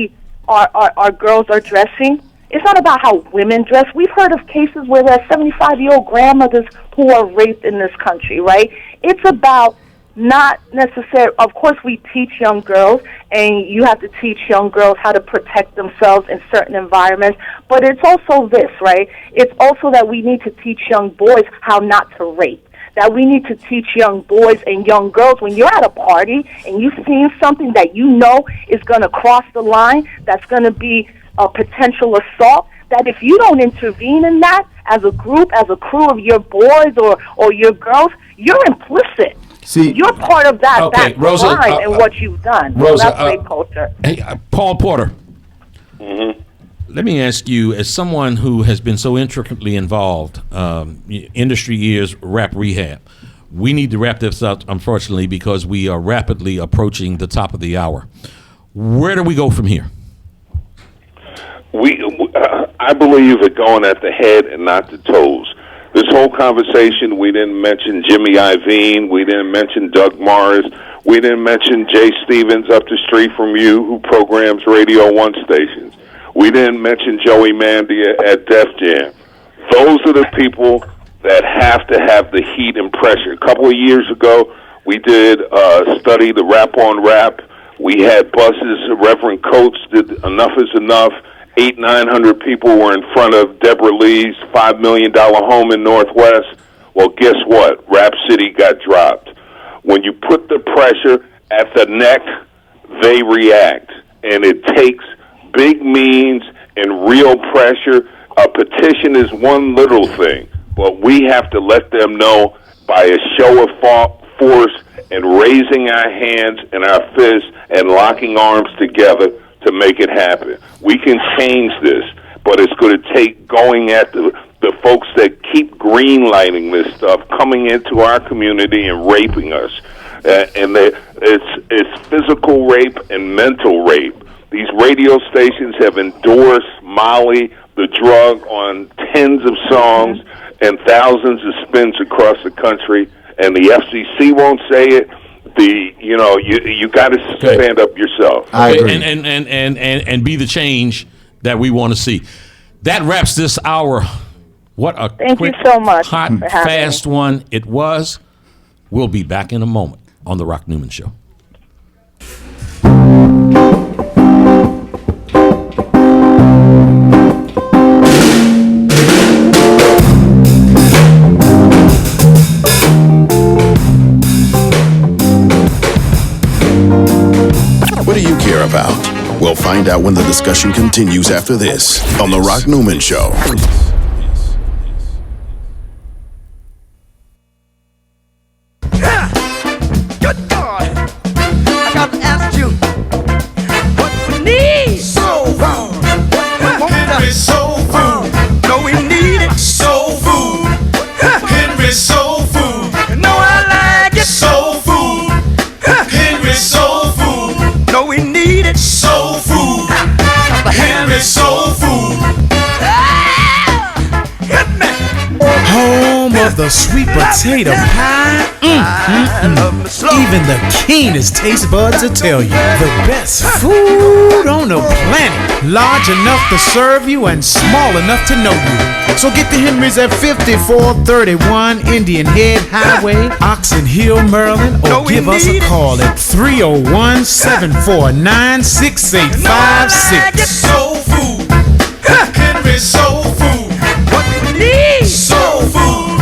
our girls are dressing. It's not about how women dress. We've heard of cases where there are 75-year-old grandmothers who are raped in this country, right? It's about not necessarily, of course we teach young girls, and you have to teach young girls how to protect themselves in certain environments, but it's also this, right? It's also that we need to teach young boys how not to rape. That we need to teach young boys and young girls, when you're at a party and you've seen something that you know is going to cross the line, that's going to be a potential assault, that if you don't intervene in that as a group, as a crew of your boys or your girls, you're implicit. See, you're part of that Rosa, line and what you've done. Rosa, so that's rape culture. Hey, Paul Porter. Let me ask you, as someone who has been so intricately involved, industry years, rap rehab, we need to wrap this up, unfortunately, because we are rapidly approaching the top of the hour. Where do we go from here? I believe it going at the head and not the toes. This whole conversation, we didn't mention Jimmy Iovine, we didn't mention Doug Morris, we didn't mention Jay Stevens up the street from you, who programs Radio 1 stations. We didn't mention Joey Mandia at Def Jam. Those are the people that have to have the heat and pressure. A couple of years ago, we did a study, the Rap on Rap. We had buses, Reverend Coates did Enough is Enough. 900 people were in front of Deborah Lee's $5 million home in Northwest. Well, guess what? Rap City got dropped. When you put the pressure at the neck, they react. And it takes big means and real pressure. A petition is one little thing, but we have to let them know by a show of force and raising our hands and our fists and locking arms together to make it happen. We can change this, but it's going to take going at the folks that keep greenlighting this stuff, coming into our community and raping us. It's physical rape and mental rape. These radio stations have endorsed Molly, the drug, on tens of songs and thousands of spins across the country, and the FCC won't say it. You got to stand up yourself. I agree. And be the change that we want to see. That wraps this hour. What a Thank quick, you so much hot, for having fast me. one it was. We'll be back in a moment on the Rock Newman Show. What do you care about? We'll find out when the discussion continues after this on The Rock Newman Show. Good God! I got to ask you, what we need? Soul food. Henry Soul Food. No, we need it. Soul Food. Henry Soul Food. No, I like it. Soul Food. Henry Soul Food. No, we need it. Soul Food. Henry Soul Food. Hit me. Home of the sweet potato pie. Even the keenest taste buds will tell you the best food on the planet. Large enough to serve you and small enough to know you. So get the Henrys at 5431 Indian Head Highway, Oxon Hill, Maryland, or give us a call at 301-749-6856. Soul food. Henry Soul Food. What we need? Soul food.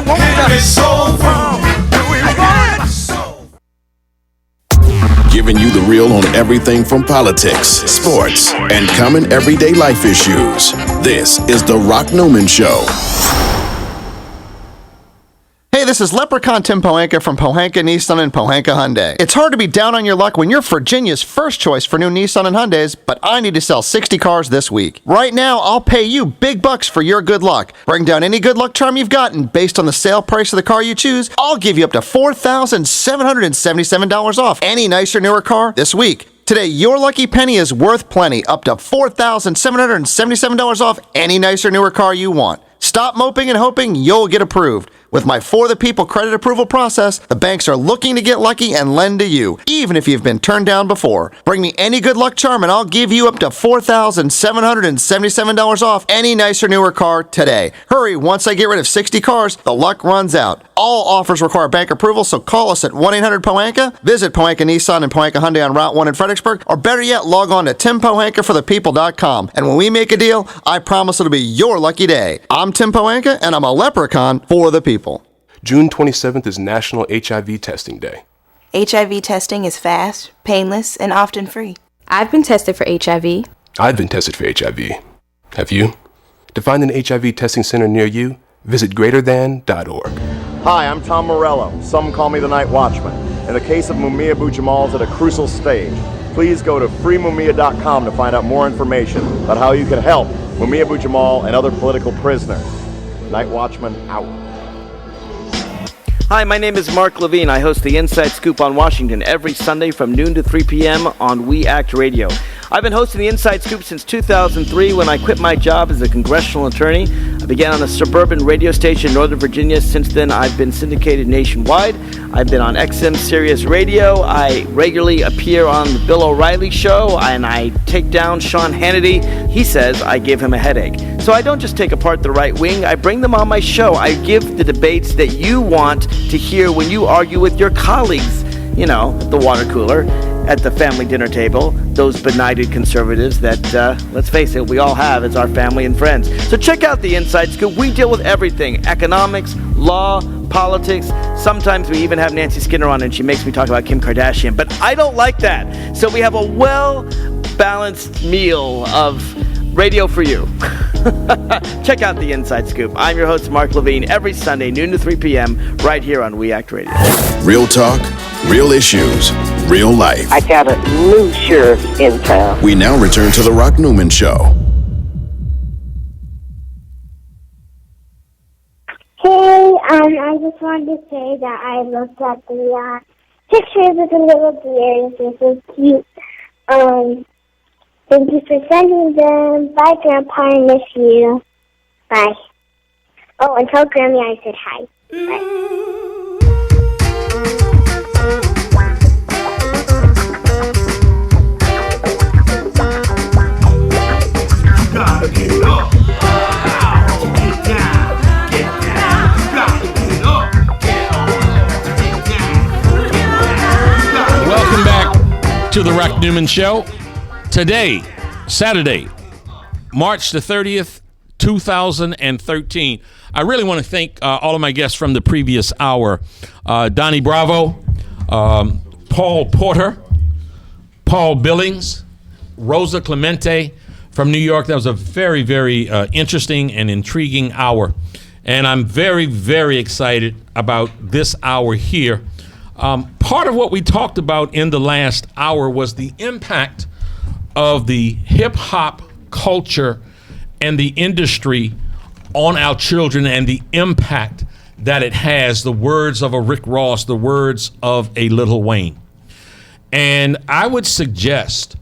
Henry Soul Food. We want it. Giving you the real on everything from politics, sports, and common everyday life issues. This is The Rock Newman Show. Hey, this is Leprechaun Tim Pohanka from Pohanka Nissan and Pohanka Hyundai. It's hard to be down on your luck when you're Virginia's first choice for new Nissan and Hyundais, but I need to sell 60 cars this week. Right now, I'll pay you big bucks for your good luck. Bring down any good luck charm you've got, and based on the sale price of the car you choose, I'll give you up to $4,777 off any nicer, newer car this week. Today, your lucky penny is worth plenty, up to $4,777 off any nicer, newer car you want. Stop moping and hoping you'll get approved. With my For the People credit approval process, the banks are looking to get lucky and lend to you, even if you've been turned down before. Bring me any good luck charm and I'll give you up to $4,777 off any nicer, newer car today. Hurry, once I get rid of 60 cars, the luck runs out. All offers require bank approval, so call us at 1-800-POHANKA, visit Pohanka Nissan and Pohanka Hyundai on Route 1 in Fredericksburg, or better yet, log on to TimPohankaForThePeople.com. And when we make a deal, I promise it'll be your lucky day. I'm Tim Pohanka, and I'm a leprechaun for the people. June 27th is National HIV Testing Day. HIV testing is fast, painless, and often free. I've been tested for HIV. I've been tested for HIV. Have you? To find an HIV testing center near you, visit greaterthan.org. Hi, I'm Tom Morello. Some call me the Night Watchman. In the case of Mumia Abu-Jamal is at a crucial stage. Please go to freemumia.com to find out more information about how you can help Mumia Abu-Jamal and other political prisoners. Night Watchman out. Hi, my name is Mark Levine. I host the Inside Scoop on Washington every Sunday from noon to 3 p.m. on We Act Radio. I've been hosting the Inside Scoop since 2003 when I quit my job as a congressional attorney. I began on a suburban radio station in Northern Virginia. Since then, I've been syndicated nationwide. I've been on XM Sirius Radio. I regularly appear on the Bill O'Reilly Show, and I take down Sean Hannity. He says I give him a headache. So I don't just take apart the right wing. I bring them on my show. I give the debates that you want to hear when you argue with your colleagues, you know, at the water cooler, at the family dinner table, those benighted conservatives that, let's face it, we all have as our family and friends. So check out the Inside Scoop. We deal with everything: economics, law, politics. Sometimes we even have Nancy Skinner on and she makes me talk about Kim Kardashian, but I don't like that. So we have a well-balanced meal of radio for you. Check out the Inside Scoop. I'm your host, Mark Levine, every Sunday, noon to 3 p.m., right here on We Act Radio. Real talk, real issues, real life. I got a new sheriff in town. We now return to The Rock Newman Show. Hey, I just wanted to say that I looked at the pictures of the little deers. They're so cute. Thank you for sending them. Bye, Grandpa. I miss you. Bye. Oh, and tell Grammy I said hi. Bye. Gotta get up. Get down. Get down. Gotta get up. Get on. Get down. Welcome back to the Rock Newman Show. Today, Saturday, March the 30th, 2013. I really want to thank all of my guests from the previous hour. Donnie Bravo, Paul Porter, Paul Billings, Rosa Clemente from New York. That was a very, very interesting and intriguing hour. And I'm very, very excited about this hour here. Part of what we talked about in the last hour was the impact of the hip-hop culture and the industry on our children and the impact that it has, the words of a Rick Ross, the words of a Lil Wayne. And I would suggest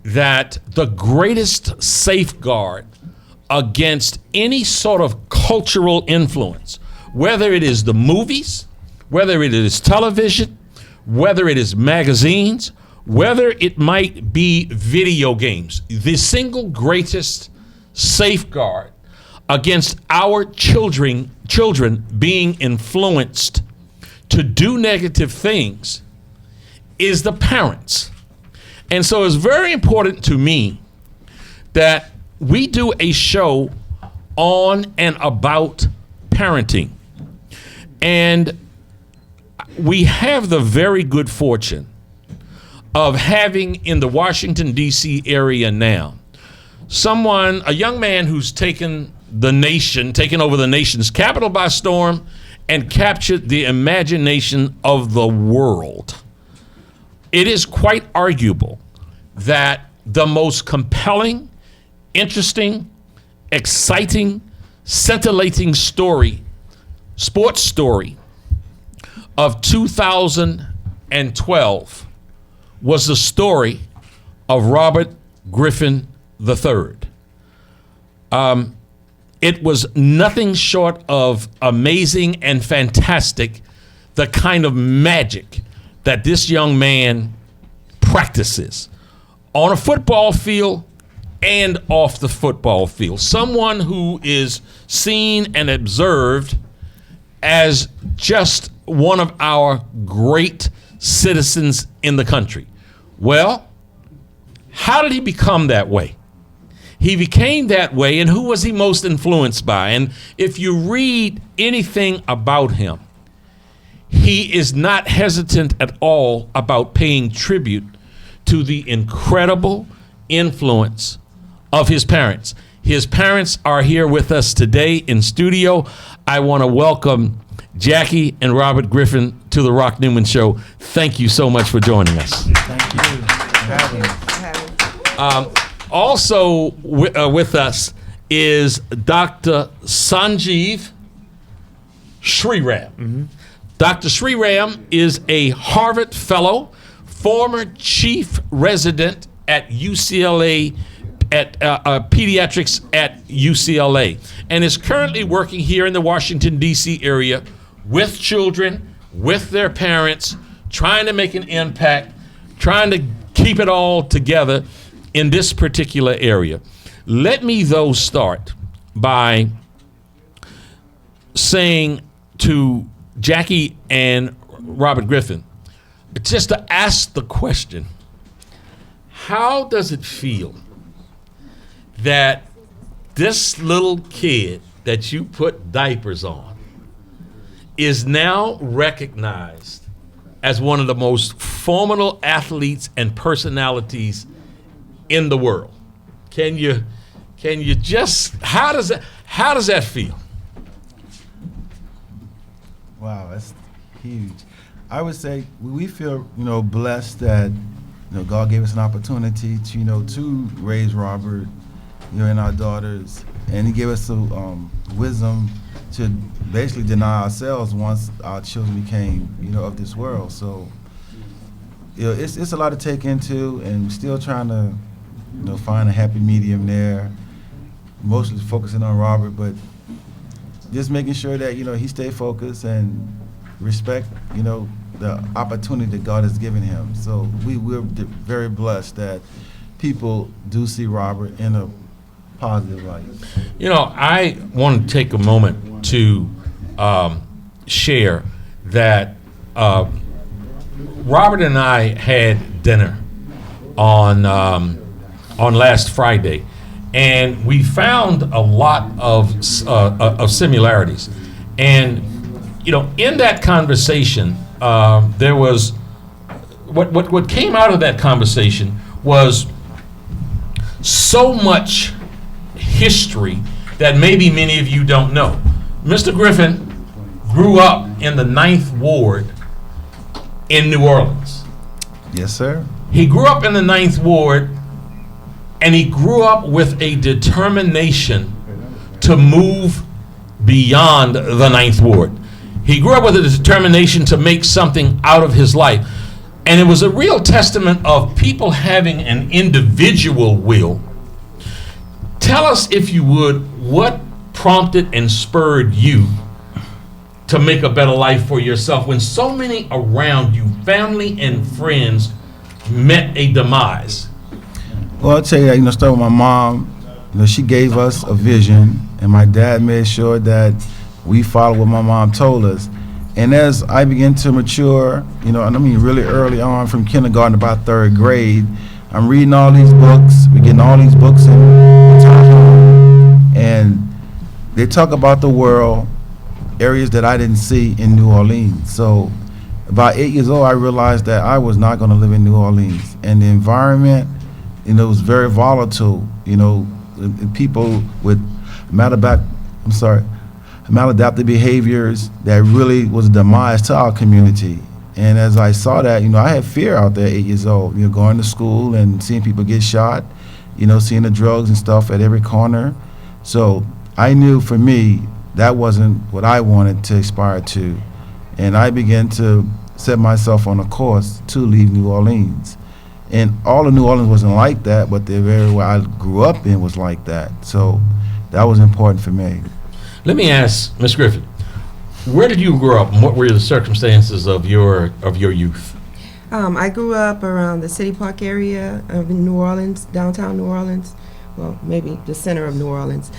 that the greatest safeguard against any sort of cultural influence, whether it is the movies, whether it is television, whether it is magazines, whether it might be video games, the single greatest safeguard against our children being influenced to do negative things is the parents. And so it's very important to me that we do a show on and about parenting. And we have the very good fortune of having in the Washington, D.C. area now, a young man who's taken over the nation's capital by storm and captured the imagination of the world. It is quite arguable that the most compelling, interesting, exciting, scintillating sports story of 2012 was the story of Robert Griffin III. It was nothing short of amazing and fantastic, the kind of magic that this young man practices on a football field and off the football field. Someone who is seen and observed as just one of our great citizens in the country. Well, how did he become that way? He became that way, and who was he most influenced by? And if you read anything about him, he is not hesitant at all about paying tribute to the incredible influence of his parents. His parents are here with us today in studio. I want to welcome Jackie and Robert Griffin to the Rock Newman Show. Thank you so much for joining us. Thank you for having us. Also with us is Dr. Sanjeev Sriram. Mm-hmm. Dr. Sriram is a Harvard Fellow, former chief resident at UCLA, at pediatrics at UCLA, and is currently working here in the Washington, D.C. area with children, with their parents, trying to make an impact, trying to keep it all together in this particular area. Let me, though, start by saying to Jackie and Robert Griffin, just to ask the question, how does it feel that this little kid that you put diapers on is now recognized as one of the most formidable athletes and personalities in the world? Can you just, how does that feel? Wow, that's huge. I would say we feel, blessed that, God gave us an opportunity to, to raise Robert, and our daughters, and He gave us the wisdom to basically deny ourselves once our children became, of this world. So, it's a lot to take into, and we're still trying to, find a happy medium there. Mostly focusing on Robert, but just making sure that he stay focused and respect the opportunity that God has given him. So we're very blessed that people do see Robert in a positive light. I want to take a moment to share that Robert and I had dinner on last Friday, and we found a lot of similarities. And in that conversation, there was what came out of that conversation was so much history that maybe many of you don't know. Mr. Griffin grew up in the 9th Ward in New Orleans. Yes, sir. He grew up in the 9th Ward, and he grew up with a determination to move beyond the 9th Ward. He grew up with a determination to make something out of his life. And it was a real testament of people having an individual will. Tell us, if you would, what prompted and spurred you to make a better life for yourself when so many around you, family and friends, met a demise? Well, I'll tell you that, start with my mom. She gave us a vision, and my dad made sure that we followed what my mom told us. And as I began to mature, and I mean really early on, from kindergarten to about 3rd grade, I'm reading all these books. We're getting all these books in, and they talk about the world, areas that I didn't see in New Orleans. So about 8 years old, I realized that I was not going to live in New Orleans. And the environment, was very volatile. People with maladaptive behaviors that really was a demise to our community. And as I saw that, I had fear out there at 8 years old, going to school and seeing people get shot, seeing the drugs and stuff at every corner. So I knew for me, that wasn't what I wanted to aspire to. And I began to set myself on a course to leave New Orleans. And all of New Orleans wasn't like that, but the area where I grew up in was like that. So that was important for me. Let me ask Ms. Griffin, where did you grow up and what were the circumstances of your youth? I grew up around the City Park area of New Orleans, downtown New Orleans, well, maybe the center of New Orleans.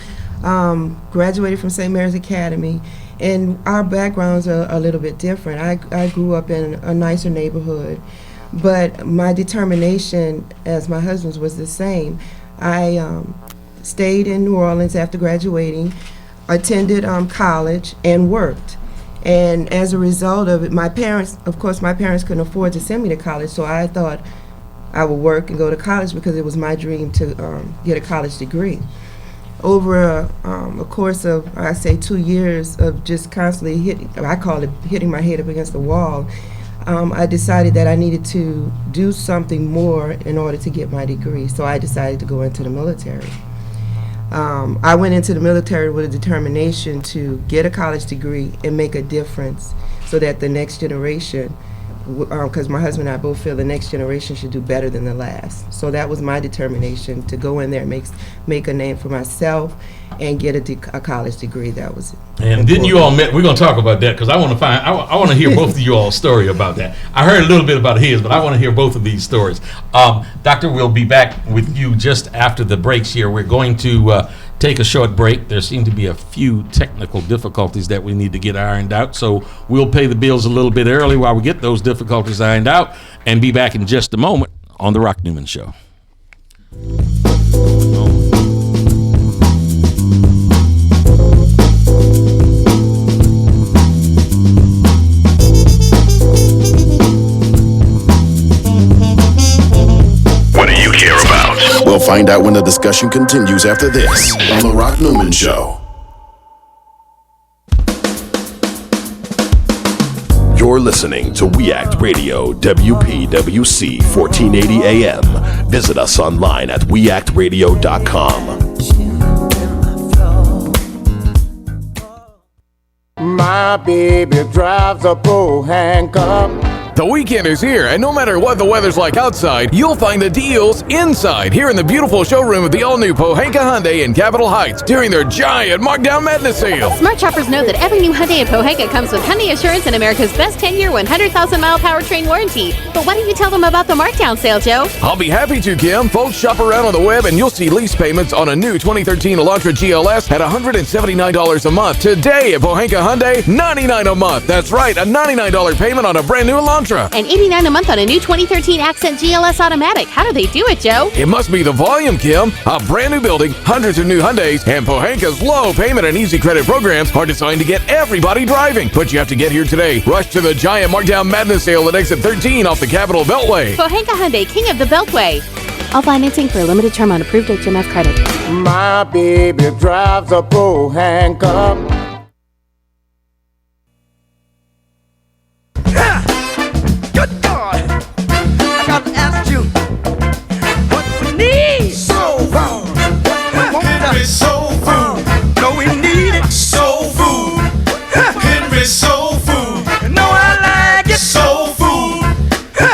Graduated from St. Mary's Academy, and our backgrounds are a little bit different. I grew up in a nicer neighborhood, but my determination, as my husband's, was the same. I stayed in New Orleans after graduating, attended college, and worked. And as a result of it, my parents couldn't afford to send me to college, so I thought I would work and go to college because it was my dream to get a college degree. Over a course of, I say, 2 years of just constantly hitting my head up against the wall, I decided that I needed to do something more in order to get my degree. So I decided to go into the military. I went into the military with a determination to get a college degree and make a difference so that the next generation, because my husband and I both feel the next generation should do better than the last. So that was my determination, to go in there and make a name for myself and get a college degree. That was And didn't you all met? We're going to talk about that because I want to hear both of you all's story about that. I heard a little bit about his, but I want to hear both of these stories. Doctor, we'll be back with you just after the breaks here. We're going to take a short break. There seem to be a few technical difficulties that we need to get ironed out, so we'll pay the bills a little bit early while we get those difficulties ironed out and be back in just a moment on The Rock Newman Show. We'll find out when the discussion continues after this on The Rock Newman Show. You're listening to We Act Radio, WPWC 1480 AM. Visit us online at weactradio.com. My baby drives a bull handcuff. The weekend is here, and no matter what the weather's like outside, you'll find the deals inside here in the beautiful showroom of the all-new Pohanka Hyundai in Capitol Heights during their giant Markdown Madness sale. Smart shoppers know that every new Hyundai in Pohanka comes with Hyundai Assurance and America's best 10-year, 100,000-mile powertrain warranty. But why don't you tell them about the Markdown sale, Joe? I'll be happy to, Kim. Folks, shop around on the web, and you'll see lease payments on a new 2013 Elantra GLS at $179 a month. Today at Pohanka Hyundai, $99 a month. That's right, a $99 payment on a brand new Elantra. And $89 a month on a new 2013 Accent GLS Automatic. How do they do it, Joe? It must be the volume, Kim. A brand new building, hundreds of new Hyundais, and Pohanka's low payment and easy credit programs are designed to get everybody driving. But you have to get here today. Rush to the giant Markdown Madness sale at exit 13 off the Capitol Beltway. Pohanka Hyundai, king of the Beltway. All financing for a limited term on approved HMF credit. My baby drives a bull handcuff. Good God, I got to ask you what we need. Soul food. Henry Soul Food. No, we need it. Soul Food. Henry Soul Food. No, I like it. Soul Food.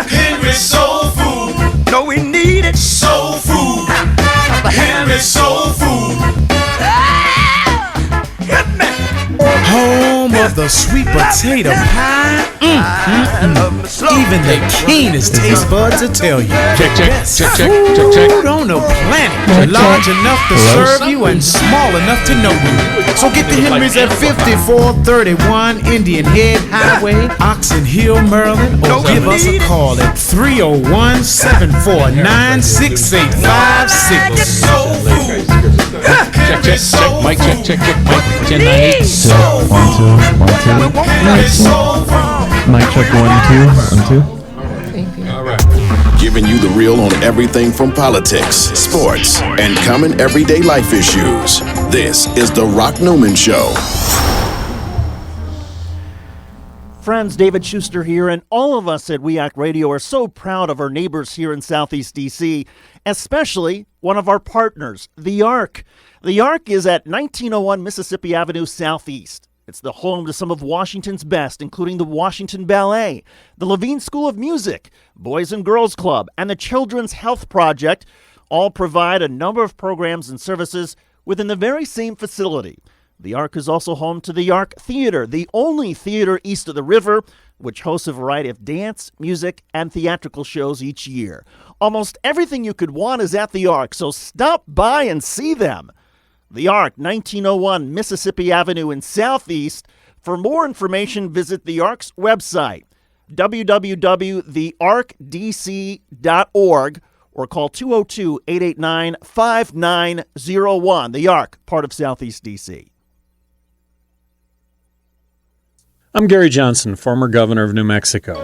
Henry Soul Food. No, we need it. Soul Food. Henry Soul Food. Hit me. Home of the sweet potato pie. Even the keenest taste buds will tell you. Check. Food on the planet. Large enough to serve you and small enough to know you. So get the Henrys at 5431 Indian Head Highway, Oxon Hill, Maryland, or give us a call at 301-749-6856. Check, mic check, mic 1098. 1 2 Mic check 1 2 1 2. All right. Giving you the real on everything from politics, sports, and common everyday life issues. This is The Rock Newman Show. Friends, David Schuster here, and all of us at We Act Radio are so proud of our neighbors here in Southeast D.C., especially one of our partners, the Ark. The Ark is at 1901 Mississippi Avenue Southeast. It's the home to some of Washington's best, including the Washington Ballet, the Levine School of Music, Boys and Girls Club, and the Children's Health Project. All provide a number of programs and services within the very same facility. The Ark is also home to the Ark Theater, the only theater east of the river, which hosts a variety of dance, music, and theatrical shows each year. Almost everything you could want is at the Ark, so stop by and see them. The Ark, 1901 Mississippi Avenue in Southeast. For more information, visit the Ark's website, www.thearkdc.org, or call 202-889-5901. The Ark, part of Southeast D.C. I'm Gary Johnson, former governor of New Mexico.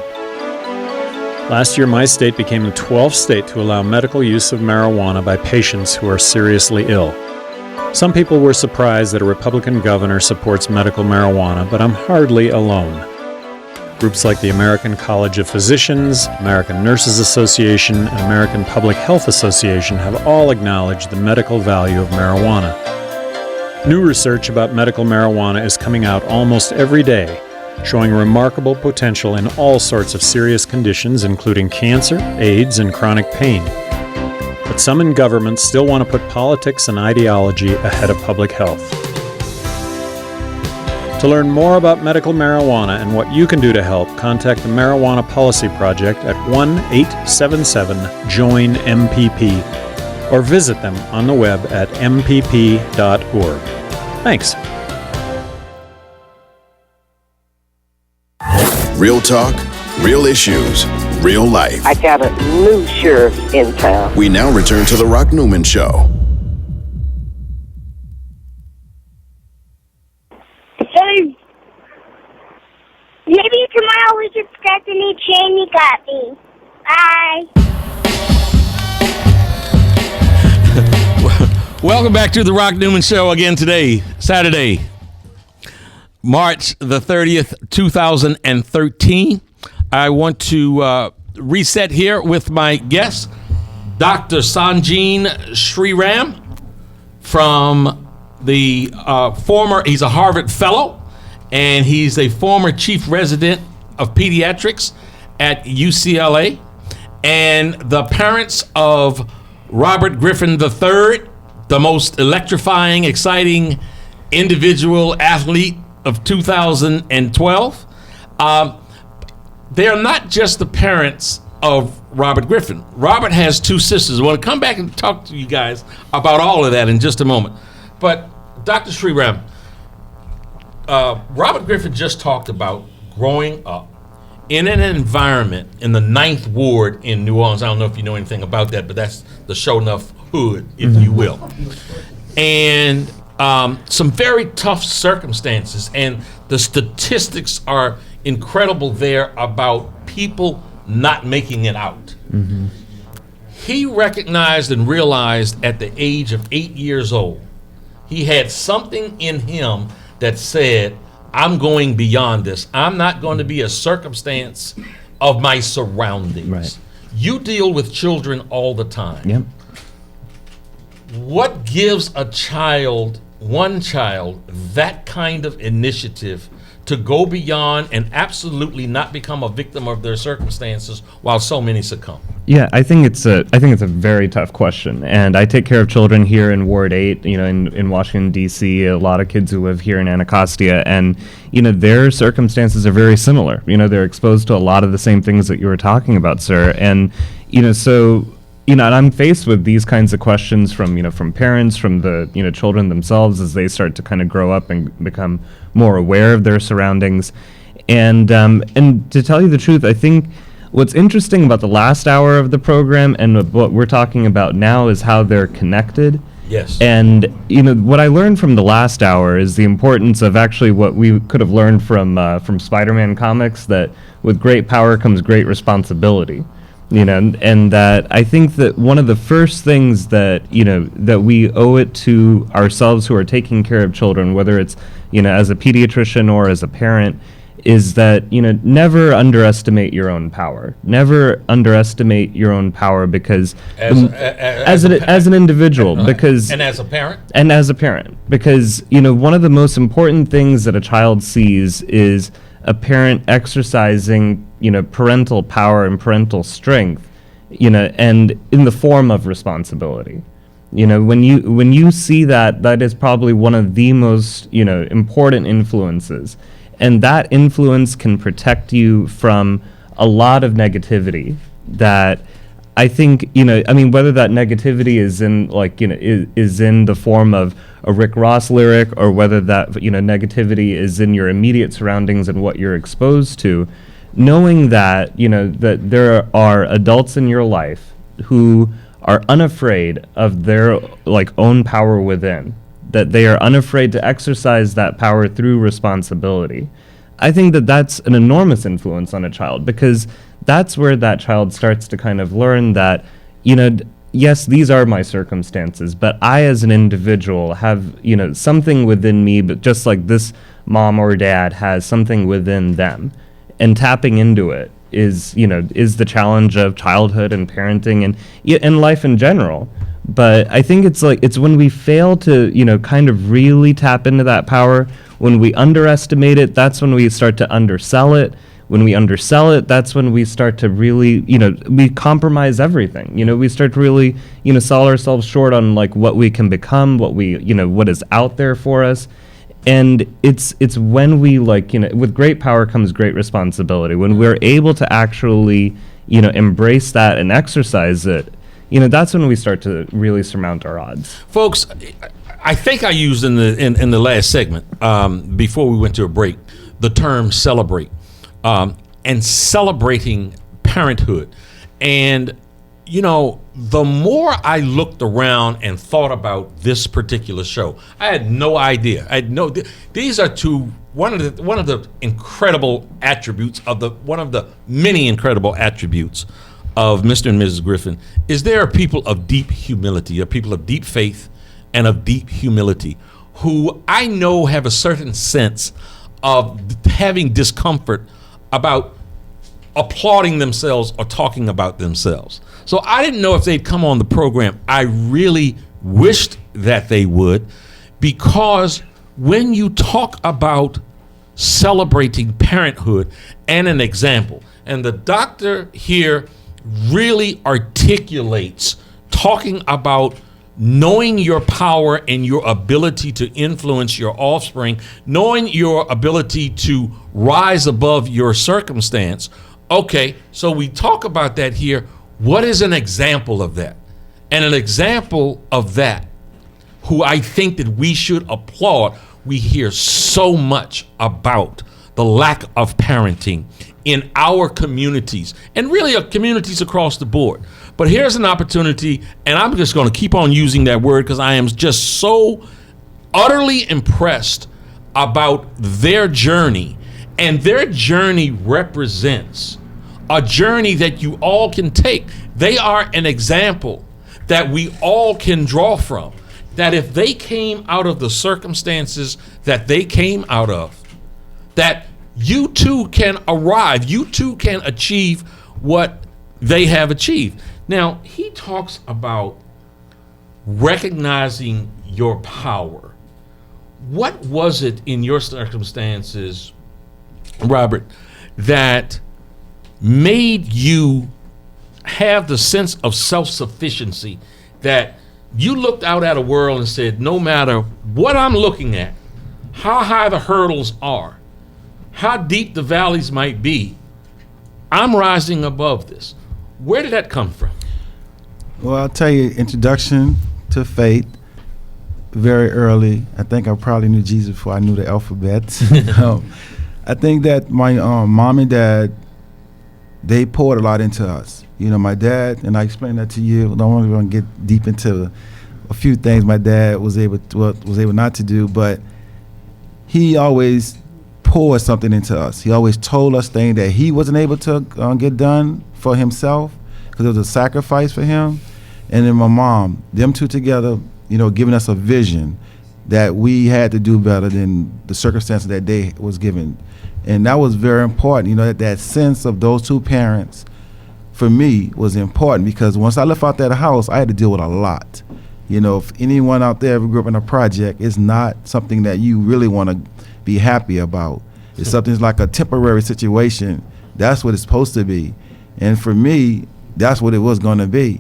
Last year, my state became the 12th state to allow medical use of marijuana by patients who are seriously ill. Some people were surprised that a Republican governor supports medical marijuana, but I'm hardly alone. Groups like the American College of Physicians, American Nurses Association, and American Public Health Association have all acknowledged the medical value of marijuana. New research about medical marijuana is coming out almost every day, showing remarkable potential in all sorts of serious conditions, including cancer, AIDS, and chronic pain. But some in government still want to put politics and ideology ahead of public health. To learn more about medical marijuana and what you can do to help, contact the Marijuana Policy Project at 1-877-JOIN-MPP or visit them on the web at mpp.org. Thanks. Real talk, real issues, real life. I got a new sheriff in town. We now return to the Rock Newman Show. Hey, maybe tomorrow we can scratch the new chain you got me. Bye. Welcome back to the Rock Newman Show again today, Saturday, March the 30th, 2013. I want to reset here with my guest, Dr. Sanjeen Sriram, from the he's a Harvard Fellow, and he's a former chief resident of pediatrics at UCLA, and the parents of Robert Griffin III, the most electrifying, exciting individual athlete of 2012. They're not just the parents of Robert Griffin. Robert has two sisters. I want to come back and talk to you guys about all of that in just a moment. But Dr. Sriram, Robert Griffin just talked about growing up in an environment in the 9th Ward in New Orleans. I don't know if you know anything about that, but that's the show enough hood, if you will. And some very tough circumstances, and the statistics are incredible there about people not making it out. Mm-hmm. He recognized and realized at the age of 8 years old, he had something in him that said, I'm going beyond this. I'm not going to be a circumstance of my surroundings. Right. You deal with children all the time. Yep. What gives one child, that kind of initiative to go beyond and absolutely not become a victim of their circumstances while so many succumb? Yeah, I think it's a very tough question, and I take care of children here in Ward 8, in Washington D.C. A lot of kids who live here in Anacostia, and their circumstances are very similar. They're exposed to a lot of the same things that you were talking about, sir, and so. And I'm faced with these kinds of questions from parents, from the children themselves as they start to kind of grow up and become more aware of their surroundings. And to tell you the truth, I think what's interesting about the last hour of the program and what we're talking about now is how they're connected. Yes. And what I learned from the last hour is the importance of actually what we could have learned from Spider-Man comics, that with great power comes great responsibility. And that I think that one of the first things that that we owe it to ourselves who are taking care of children, whether it's as a pediatrician or as a parent, is that, never underestimate your own power. Never underestimate your own power, because as an individual, because and as a parent, because one of the most important things that a child sees is a parent exercising parental power and parental strength, and in the form of responsibility. When you see that, that is probably one of the most important influences. And that influence can protect you from a lot of negativity that I think, whether that negativity is in is in the form of a Rick Ross lyric, or whether that, negativity is in your immediate surroundings and what you're exposed to, knowing that, that there are adults in your life who are unafraid of their own power within, that they are unafraid to exercise that power through responsibility. I think that that's an enormous influence on a child, because that's where that child starts to kind of learn that, yes, these are my circumstances, but I as an individual have, something within me, but just like this mom or dad has something within them. And tapping into it is the challenge of childhood and parenting and life in general. But I think it's when we fail to, kind of really tap into that power, when we underestimate it, that's when we start to undersell it. When we undersell it, that's when we start to really, we compromise everything. We start to really, sell ourselves short on what we can become, what what is out there for us. And it's when we with great power comes great responsibility. When we're able to actually, embrace that and exercise it, that's when we start to really surmount our odds. Folks, I think I used in the last segment, before we went to a break, the term celebrate, and celebrating parenthood. And, the more I looked around and thought about this particular show, I had no idea. These are one of the incredible attributes one of the many incredible attributes of Mr. and Mrs. Griffin is there are people of deep humility, are people of deep faith and of deep humility, who I know have a certain sense of having discomfort about applauding themselves or talking about themselves. So I didn't know if they'd come on the program. I really wished that they would, because when you talk about celebrating parenthood and an example, and the doctor here really articulates talking about knowing your power and your ability to influence your offspring, knowing your ability to rise above your circumstance. Okay, so we talk about that here. What is an example of that? And an example of that, who I think that we should applaud, we hear so much about the lack of parenting in our communities, and really communities across the board. But here's an opportunity, and I'm just going to keep on using that word because I am just so utterly impressed about their journey. And their journey represents a journey that you all can take. They are an example that we all can draw from. That if they came out of the circumstances that they came out of, that you too can arrive, you too can achieve what they have achieved. Now, he talks about recognizing your power. What was it in your circumstances, Robert, that made you have the sense of self-sufficiency, that you looked out at a world and said, no matter what I'm looking at, how high the hurdles are, how deep the valleys might be, I'm rising above this? Where did that come from? Well, I'll tell you, introduction to faith very early. I think I probably knew Jesus before I knew the alphabet. I think that my mom and dad, they poured a lot into us. My dad, and I explained that to you. I don't want to get deep into a few things my dad was able not to do, but he always poured something into us. He always told us things that he wasn't able to get done for himself, because it was a sacrifice for him. And then my mom, them two together, giving us a vision that we had to do better than the circumstances that they was given. And that was very important. You know, that sense of those two parents, for me, was important because once I left out that house, I had to deal with a lot. You know, if anyone out there ever grew up in a project, it's not something that you really want to be happy about. It's something like a temporary situation. That's what it's supposed to be. And for me, that's what it was going to be.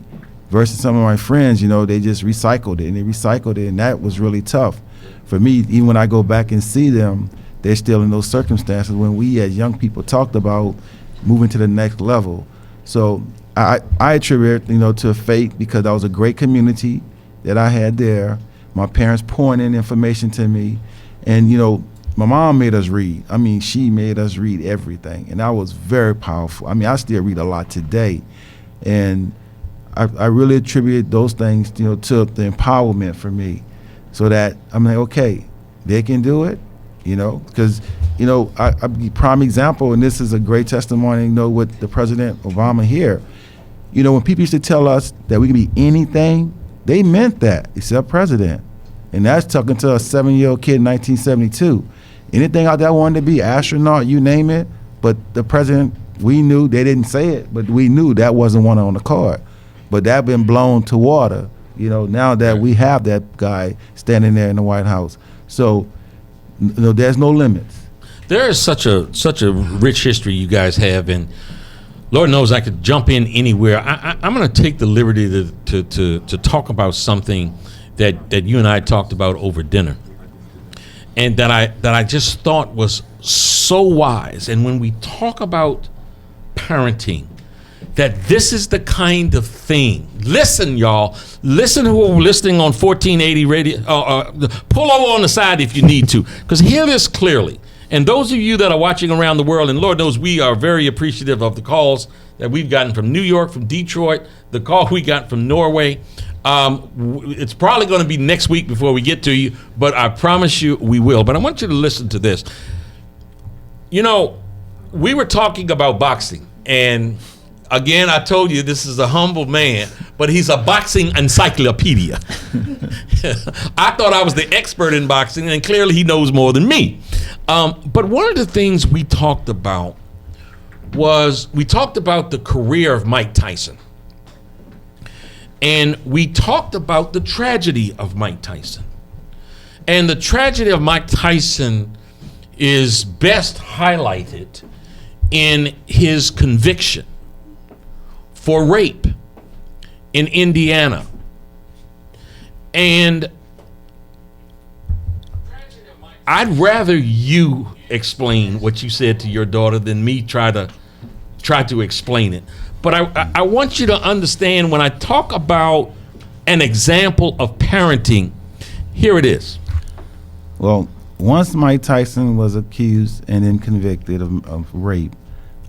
Versus some of my friends, you know, they just recycled it, and that was really tough. For me, even when I go back and see them, they're still in those circumstances when we as young people talked about moving to the next level. So I attribute, you know, to faith because that was a great community that I had there. My parents pouring in information to me. And, you know, my mom made us read. I mean, she made us read everything. And that was very powerful. I mean, I still read a lot today. And I really attribute those things, you know, to the empowerment for me. So that I'm like, okay, they can do it. You know, because, you know, I prime example, and this is a great testimony, you know, with the President Obama here. You know, when people used to tell us that we can be anything, they meant that, except president. And that's talking to a 7-year-old kid in 1972. Anything out there wanted to be, astronaut, you name it. But the president, we knew, they didn't say it, but we knew that wasn't one on the card. But that been blown to water, you know, now that we have that guy standing there in the White House. So, no, there's no limits. There is such a rich history you guys have, and Lord knows I could jump in anywhere. I'm going to take the liberty to talk about something that you and I talked about over dinner, and that I just thought was so wise. And when we talk about parenting, that this is the kind of thing. Listen, y'all. Listen who are listening on 1480 radio. Pull over on the side if you need to, because hear this clearly. And those of you that are watching around the world, and Lord knows we are very appreciative of the calls that we've gotten from New York, from Detroit, the call we got from Norway. It's probably going to be next week before we get to you, but I promise you we will. But I want you to listen to this. You know, we were talking about boxing, and again, I told you this is a humble man, but he's a boxing encyclopedia. I thought I was the expert in boxing, and clearly he knows more than me. But one of the things we talked about was the career of Mike Tyson. And we talked about the tragedy of Mike Tyson. And the tragedy of Mike Tyson is best highlighted in his conviction for rape in Indiana. And I'd rather you explain what you said to your daughter than me try to explain it. But I want you to understand when I talk about an example of parenting, here it is. Well, once Mike Tyson was accused and then convicted of rape,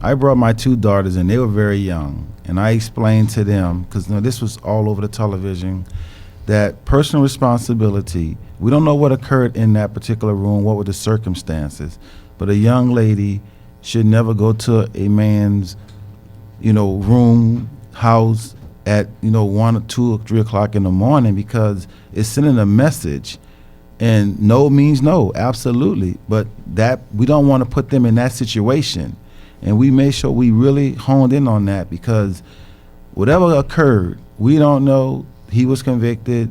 I brought my two daughters in. They were very young. And I explained to them, because this was all over the television, that personal responsibility, we don't know what occurred in that particular room, what were the circumstances, but a young lady should never go to a man's, room, house at, 1 or 2 or 3 o'clock in the morning, because it's sending a message. And no means no, absolutely. But that we don't want to put them in that situation. And we made sure we really honed in on that, because whatever occurred, we don't know. He was convicted,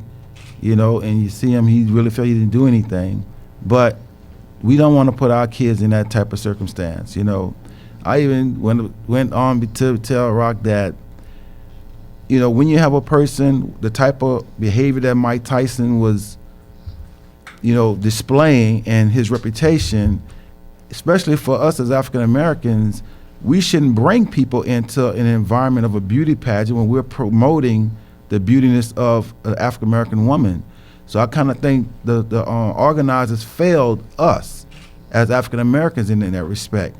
and you see him, he really felt he didn't do anything. But we don't want to put our kids in that type of circumstance, I even went on to tell Rock that, when you have a person, the type of behavior that Mike Tyson was, displaying, and his reputation, especially for us as African Americans, we shouldn't bring people into an environment of a beauty pageant when we're promoting the beautiness of an African American woman. So I kind of think the organizers failed us as African Americans in that respect.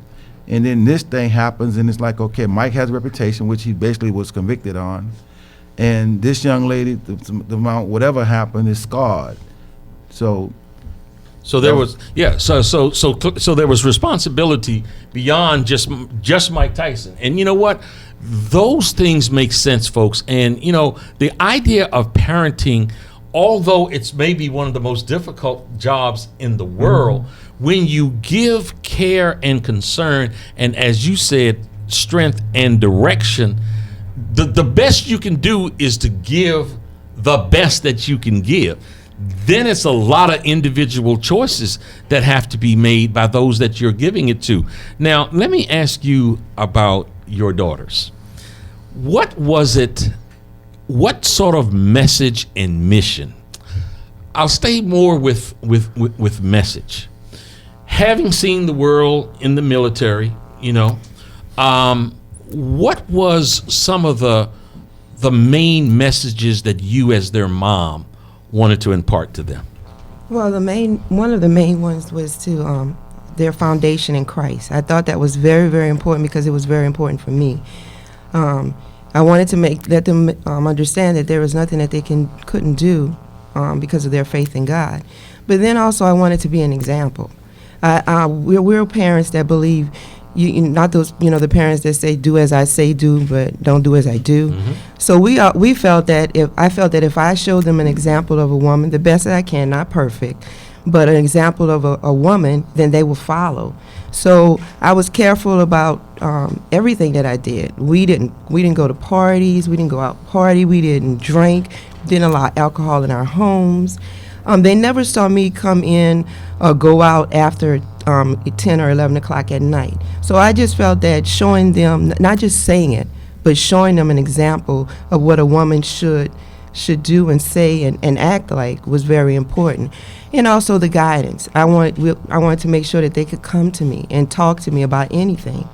And then this thing happens, and it's like, okay, Mike has a reputation, which he basically was convicted on, and this young lady, the amount whatever happened, is scarred. So there was so there was responsibility beyond just Mike Tyson. And you know what? Those things make sense, folks. And the idea of parenting although it's maybe one of the most difficult jobs in the world, when you give care and concern, and as you said, strength and direction, the best you can do is to give the best that you can give. Then it's a lot of individual choices that have to be made by those that you're giving it to. Now, let me ask you about your daughters. What was it, what sort of message and mission? I'll stay more with message. Having seen the world in the military, what was some of the main messages that you as their mom wanted to impart to them? Well, one of the main ones was to their foundation in Christ. I thought that was very, very important because it was very important for me. I wanted to let them understand that there was nothing that they couldn't do because of their faith in God. But then also I wanted to be an example. We're parents that believe, not those, the parents that say, do as I say do, but don't do as I do. Mm-hmm. So we felt that if I showed them an example of a woman, the best that I can, not perfect, but an example of a woman, then they will follow. So I was careful about everything that I did. We didn't go to parties. We didn't go out party. We didn't drink. Didn't allow alcohol in our homes. They never saw me come in or go out after 10 or 11 o'clock at night. So I just felt that showing them, not just saying it, but showing them an example of what a woman should do and say and act like was very important. And also the guidance. I wanted to make sure that they could come to me and talk to me about anything,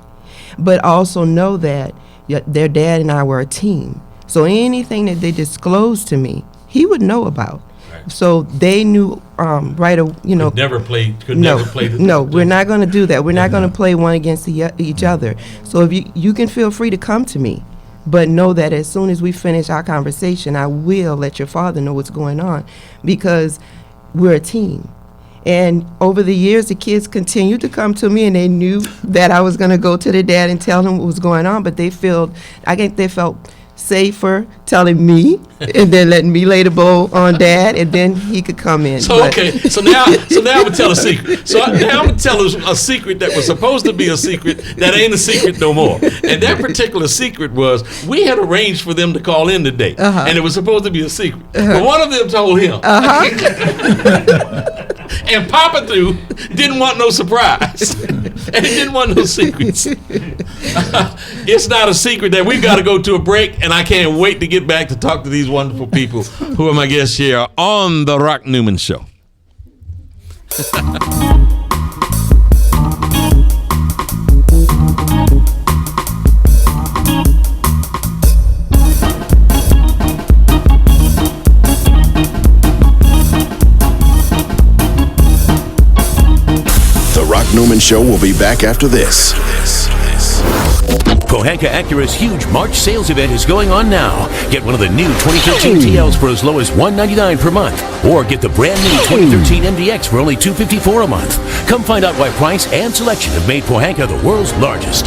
but also know that their dad and I were a team. So anything that they disclosed to me, he would know about. Right. So they knew Could never play. No, we're not going to do that. We're not going to play one against each other. So if you can feel free to come to me, but know that as soon as we finish our conversation, I will let your father know what's going on, because we're a team. And over the years, the kids continued to come to me, and they knew that I was going to go to their dad and tell them what was going on, but they felt safer telling me and then letting me lay the bowl on dad, and then he could come in. So now I'm gonna tell a secret. So now I'm gonna tell a secret that was supposed to be a secret that ain't a secret no more. And that particular secret was, we had arranged for them to call in today, and it was supposed to be a secret. But one of them told him. And Papa didn't want no surprise. And he didn't want no secrets. It's not a secret that we've got to go to a break, and I can't wait to get back to talk to these wonderful people who are my guests here on The Rock Newman Show. Newman Show will be back after this. Pohanka Acura's huge March sales event is going on now. Get one of the new 2013 TLs for as low as $199 per month, or get the brand new 2013 MDX for only $254 a month. Come find out why price and selection have made Pohanka the world's largest.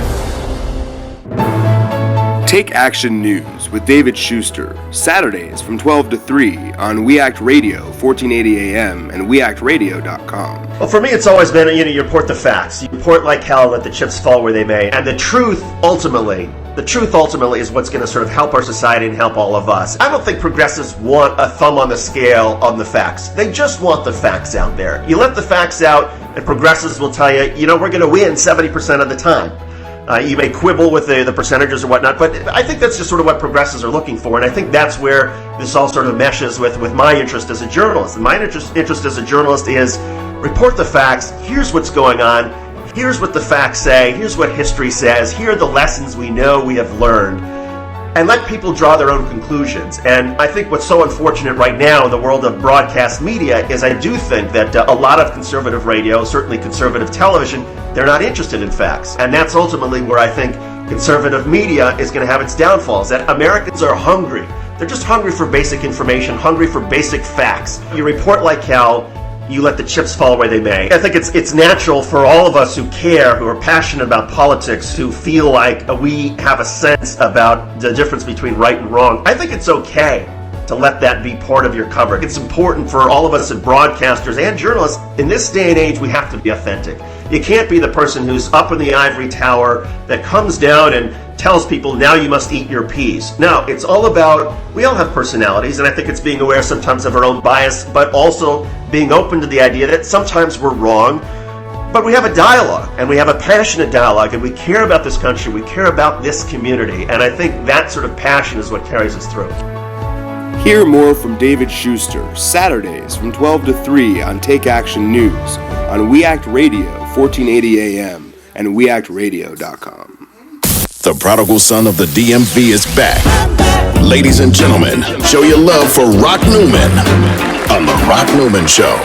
Take Action News with David Schuster, Saturdays from 12 to 3 on We Act Radio, 1480 AM and weactradio.com. Well, for me, it's always been, you report the facts. You report like hell, let the chips fall where they may. And the truth ultimately is what's going to sort of help our society and help all of us. I don't think progressives want a thumb on the scale on the facts. They just want the facts out there. You let the facts out, and progressives will tell you, we're going to win 70% of the time. You may quibble with the percentages or whatnot, but I think that's just sort of what progressives are looking for, and I think that's where this all sort of meshes with my interest as a journalist. And my interest as a journalist is report the facts. Here's what's going on. Here's what the facts say. Here's what history says. Here are the lessons we know we have learned. And let people draw their own conclusions. And I think what's so unfortunate right now in the world of broadcast media is I do think that a lot of conservative radio, certainly conservative television, they're not interested in facts. And that's ultimately where I think conservative media is going to have its downfalls, that Americans are hungry. They're just hungry for basic information, hungry for basic facts. You report like hell, you let the chips fall where they may. I think it's natural for all of us who care, who are passionate about politics, who feel like we have a sense about the difference between right and wrong. I think it's okay to let that be part of your coverage. It's important for all of us as broadcasters and journalists. In this day and age, we have to be authentic. You can't be the person who's up in the ivory tower that comes down and tells people, now you must eat your peas. No, it's all about, we all have personalities, and I think it's being aware sometimes of our own bias, but also being open to the idea that sometimes we're wrong, but we have a dialogue, and we have a passionate dialogue, and we care about this country, we care about this community, and I think that sort of passion is what carries us through. Hear more from David Schuster Saturdays from 12 to 3 on Take Action News on We Act Radio, 1480 AM and weactradio.com. The prodigal son of the DMV is back. Ladies and gentlemen, show your love for Rock Newman on The Rock Newman Show.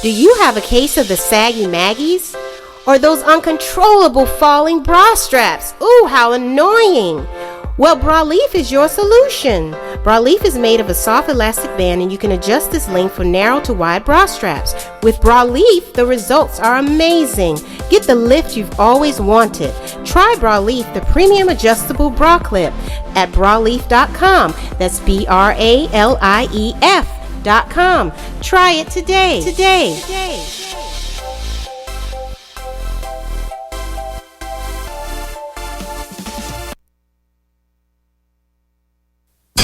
Do you have a case of the saggy Maggies? Or those uncontrollable falling bra straps? Ooh, how annoying! Well, Bra Leaf is your solution. Bra Leaf is made of a soft elastic band and you can adjust this length for narrow to wide bra straps. With Bra Leaf, the results are amazing. Get the lift you've always wanted. Try Bra Leaf, the premium adjustable bra clip, at braleaf.com. That's BRALIEF.com. Try it today.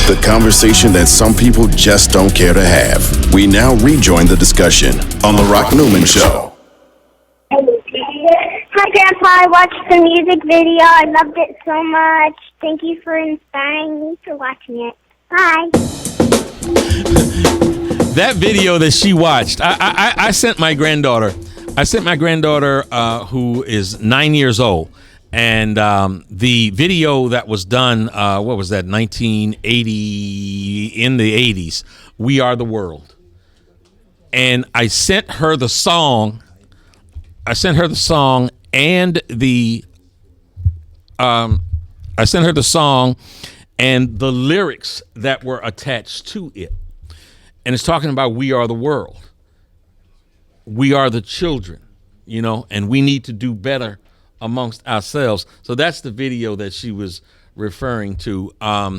The conversation that some people just don't care to have. We now rejoin the discussion on The Rock Newman Show. Hi, Grandpa. I watched the music video. I loved it so much. Thank you for inspiring me for watching it. Bye. That video that she watched, I sent my granddaughter. Who is 9 years old. And the video that was done, what was that, 1980, in the 80s, We Are the World. And I sent her the song. I sent her the song and the lyrics that were attached to it. And it's talking about we are the world. We are the children, and we need to do better amongst ourselves. So that's the video that she was referring to.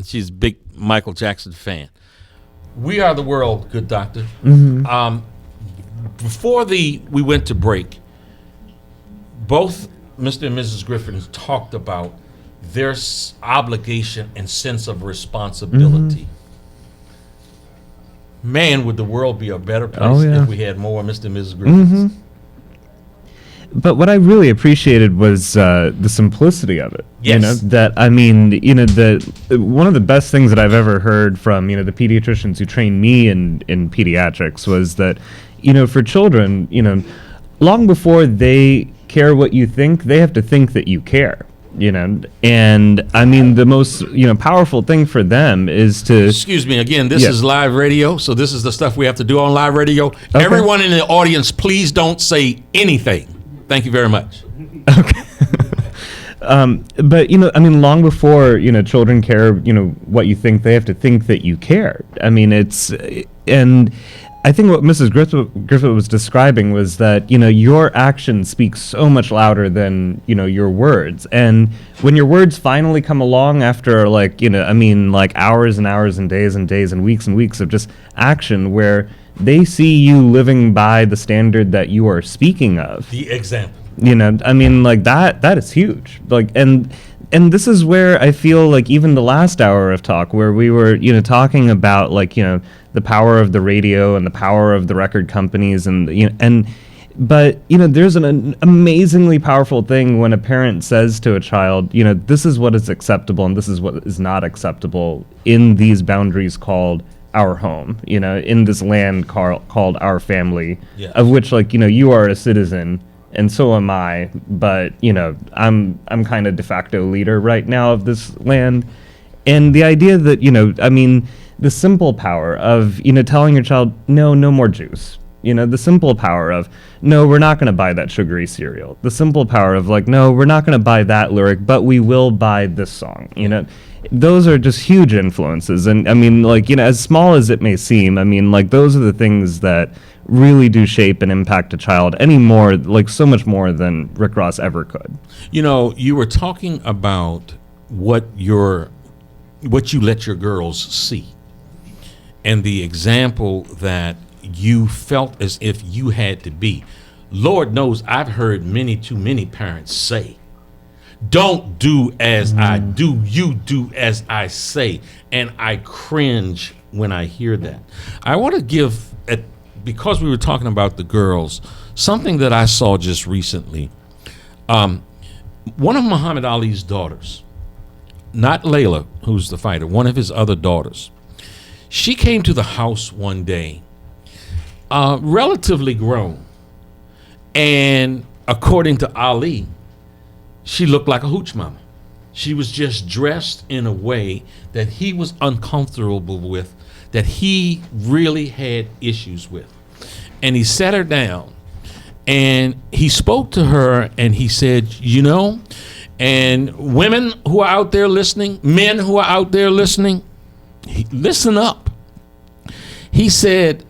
She's a big Michael Jackson fan. We Are the World, good doctor. Mm-hmm. Before we went to break, both Mr. and Mrs. Griffin talked about their obligation and sense of responsibility. Mm-hmm. Man, would the world be a better place if we had more Mr. and Mrs. Griffins. Mm-hmm. But what I really appreciated was the simplicity of it. Yes. That one of the best things that I've ever heard from the pediatricians who trained me in pediatrics was that for children long before they care what you think, they have to think that you care. And I mean the most powerful thing for them is to. Excuse me again. This is live radio, so this is the stuff we have to do on live radio. Okay. Everyone in the audience, please don't say anything. Thank you very much. Okay. But long before children care, what you think, they have to think that you care. I mean, and I think what Mrs. Griffith was describing was that your actions speak so much louder than your words. And when your words finally come along after hours and hours and days and weeks of just action where they see you living by the standard that you are speaking of. The example. That is huge. And this is where I feel like even the last hour of talk where we were, talking about the power of the radio and the power of the record companies but there's an amazingly powerful thing when a parent says to a child, this is what is acceptable and this is what is not acceptable in these boundaries called our home, in this land called our family, of which you are a citizen and so am I, but I'm kind of de facto leader right now of this land. And the idea that the simple power of telling your child no more juice, the simple power of no, we're not going to buy that sugary cereal, the simple power of no, we're not going to buy that lyric, but we will buy this song. Those are just huge influences. And as small as it may seem, those are the things that really do shape and impact a child so much more than Rick Ross ever could. You were talking about what you let your girls see, and the example that you felt as if you had to be. Lord knows I've heard too many parents say, don't do as I do, you do as I say. And I cringe when I hear that. I want to give, because we were talking about the girls, something that I saw just recently. One of Muhammad Ali's daughters, not Layla, who's the fighter, one of his other daughters, she came to the house one day, relatively grown, and according to Ali, she looked like a hooch mama. She was just dressed in a way that he was uncomfortable with, that he really had issues with. And he sat her down and he spoke to her and he said, and women who are out there listening, men who are out there listening, listen up. He said,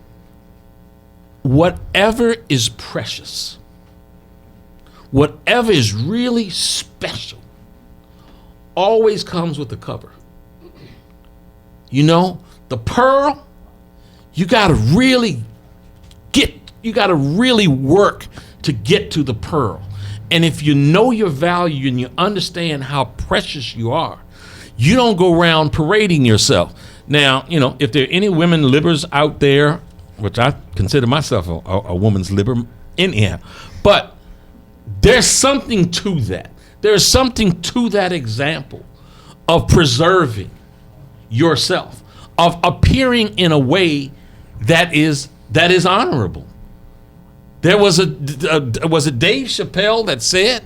whatever is precious, whatever is really special, always comes with a cover. The pearl, you gotta really work to get to the pearl. And if you know your value and you understand how precious you are, you don't go around parading yourself. Now, if there are any women libbers out there, which I consider myself a woman's libber anyhow, but there's something to that. There's something to that example of preserving yourself, of appearing in a way that is honorable. There was a Dave Chappelle that said,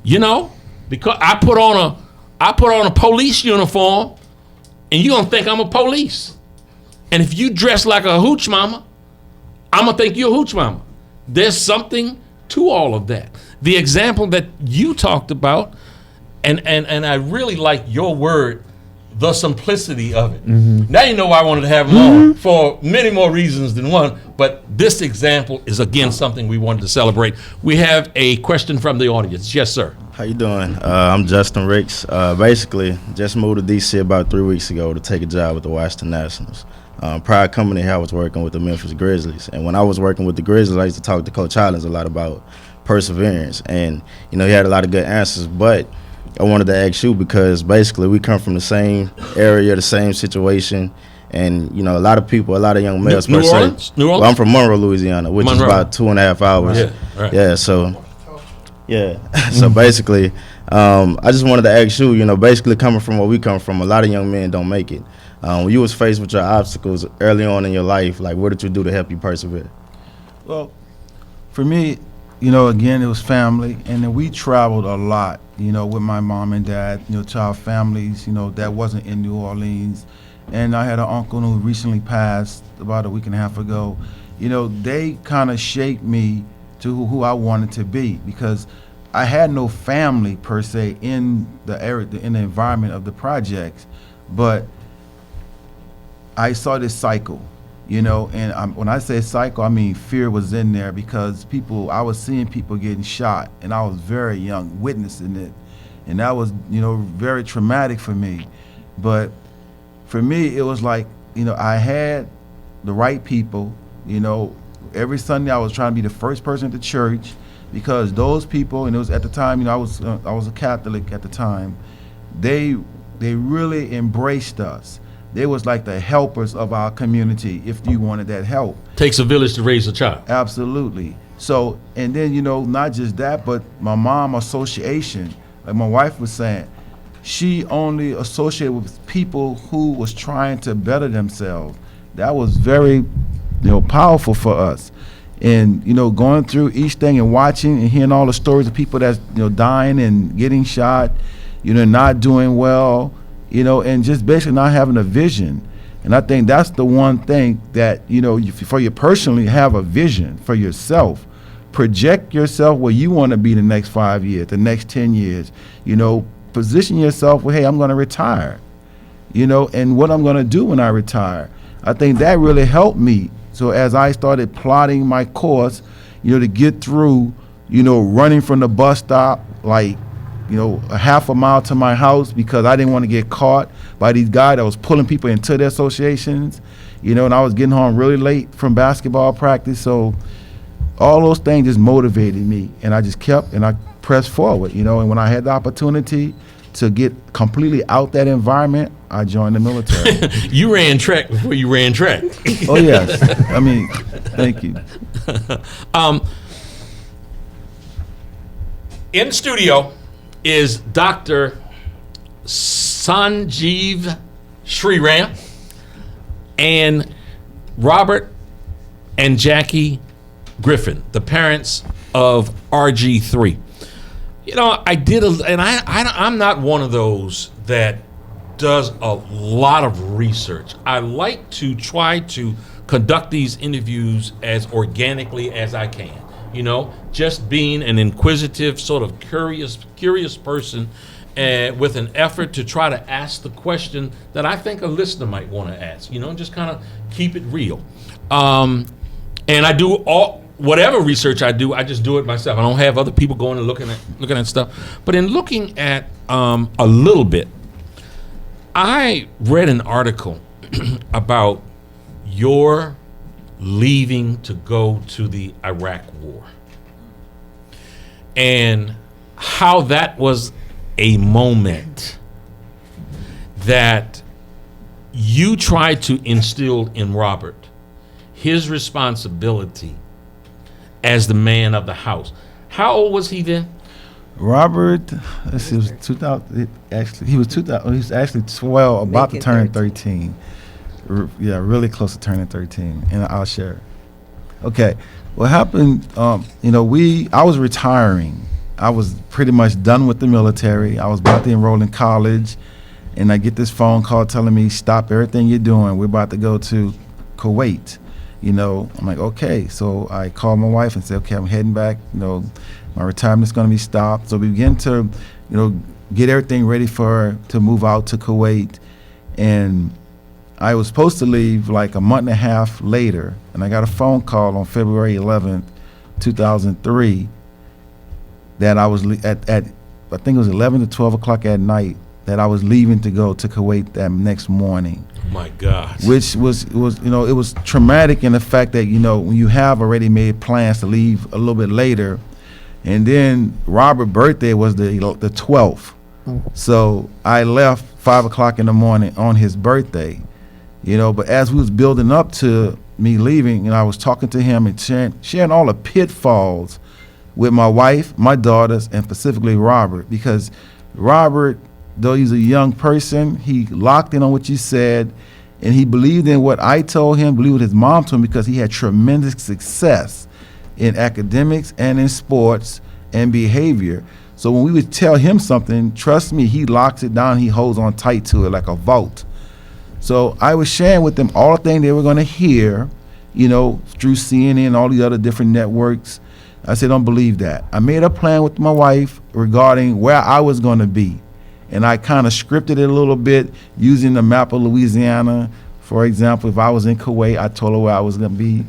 because I put on a police uniform, and you gonna think I'm a police. And if you dress like a hooch mama, I'm gonna think you're a hooch mama. There's something to all of that. The example that you talked about, and I really like your word, the simplicity of it. Mm-hmm. Now you know why I wanted to have him on, for many more reasons than one, but this example is again something we wanted to celebrate. We have a question from the audience. Yes, sir. How you doing? I'm Justin Ricks. Basically, just moved to D.C. about 3 weeks ago to take a job with the Washington Nationals. Prior company here, I was working with the Memphis Grizzlies, and when I was working with the Grizzlies, I used to talk to Coach Hollins a lot about perseverance, and he had a lot of good answers, but I wanted to ask you because basically we come from the same area, the same situation, and a lot of young males. New Orleans? Well, I'm from Monroe, Louisiana, which is about 2.5 hours. Yeah, right. So basically, I just wanted to ask you, basically coming from where we come from, a lot of young men don't make it. When you was faced with your obstacles early on in your life, like what did you do to help you persevere? Well, for me, again, it was family, and then we traveled a lot, with my mom and dad, to our families, that wasn't in New Orleans. And I had an uncle who recently passed about a week and a half ago. They kind of shaped me to who I wanted to be, because I had no family per se in the area, in the environment of the projects, but I saw this cycle. And when I say cycle, I mean fear was in there, because I was seeing people getting shot, and I was very young witnessing it, and that was, very traumatic for me. But for me, it was like, I had the right people. Every Sunday I was trying to be the first person at the church, because those people, and it was at the time, I was a Catholic at the time, they really embraced us. They was like the helpers of our community if you wanted that help. Takes a village to raise a child. Absolutely. So, and then, not just that, but my mom association, like my wife was saying, she only associated with people who was trying to better themselves. That was very, powerful for us. And, going through each thing and watching and hearing all the stories of people that's, dying and getting shot, not doing well, and just basically not having a vision. And I think that's the one thing that, for you personally, have a vision for yourself. Project yourself where you want to be the next 5 years, the next 10 years. Position yourself where, hey, I'm going to retire, and what I'm going to do when I retire. I think that really helped me. So as I started plotting my course, to get through, running from the bus stop, like a half a mile to my house because I didn't want to get caught by these guys that was pulling people into their associations, and I was getting home really late from basketball practice. So all those things just motivated me, and I just kept and I pressed forward, and when I had the opportunity to get completely out that environment, I joined the military. You ran track before you ran track. Oh, yes. I mean, thank you. In studio is Dr. Sanjeev Sriram and Robert and Jackie Griffin, the parents of RG3. I'm not one of those that does a lot of research. I like to try to conduct these interviews as organically as I can. Just being an inquisitive, sort of curious person, with an effort to try to ask the question that I think a listener might want to ask. Just kind of keep it real. And I do whatever research I do, I just do it myself. I don't have other people going and looking at stuff. But in looking at a little bit, I read an article about your leaving to go to the Iraq War and how that was a moment that you tried to instill in Robert his responsibility as the man of the house. How old was he then? Robert, let's see, it was 2000. He was actually 12, about to turn 13. Yeah, really close to turning 13, and I'll share. Okay, what happened? I was retiring. I was pretty much done with the military. I was about to enroll in college, and I get this phone call telling me, "Stop everything you're doing. We're about to go to Kuwait." I'm like, okay. So I called my wife and said, okay, I'm heading back. My retirement's going to be stopped. So we begin to, get everything ready to move out to Kuwait, and I was supposed to leave like a month and a half later, and I got a phone call on February 11th, 2003, that I was I think it was 11 to 12 o'clock at night, that I was leaving to go to Kuwait that next morning. Oh my God. Which was it was traumatic in the fact that, when you have already made plans to leave a little bit later, and then Robert's birthday was the 12th. So I left 5 o'clock in the morning on his birthday. But as we was building up to me leaving, I was talking to him and sharing all the pitfalls with my wife, my daughters, and specifically Robert, because Robert, though he's a young person, he locked in on what you said, and he believed in what I told him, believed what his mom told him, because he had tremendous success in academics and in sports and behavior. So when we would tell him something, trust me, he locks it down, he holds on tight to it like a vault. So I was sharing with them all the things they were going to hear, through CNN and all the other different networks. I said, don't believe that. I made a plan with my wife regarding where I was going to be. And I kind of scripted it a little bit using the map of Louisiana. For example, if I was in Kuwait, I told her where I was going to be.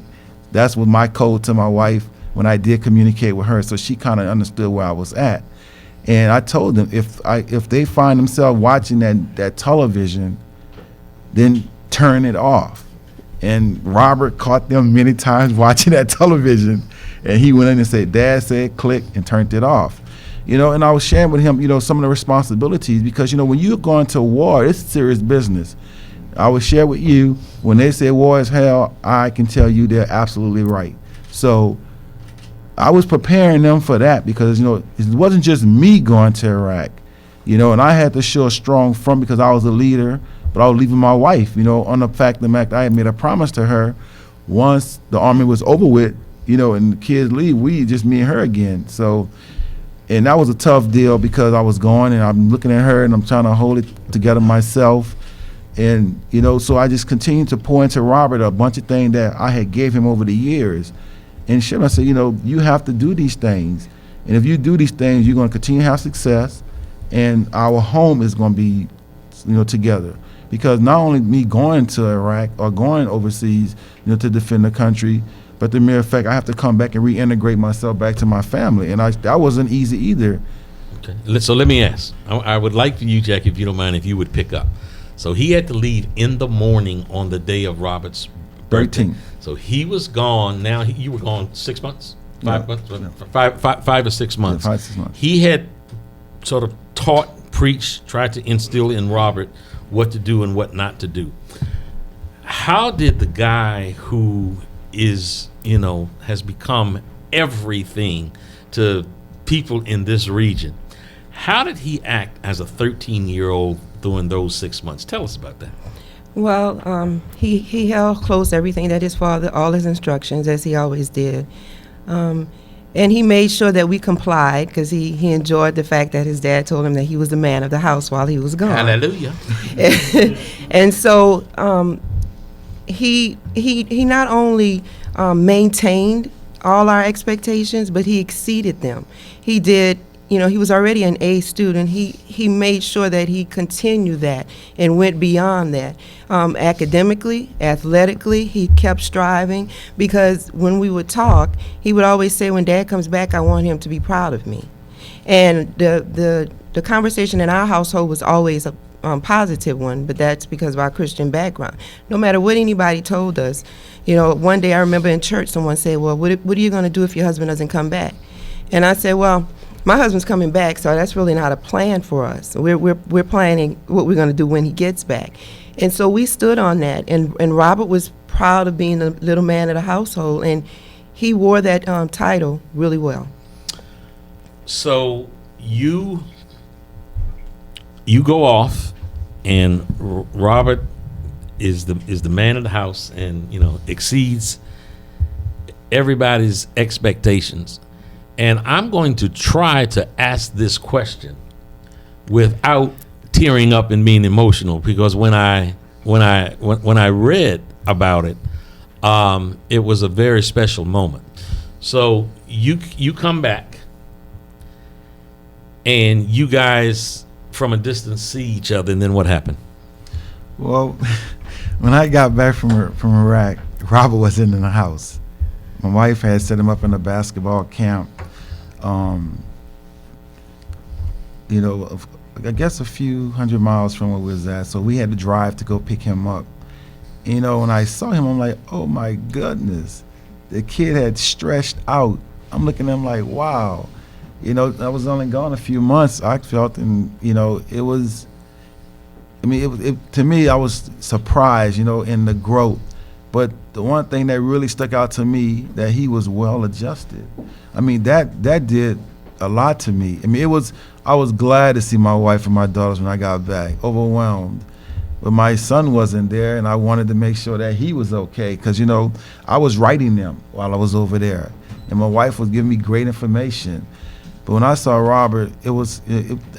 That was my code to my wife when I did communicate with her. So she kind of understood where I was at. And I told them, if they find themselves watching that television, then turn it off. And Robert caught them many times watching that television. And he went in and said, Dad said click, and turned it off. And I was sharing with him, some of the responsibilities, because, when you're going to war, it's serious business. I would share with you, when they say war is hell, I can tell you they're absolutely right. So I was preparing them for that because, it wasn't just me going to Iraq, and I had to show a strong front because I was a leader, but I was leaving my wife, on the fact that I had made a promise to her once the army was over with, and the kids leave, we just me and her again. So, and that was a tough deal because I was going and I'm looking at her and I'm trying to hold it together myself. And, so I just continued to pour into Robert a bunch of things that I had gave him over the years. And I said, you have to do these things. And if you do these things, you're going to continue to have success, and our home is going to be, together. Because not only me going to Iraq or going overseas, to defend the country, but the mere fact I have to come back and reintegrate myself back to my family. And that wasn't easy either, Okay. So let me ask. I would like for you, Jack, if you don't mind, if you would pick up. So he had to leave in the morning on the day of Robert's birthday. 13. So he was gone. Now you were gone 6 months, 5 months, Yeah. 5 or 6 months. Yeah, 5 6 months. He had sort of taught, preached, tried to instill in Robert what to do and what not to do. How did the guy who is, has become everything to people in this region, how did he act as a 13-year-old during those 6 months? Tell us about that. Well, he held close everything that his father, all his instructions, as he always did. And he made sure that we complied because he enjoyed the fact that his dad told him that he was the man of the house while he was gone. Hallelujah. And so he not only maintained all our expectations, but he exceeded them. He did. He was already an A student. He made sure that he continued that and went beyond that. Academically, athletically, he kept striving because when we would talk, he would always say, when Dad comes back, I want him to be proud of me. And the conversation in our household was always a positive one, but that's because of our Christian background. No matter what anybody told us, one day I remember in church someone said, well, what are you going to do if your husband doesn't come back? And I said, well, my husband's coming back, so that's really not a plan for us. We're planning what we're going to do when he gets back. And so we stood on that, and Robert was proud of being the little man of the household, and he wore that title really well. So you go off, and Robert is the man of the house, and exceeds everybody's expectations. And I'm going to try to ask this question without tearing up and being emotional, because when I read about it, it was a very special moment. So you come back, and you guys from a distance see each other, and then what happened? Well, when I got back from Iraq, Robert wasn't in the house. My wife had set him up in a basketball camp. I guess a few hundred miles from where we was at, so we had to drive to go pick him up. When I saw him, I'm like, oh my goodness, the kid had stretched out. I'm looking at him like, wow. I was only gone a few months, I felt, and it was, to me, I was surprised, in the growth. But the one thing that really stuck out to me, that he was well adjusted. That did a lot to me. I was glad to see my wife and my daughters when I got back, overwhelmed. But my son wasn't there, and I wanted to make sure that he was okay, because, I was writing them while I was over there, and my wife was giving me great information. But when I saw Robert, I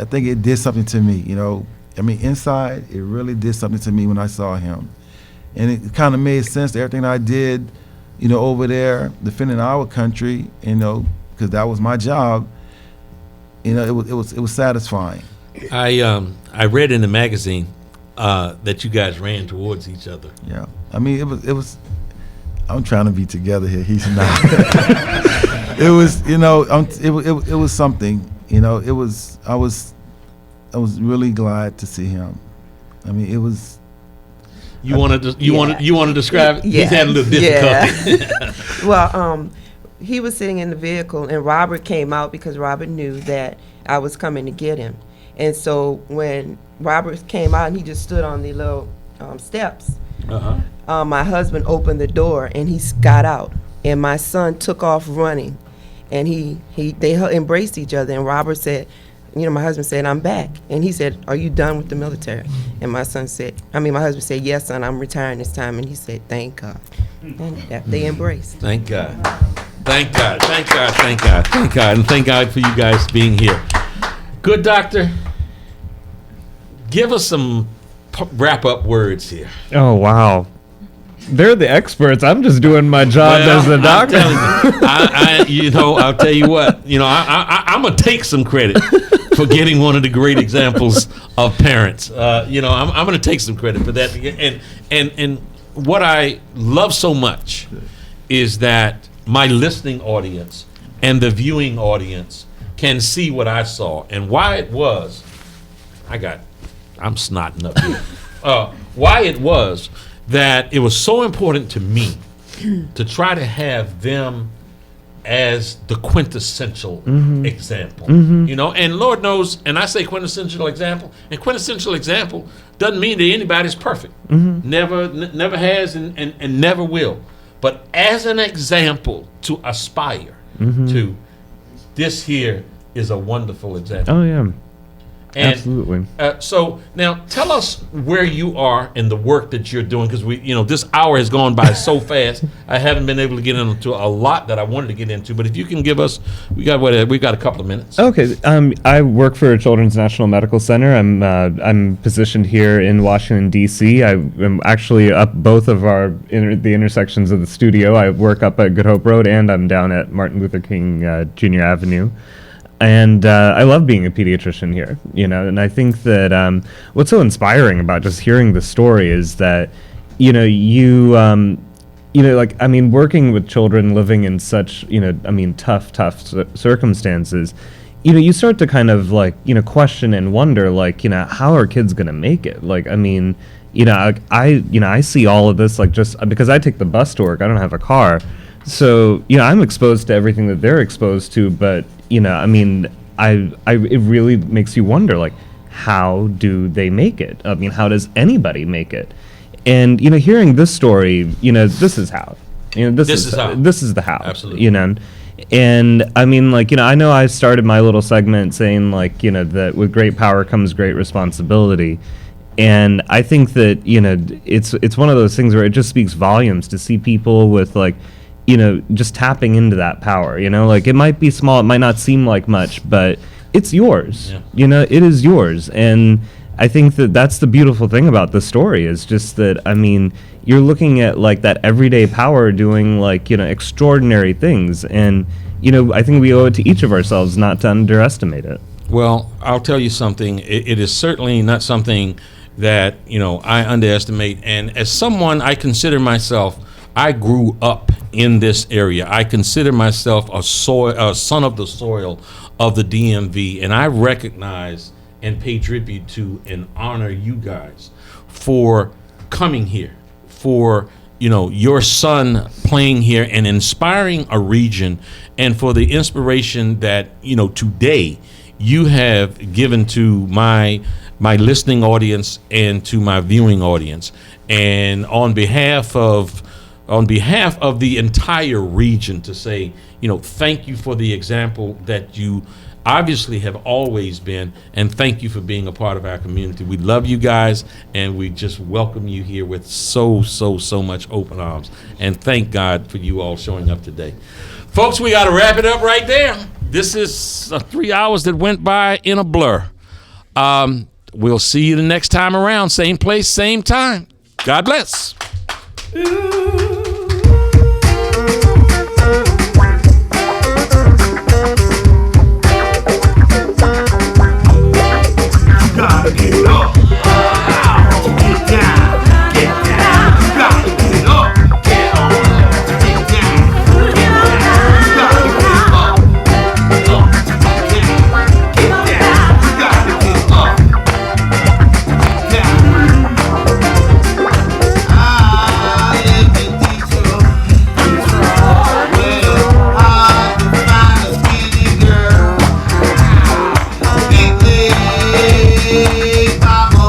think it did something to me, inside, it really did something to me when I saw him. And it kind of made sense to everything I did, over there, defending our country, because that was my job. It was satisfying. I read in the magazine that you guys ran towards each other. Yeah, it was. I'm trying to be together here. He's not. It was, it was something. I was really glad to see him. It was. You want to describe it? Yeah. He's had a little difficulty. Yeah. Well, he was sitting in the vehicle, and Robert came out because Robert knew that I was coming to get him. And so when Robert came out, and he just stood on the little steps. My husband opened the door, and he got out, and my son took off running, and they embraced each other. And Robert said, my husband said, I'm back. And he said, are you done with the military? And my husband said, yes, son, I'm retiring this time. And he said, thank God. And they embraced. Thank God. Thank God. Thank God. Thank God. Thank God. And thank God for you guys being here. Good doctor. Give us some wrap-up words here. Oh, wow. They're the experts. I'm just doing my job as a doctor. I'll tell you what. I'm gonna take some credit for getting one of the great examples of parents. I'm gonna take some credit for that. And what I love so much is that my listening audience and the viewing audience can see what I saw and why it was. I'm snotting up here. Why it was that it was so important to me to try to have them as the quintessential example, you know, and Lord knows, and I say quintessential example, and quintessential example doesn't mean that anybody's perfect. Never has and never will. But as an example to aspire to, this here is a wonderful example. Oh yeah. And, absolutely. So now tell us where you are in the work that you're doing, because this hour has gone by so fast. I haven't been able to get into a lot that I wanted to get into. But if you can give us, we got a couple of minutes. Okay. I work for Children's National Medical Center. I'm positioned here in Washington D.C. I'm actually up both of the intersections of the studio. I work up at Good Hope Road, and I'm down at Martin Luther King Jr. Avenue. And I love being a pediatrician here, and I think that what's so inspiring about just hearing the story is that, working with children living in such, tough circumstances, you start to kind of question and wonder, how are kids going to make it? I see all of this, just because I take the bus to work, I don't have a car. So, I'm exposed to everything that they're exposed to, but it really makes you wonder, how do they make it? How does anybody make it? And, hearing this story, this is how. This is how. This is the how. Absolutely. And, I know I started my little segment saying, that with great power comes great responsibility. And I think that, it's one of those things where it just speaks volumes to see people with, just tapping into that power, it might be small, it might not seem like much, but it's yours. Yeah. It is yours. And I think that that's the beautiful thing about the story is just that, you're looking at that everyday power doing extraordinary things. And, I think we owe it to each of ourselves not to underestimate it. Well, I'll tell you something. It is certainly not something that, I underestimate. And as someone, I consider myself, I grew up in this area. I consider myself a son of the soil of the DMV, and I recognize and pay tribute to and honor you guys for coming here, for your son playing here and inspiring a region, and for the inspiration that today you have given to my listening audience and to my viewing audience, and on behalf of the entire region, to say, thank you for the example that you obviously have always been, and thank you for being a part of our community. We love you guys, and we just welcome you here with so much open arms. And thank God for you all showing up today. Folks, we got to wrap it up right there. This is 3 hours that went by in a blur. We'll see you the next time around. Same place, same time. God bless. Gotta get up. Get down. Get down. You gotta get up. Get on up. Get down. Get down. You gotta get up. Up. Get down. You gotta get up. Down. Let me teach you. Well, I can find a skinny girl. Big leg, mama.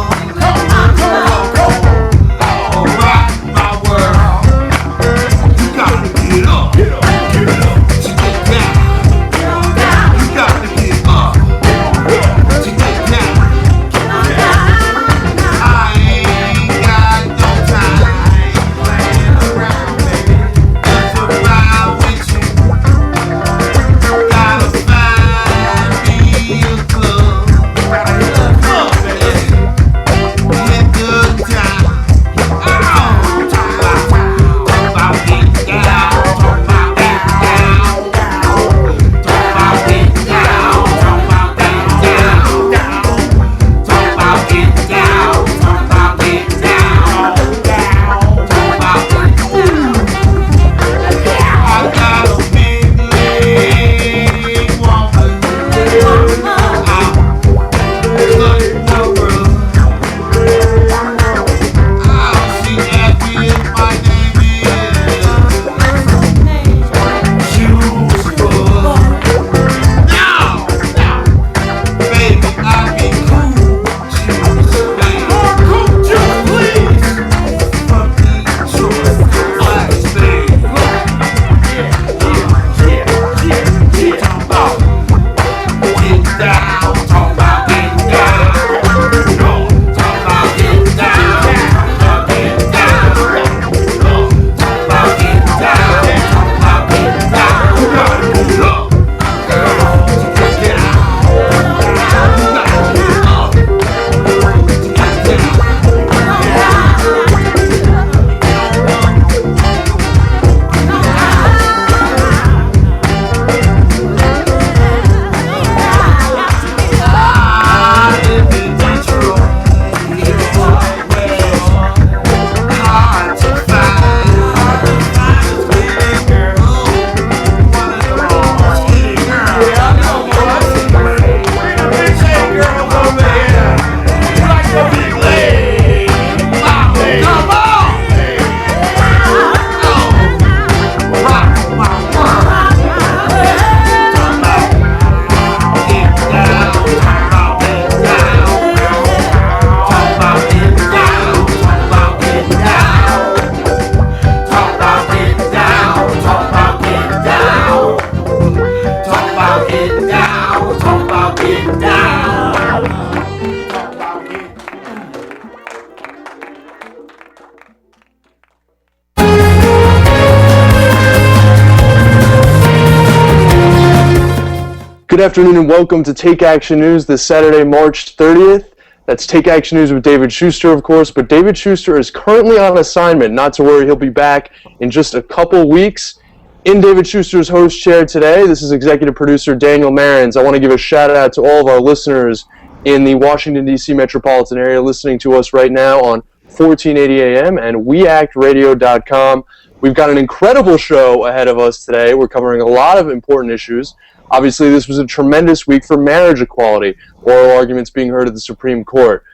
afternoon and welcome to Take Action News this Saturday, March 30th. That's Take Action News with David Schuster, of course, but David Schuster is currently on assignment. Not to worry, he'll be back in just a couple weeks. In David Schuster's host chair today, this is executive producer Daniel Marins. I want to give a shout out to all of our listeners in the Washington, D.C. metropolitan area listening to us right now on 1480 AM and weactradio.com. We've got an incredible show ahead of us today. We're covering a lot of important issues. Obviously, this was a tremendous week for marriage equality, oral arguments being heard at the Supreme Court.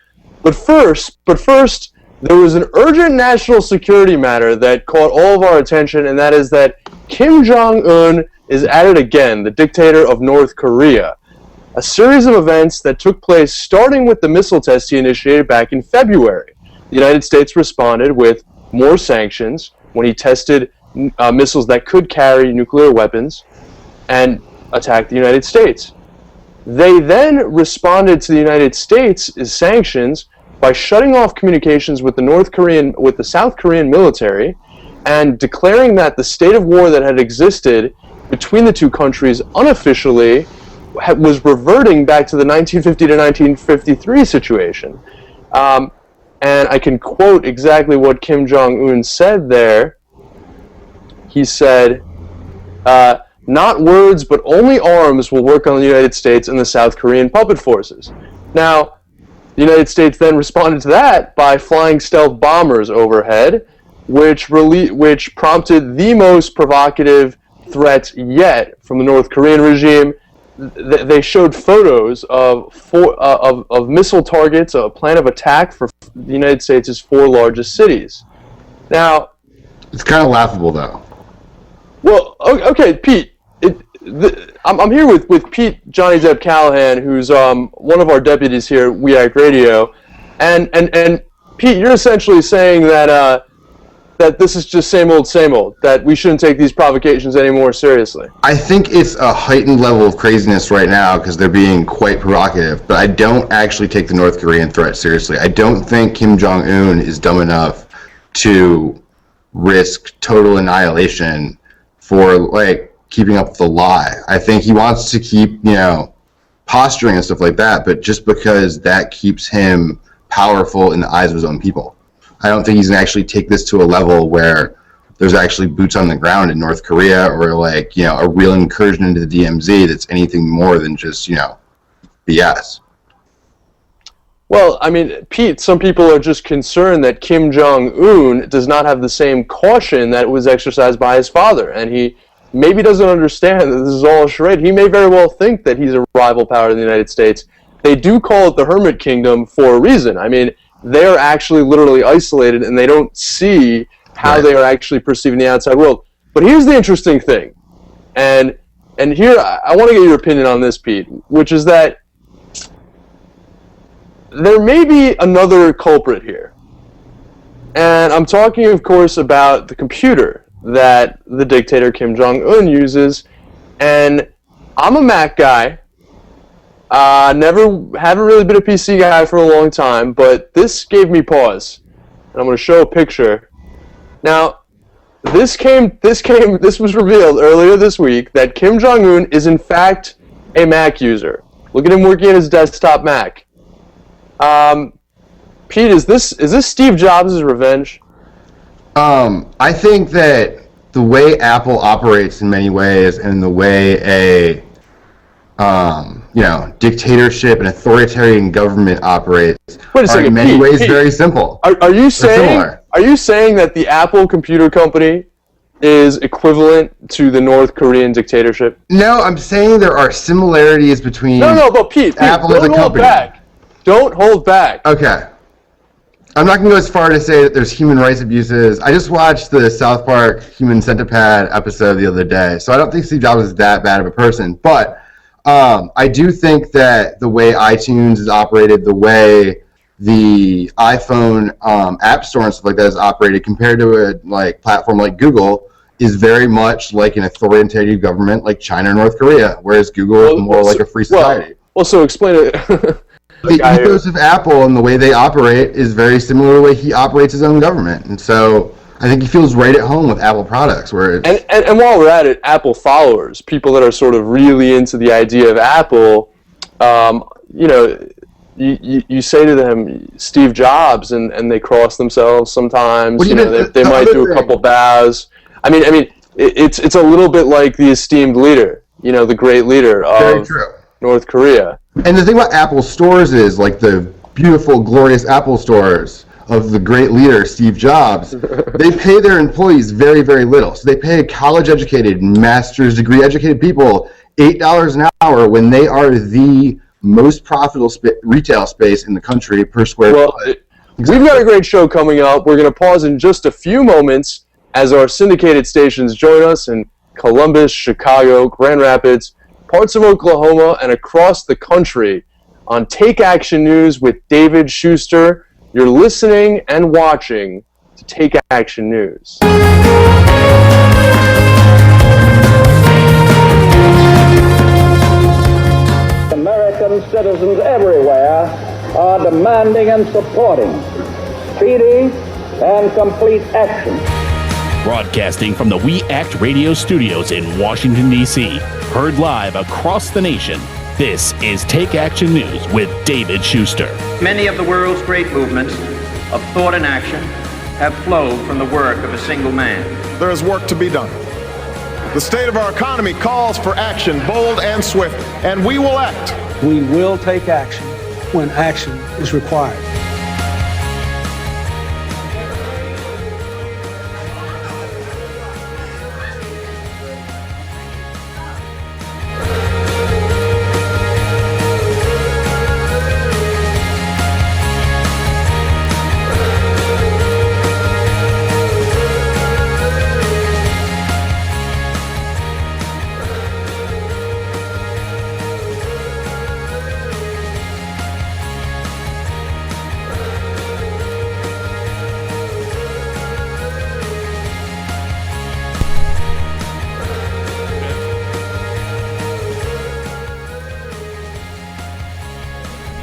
But first, there was an urgent national security matter that caught all of our attention, and that is that Kim Jong-un is at it again, the dictator of North Korea. A series of events that took place starting with the missile test he initiated back in February. The United States responded with more sanctions when he tested missiles that could carry nuclear weapons and attacked the United States. They then responded to the United States' sanctions by shutting off communications with the South Korean military and declaring that the state of war that had existed between the two countries unofficially was reverting back to the 1950 to 1953 situation. And I can quote exactly what Kim Jong-un said there. He said, "Not words, but only arms will work on the United States and the South Korean puppet forces." Now, the United States then responded to that by flying stealth bombers overhead, which prompted the most provocative threat yet from the North Korean regime. They showed photos of missile targets, a plan of attack for the United States' 4 largest cities. Now, it's kind of laughable, though. Well, okay, Pete. I'm here with Pete Johnny Depp Callahan, who's one of our deputies here at We Act Radio, and Pete, you're essentially saying that that this is just same old, that we shouldn't take these provocations any more seriously. I think it's a heightened level of craziness right now because they're being quite provocative, but I don't actually take the North Korean threat seriously. I don't think Kim Jong-un is dumb enough to risk total annihilation for, like, keeping up the lie. I think he wants to keep, posturing and stuff like that, but just because that keeps him powerful in the eyes of his own people. I don't think he's going to actually take this to a level where there's actually boots on the ground in North Korea or, a real incursion into the DMZ that's anything more than just, BS. Well, I mean, Pete, some people are just concerned that Kim Jong-un does not have the same caution that was exercised by his father, and he maybe doesn't understand that this is all a charade. He may very well think that he's a rival power to the United States. They do call it the Hermit Kingdom for a reason. I mean, they're actually literally isolated, and they don't see how they are actually perceiving the outside world. But here's the interesting thing, and here I want to get your opinion on this, Pete, which is that there may be another culprit here. And I'm talking, of course, about the computer that the dictator Kim Jong-un uses. And I'm a Mac guy. Haven't really been a PC guy for a long time, but this gave me pause. And I'm going to show a picture. Now, this was revealed earlier this week that Kim Jong-un is in fact a Mac user. Look at him working at his desktop Mac. Pete, is this Steve Jobs' revenge? I think that the way Apple operates in many ways and the way a dictatorship and authoritarian government operates are in many ways very simple. Are you saying that the Apple computer company is equivalent to the North Korean dictatorship? No, I'm saying there are similarities between but Pete, Apple as a company. Don't hold back. Okay. I'm not going to go as far to say that there's human rights abuses. I just watched the South Park Human Centipede episode the other day, so I don't think Steve Jobs is that bad of a person. But I do think that the way iTunes is operated, the way the iPhone App Store and stuff like that is operated compared to a platform like Google is very much like an authoritarian government like China or North Korea, whereas Google is more like a free society. Well, so explain it. The ethos of Apple and the way they operate is very similar to the way he operates his own government. And so I think he feels right at home with Apple products. Where it's, and while we're at it, Apple followers, people that are sort of really into the idea of Apple, you know, you say to them Steve Jobs, and they cross themselves sometimes. Well, you know, they might do a couple bows. I mean, it's a little bit like the esteemed leader, you know, the great leader of North Korea. And the thing about Apple stores is, like the beautiful, glorious Apple stores of the great leader, Steve Jobs, they pay their employees very, very little. So they pay college-educated, master's degree-educated people $8 an hour when they are the most profitable retail space in the country per square foot. We've got a great show coming up. We're going to pause in just a few moments as our syndicated stations join us in Columbus, Chicago, Grand Rapids, parts of Oklahoma, and across the country on Take Action News with David Schuster. You're listening and watching to Take Action News. American citizens everywhere are demanding and supporting speedy and complete action. Broadcasting from the We Act Radio studios in Washington, D.C. Heard live across the nation. This is Take Action News with David Schuster. Many of the world's great movements of thought and action have flowed from the work of a single man. There is work to be done. The state of our economy calls for action, bold and swift, and we will act. We will take action when action is required.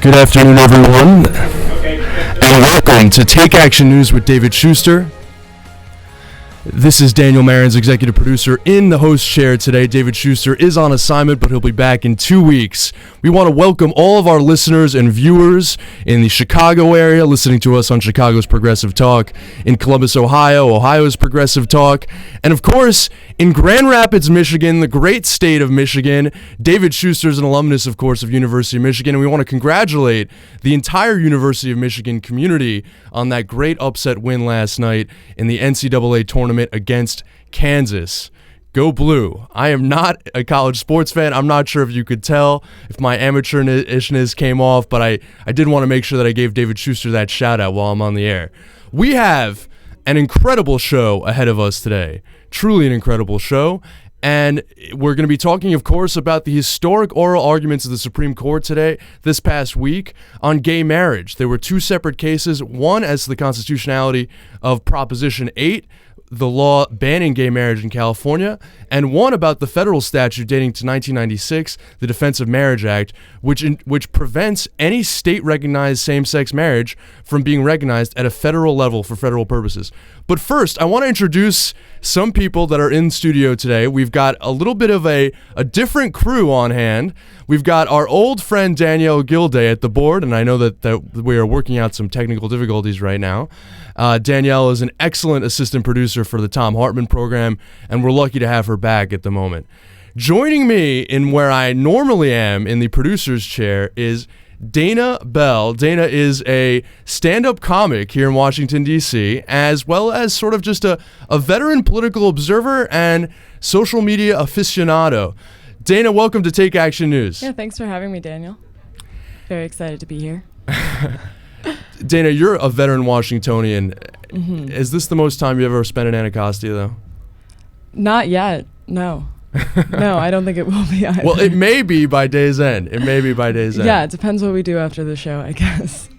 Good afternoon, everyone, and welcome to Take Action News with David Schuster. This is Daniel Marin's executive producer in the host chair today. David Schuster is on assignment, but he'll be back in 2 weeks. We want to welcome all of our listeners and viewers in the Chicago area, listening to us on Chicago's Progressive Talk, in Columbus, Ohio's Progressive Talk, and of course, in Grand Rapids, Michigan, the great state of Michigan. David Schuster is an alumnus, of course, of University of Michigan, and we want to congratulate the entire University of Michigan community on that great upset win last night in the NCAA tournament against Kansas. Go Blue. I am not a college sports fan. I'm not sure if you could tell if my amateurishness came off, but I did want to make sure that I gave David Schuster that shout out while I'm on the air. We have an incredible show ahead of us today. Truly an incredible show. And we're going to be talking, of course, about the historic oral arguments of the Supreme Court this past week, on gay marriage. There were two separate cases, one as to the constitutionality of Proposition 8, the law banning gay marriage in California, and one about the federal statute dating to 1996, the Defense of Marriage Act, which prevents any state-recognized same-sex marriage from being recognized at a federal level for federal purposes. But first, I want to introduce some people that are in studio today. We've got a little bit of a different crew on hand. We've got our old friend Danielle Gilday at the board, and I know that we are working out some technical difficulties right now. Danielle is an excellent assistant producer for the Tom Hartman program, and we're lucky to have her back at the moment. Joining me in where I normally am in the producer's chair is Dana Bell. Dana is a stand-up comic here in Washington, D.C., as well as sort of just a veteran political observer and social media aficionado. Dana, welcome to Take Action News. Yeah, thanks for having me, Daniel. Very excited to be here. Dana, you're a veteran Washingtonian. Mm-hmm. Is this the most time you ever spent in Anacostia, though? Not yet, no. No, I don't think it will be either. Well, it may be by day's end. Yeah, it depends what we do after the show, I guess.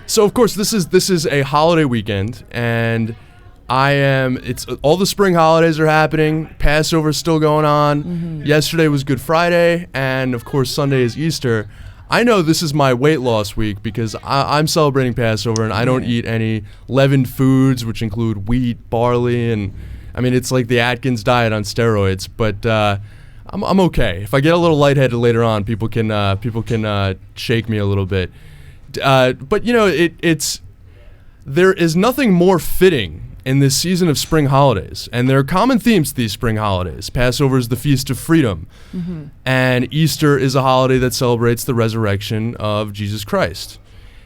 So, of course, this is a holiday weekend, and it's all the spring holidays are happening. Passover's still going on. Mm-hmm. Yesterday was Good Friday, and of course Sunday is Easter. I know this is my weight loss week because I'm celebrating Passover and I don't eat any leavened foods, which include wheat, barley, and I mean it's like the Atkins diet on steroids. But I'm okay. If I get a little lightheaded later on, people can shake me a little bit. But you know, there is nothing more fitting in this season of spring holidays, and there are common themes to these spring holidays. Passover is the Feast of Freedom, and Easter is a holiday that celebrates the resurrection of Jesus Christ.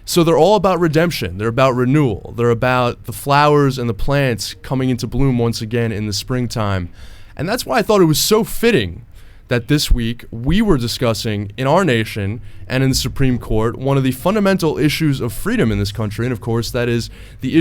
So they're all about redemption. They're about renewal. They're about the flowers and the plants coming into bloom once again in the springtime. And that's why I thought it was so fitting that this week we were discussing in our nation and in the Supreme Court one of the fundamental issues of freedom in this country, and of course that is the